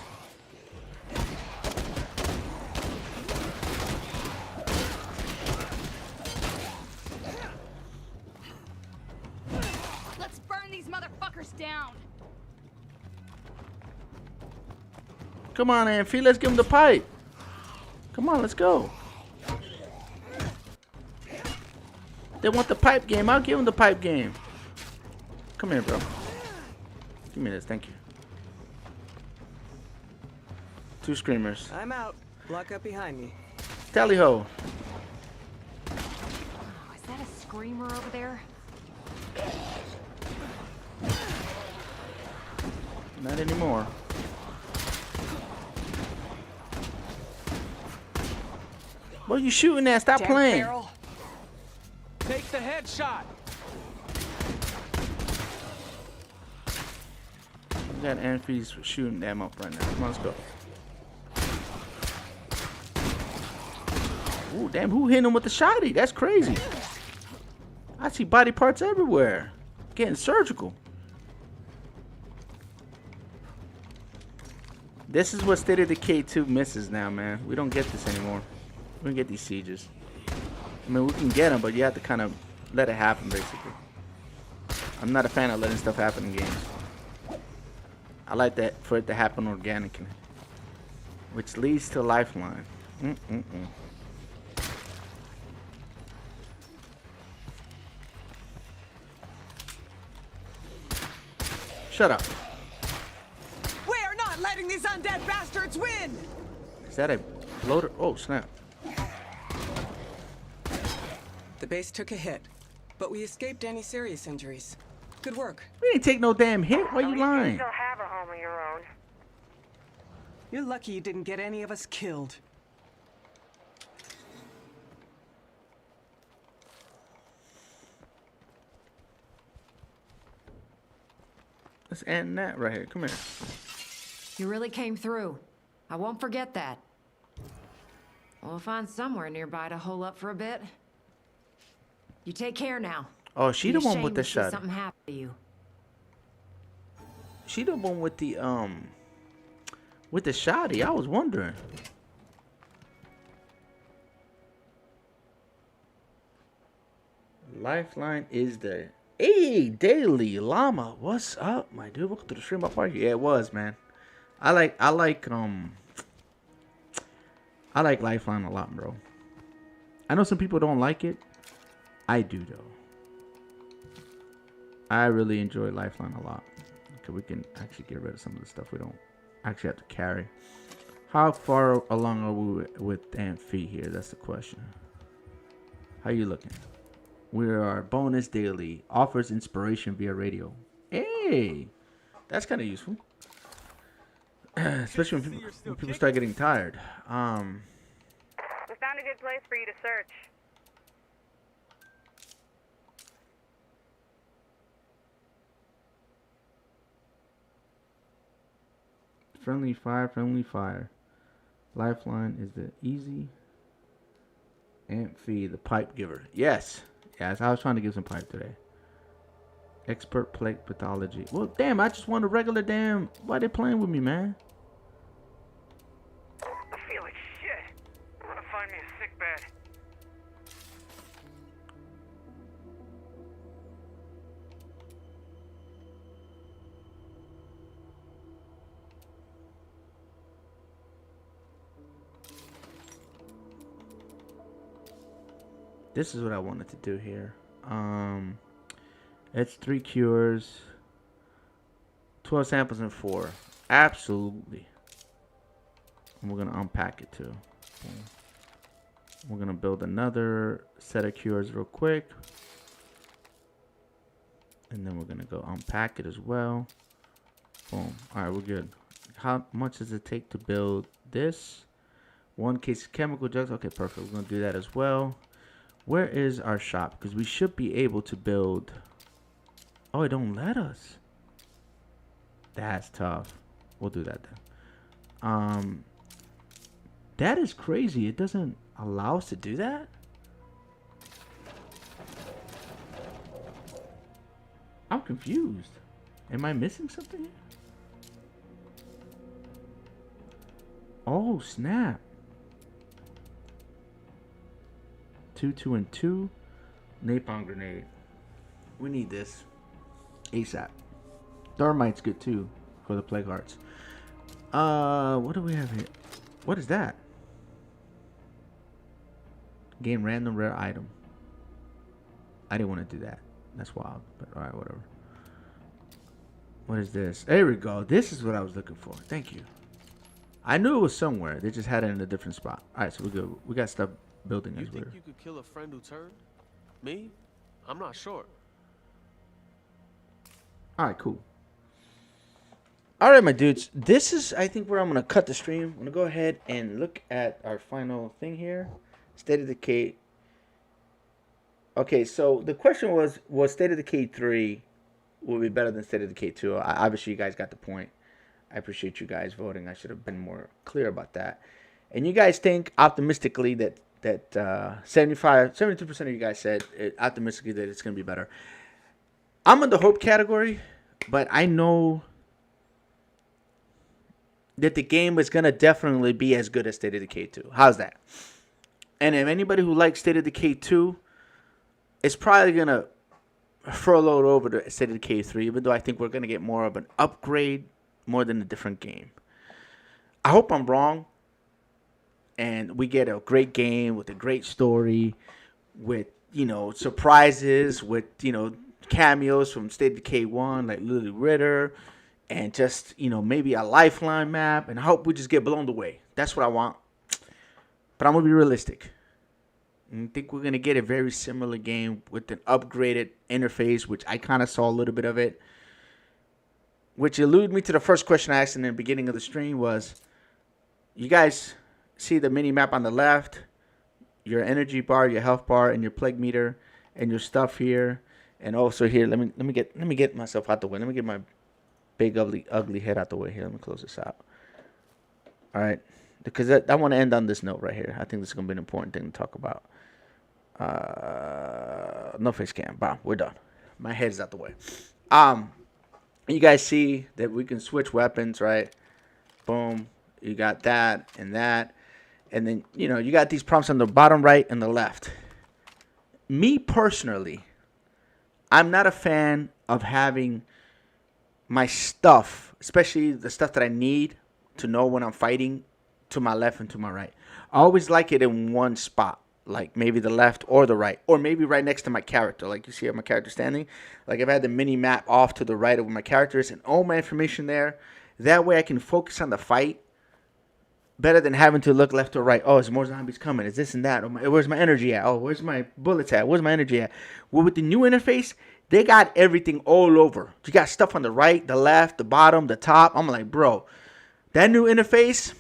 Come on, Amphi, let's give him the pipe. Come on, let's go. They want the pipe game. I'll give him the pipe game. Come here, bro. Give me this. Thank you. 2 screamers. I'm out. Lock up behind me. Tally ho. Oh, is that a screamer over there? Not anymore. What are you shooting at? Stop playing. Barrel. Take the headshot. That Amphi's shooting them up right now. Come on, let's go. Ooh, damn, who hit him with the shotty? That's crazy. I see body parts everywhere. Getting surgical. This is what State of Decay 2 misses now, man. We don't get this anymore. We don't get these sieges. I mean, we can get them, but you have to kind of let it happen, basically. I'm not a fan of letting stuff happen in games. I like that for it to happen organically. Which leads to Lifeline. Shut up. We are not letting these undead bastards win! Is that a loader? Oh, snap. The base took a hit, but we escaped any serious injuries. Good work. We didn't take no damn hit. Why you lying? You still have a home of your own. You're lucky you didn't get any of us killed. Let's end that right here. Come here. You really came through. I won't forget that. We'll find somewhere nearby to hole up for a bit. You take care now. Oh, she Be the one ashamed with the to see shot. Something happened to you. She the one with the shotty. I was wondering. Lifeline is the daily llama. What's up, my dude? Welcome to the stream up party. Yeah, it was, man. I like Lifeline a lot, bro. I know some people don't like it. I do though. I really enjoy Lifeline a lot. Okay, we can actually get rid of some of the stuff we don't actually have to carry. How far along are we with Amphi here? That's the question. How you looking? We are bonus daily. Offers inspiration via radio. Hey! That's kind of useful. Especially when people start getting tired. We found a good place for you to search. Friendly fire. Lifeline is the easy. Amphi, the pipe giver. Yes. Yes, I was trying to give some pipe today. Expert plague pathology. Well, damn, I just want a regular damn. Why they playing with me, man? I feel like shit. I'm gonna find me a sick bed. This is what I wanted to do here. It's 3 cures, 12 samples, and 4. Absolutely. And we're gonna unpack it too. Boom. We're gonna build another set of cures real quick, and then we're gonna go unpack it as well. Boom. All right, we're good. How much does it take to build this? 1 case of chemical jugs. Okay, perfect. We're gonna do that as well. Where is our shop? Because we should be able to build. Oh, it don't let us. That's tough. We'll do that then. That is crazy. It doesn't allow us to do that. I'm confused. Am I missing something here? Oh, snap. 2, and 2. Napalm grenade. We need this ASAP. Thermite's good too for the plague hearts. What do we have here? What is that? Gain random rare item. I didn't want to do that. That's wild. But alright, whatever. What is this? There we go. This is what I was looking for. Thank you. I knew it was somewhere. They just had it in a different spot. Alright, so we're good. We got stuff building as well. You think you could kill a friend who turned? Me? I'm not sure. Alright, cool. Alright, my dudes. This is, I think, where I'm going to cut the stream. I'm going to go ahead and look at our final thing here. State of Decay. Okay, so the question was State of Decay 3 will be better than State of Decay 2? Obviously, you guys got the point. I appreciate you guys voting. I should have been more clear about that. And you guys think optimistically that 72% of you guys said optimistically that it's going to be better. I'm in the hope category, but I know that the game is going to definitely be as good as State of Decay 2. How's that? And if anybody who likes State of Decay 2, it's probably going to furlough it over to State of Decay 3, even though I think we're going to get more of an upgrade more than a different game. I hope I'm wrong, and we get a great game with a great story, with, you know, surprises, with, you know, cameos from State of Decay 1, like Lily Ritter, and just, you know, maybe a Lifeline map, and I hope we just get blown away. That's what I want. But I'm going to be realistic. I think we're going to get a very similar game with an upgraded interface, which I kind of saw a little bit of it. Which alluded me to the first question I asked in the beginning of the stream was, you guys see the mini map on the left, your energy bar, your health bar, and your plague meter, and your stuff here, and also here. Let me get myself out the way. Let me get my big ugly head out the way here. Let me close this out. All right, because I want to end on this note right here. I think this is gonna be an important thing to talk about. No face cam. Bam, we're done. My head's out the way. You guys see that we can switch weapons, right? Boom. You got that. And then, you know, you got these prompts on the bottom right and the left. Me personally, I'm not a fan of having my stuff, especially the stuff that I need to know when I'm fighting, to my left and to my right. I always like it in one spot. Like maybe the left or the right, or maybe right next to my character. Like you see my character standing. Like if I had the mini map off to the right of my characters and all my information there, that way I can focus on the fight better than having to look left or right. Oh, there's more zombies coming. Is this and that? Where's my energy at? Oh, where's my bullets at? Where's my energy at? Well, with the new interface, they got everything all over. You got stuff on the right, the left, the bottom, the top. I'm like, bro, that new interface.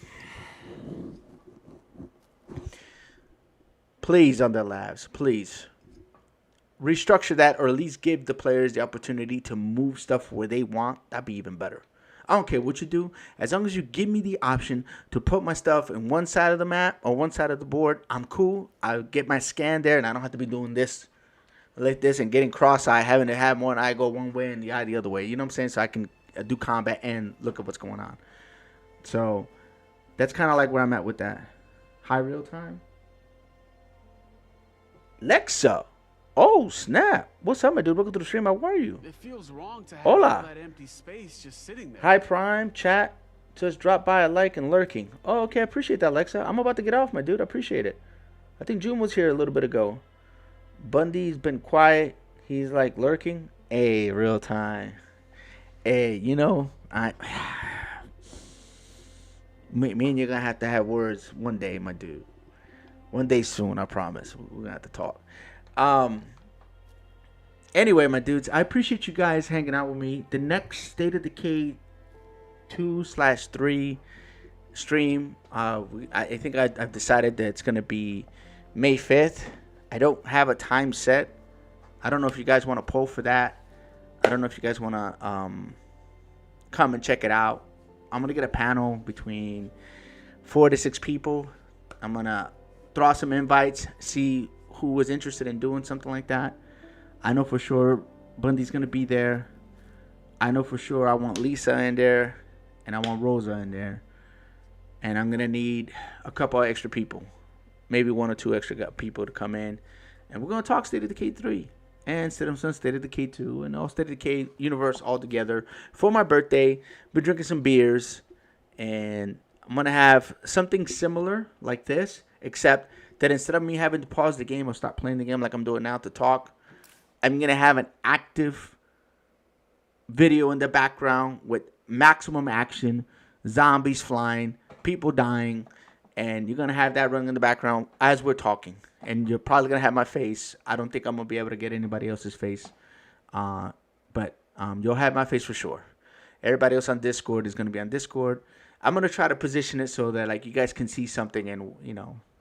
Please, Undead Labs, please restructure that, or at least give the players the opportunity to move stuff where they want. That'd be even better. I don't care what you do. As long as you give me the option to put my stuff in one side of the map or one side of the board, I'm cool. I'll get my scan there, and I don't have to be doing this like this and getting cross-eyed, having to have one eye go one way and the eye the other way. You know what I'm saying? So I can do combat and look at what's going on. So that's kind of like where I'm at with that. High real time. Lexa. Oh, snap. What's up, my dude? Welcome to the stream. How are you? It feels wrong to have Hola. all that empty space just sitting there. Hi, Prime. Chat. Just drop by a like and lurking. Oh, okay. I appreciate that, Lexa. I'm about to get off, my dude. I appreciate it. I think June was here a little bit ago. Bundy's been quiet. He's like lurking. Hey, real time. Hey, you know, me and you're going to have words one day, my dude. One day soon, I promise. We're going to have to talk. Anyway, my dudes, I appreciate you guys hanging out with me. The next State of Decay 2/3 stream, I think I've decided that it's going to be May 5th. I don't have a time set. I don't know if you guys want to poll for that. I don't know if you guys want to come and check it out. I'm going to get a panel between 4 to 6 people. I'm going to throw out some invites, see who was interested in doing something like that. I know for sure Bundy's going to be there. I know for sure I want Lisa in there, and I want Rosa in there. And I'm going to need a couple of extra people. Maybe 1 or 2 extra people to come in. And we're going to talk State of Decay 3 and State of Decay 2 and all State of Decay universe all together for my birthday. Been drinking some beers and I'm gonna have something similar like this, except that instead of me having to pause the game or stop playing the game like I'm doing now to talk, I'm gonna have an active video in the background with maximum action, zombies flying, people dying, and you're gonna have that running in the background as we're talking. And you're probably gonna have my face. I don't think I'm gonna be able to get anybody else's face, but you'll have my face for sure. Everybody else on Discord is gonna be on Discord. I'm gonna try to position it so that like you guys can see something and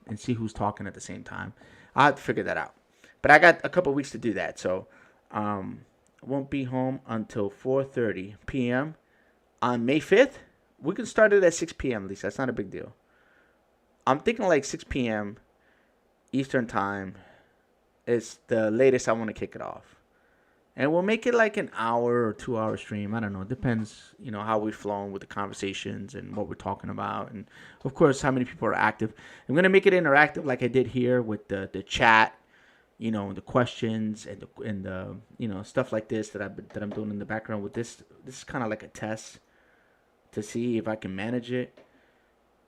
and see who's talking at the same time. I'll have to figure that out. But I got a couple weeks to do that, so I won't be home until 4:30 p.m. on May 5th. We can start it at 6 p.m. at least. That's not a big deal. I'm thinking like 6 p.m. Eastern time is the latest I want to kick it off. And we'll make it like an hour or 2 hour stream. I don't know. It depends, how we're flowing with the conversations and what we're talking about. And, of course, how many people are active. I'm going to make it interactive like I did here with the chat, the questions and the stuff like this that I'm doing in the background with this. This is kind of like a test to see if I can manage it.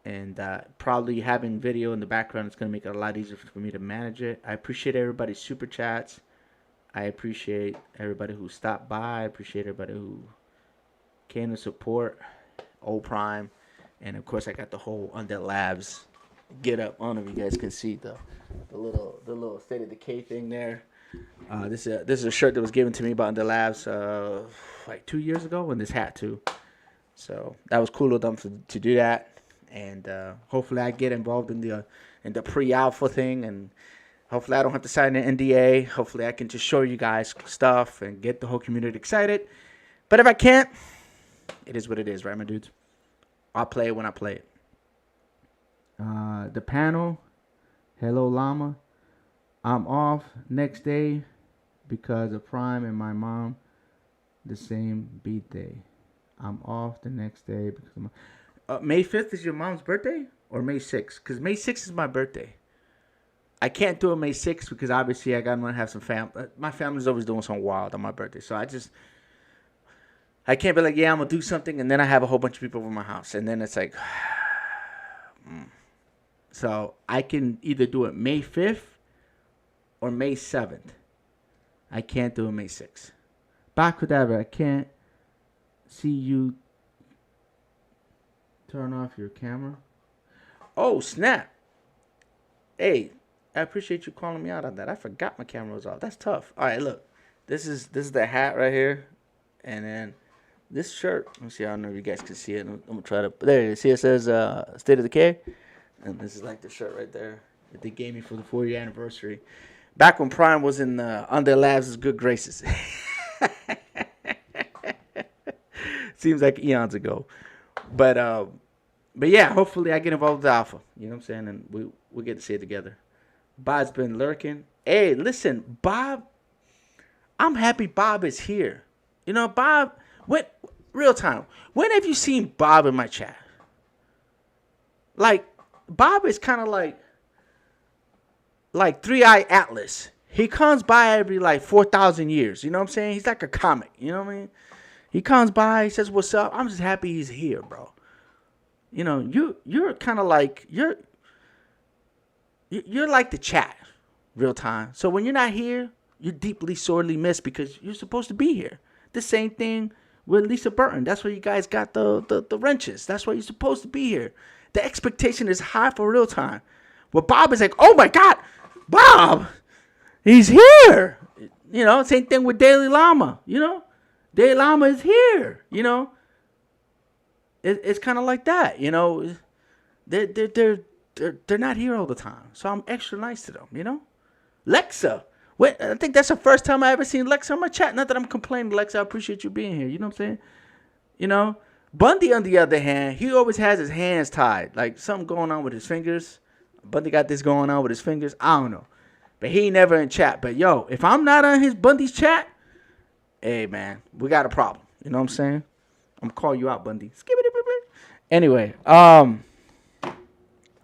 And probably having video in the background is going to make it a lot easier for me to manage it. I appreciate everybody's super chats. I appreciate everybody who stopped by. I appreciate everybody who came to support Old Prime. And, of course, I got the whole Undead Labs get up on them. You guys can see the little State of Decay thing there. This is a shirt that was given to me by Undead Labs like 2 years ago, and this hat, too. So that was cool of them to do that. And hopefully I get involved in the pre-alpha thing, and hopefully I don't have to sign an NDA. Hopefully I can just show you guys stuff and get the whole community excited. But if I can't, it is what it is, right, my dudes? I'll play it when I play it. The panel, hello Llama. I'm off next day because of Prime and my mom the same beat day. I'm off the next day because of my... May 5th is your mom's birthday? Or May 6th? Because May 6th is my birthday. I can't do it May 6th because obviously I got to have some family. My family's always doing something wild on my birthday. So I can't be like, yeah, I'm going to do something. And then I have a whole bunch of people over my house. And then it's like... So I can either do it May 5th or May 7th. I can't do it May 6th. Back with that, I can't see you. Turn off your camera. Oh, snap. Hey, I appreciate you calling me out on that. I forgot my camera was off. That's tough. All right, look. This is the hat right here. And then this shirt. Let me see. I don't know if you guys can see it. I'm going to try to. There it is. See, it says State of Decay. And this is like the shirt right there that they gave me for the 4-year anniversary. Back when Prime was in Undead Labs' good graces. Seems like eons ago. But yeah, hopefully I get involved with the Alpha. You know what I'm saying? And we get to see it together. Bob's been lurking. Hey, listen, Bob. I'm happy Bob is here. Bob, real time. When have you seen Bob in my chat? Like, Bob is kind of like Three-Eye Atlas. He comes by every 4,000 years. You know what I'm saying? He's like a comic. You know what I mean? He comes by, he says, "What's up?" I'm just happy he's here, bro. You're kind of like you're like the chat, real time. So when you're not here, you're deeply, sorely missed because you're supposed to be here. The same thing with Lisa Burton. That's why you guys got the wrenches. That's why you're supposed to be here. The expectation is high for real time. Well, Bob is like, oh my God, Bob, he's here. Same thing with Daily Llama. Daily Llama is here. It's kind of like that. They're not here all the time, so I'm extra nice to them. Lexa. Wait, I think that's the first time I ever seen Lexa in my chat. Not that I'm complaining, Lexa. I appreciate you being here. You know what I'm saying? Bundy, on the other hand, he always has his hands tied. Like something going on with his fingers. Bundy got this going on with his fingers. I don't know. But he ain't never in chat. But yo, if I'm not on his Bundy's chat, hey man, we got a problem. You know what I'm saying? I'm gonna call you out, Bundy. Anyway, all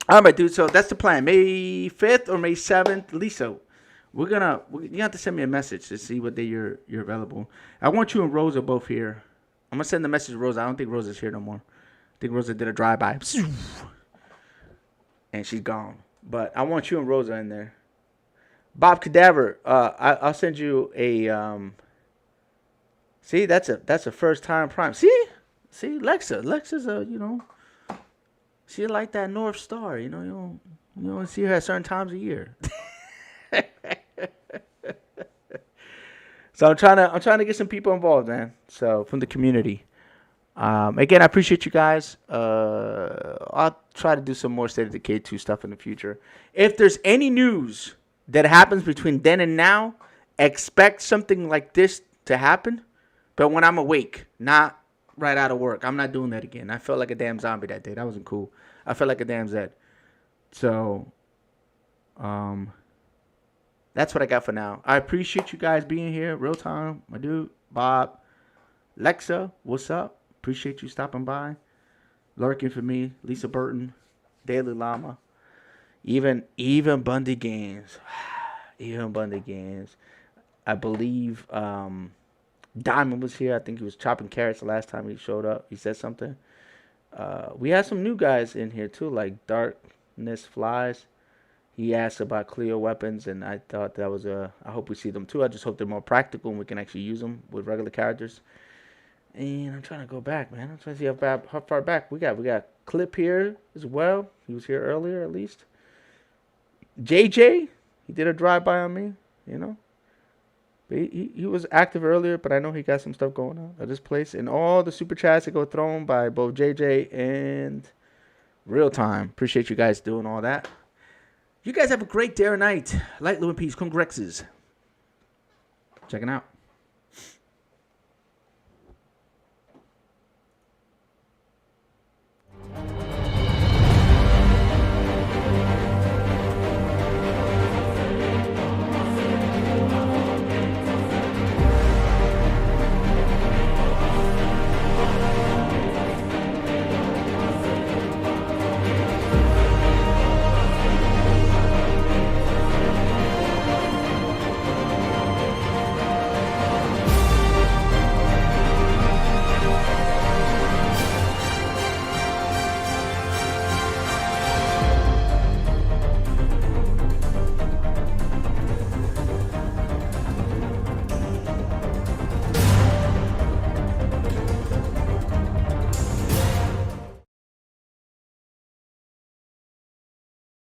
right, dude. So that's the plan. May 5th or May 7th, Lisa. You have to send me a message to see what day you're available. I want you and Rosa both here. I'm gonna send the message to Rosa. I don't think Rosa's here no more. think Rosa did a drive-by. And she's gone. But I want you and Rosa in there. Bob Cadaver, I'll send you a see, that's a first time Prime. See, Lexa's a, you know, she like that North Star, you know, you don't see her at certain times of year. So I'm trying to get some people involved, man. So from the community. Again, I appreciate you guys. I'll try to do some more State of Decay 2 stuff in the future. If there's any news that happens between then and now, expect something like this to happen. But when I'm awake, not right out of work. I'm not doing that again. I felt like a damn zombie that day. That wasn't cool. I felt like a damn Zed. So, that's what I got for now. I appreciate you guys being here. Real time. My dude, Bob. Lexa, what's up? Appreciate you stopping by. Lurking for me. Lisa Burton. Daily Llama. Even Bundy Games. Even Bundy Games. I believe Diamond was here. I think he was chopping carrots the last time he showed up. He said something. We had some new guys in here too, like Darkness Flies. He asked about Cleo weapons, and I thought that was I hope we see them too. I just hope they're more practical and we can actually use them with regular characters. And I'm trying to go back, man. I'm trying to see how far back we got. Clip here as well. He was here earlier, at least. JJ, he did a drive-by on me, you know. He was active earlier, but I know he got some stuff going on at this place. And all the super chats that go thrown by both JJ and Real Time. Appreciate you guys doing all that. You guys have a great day or night. Light, Lou, and peace. Congrexes. Checking out.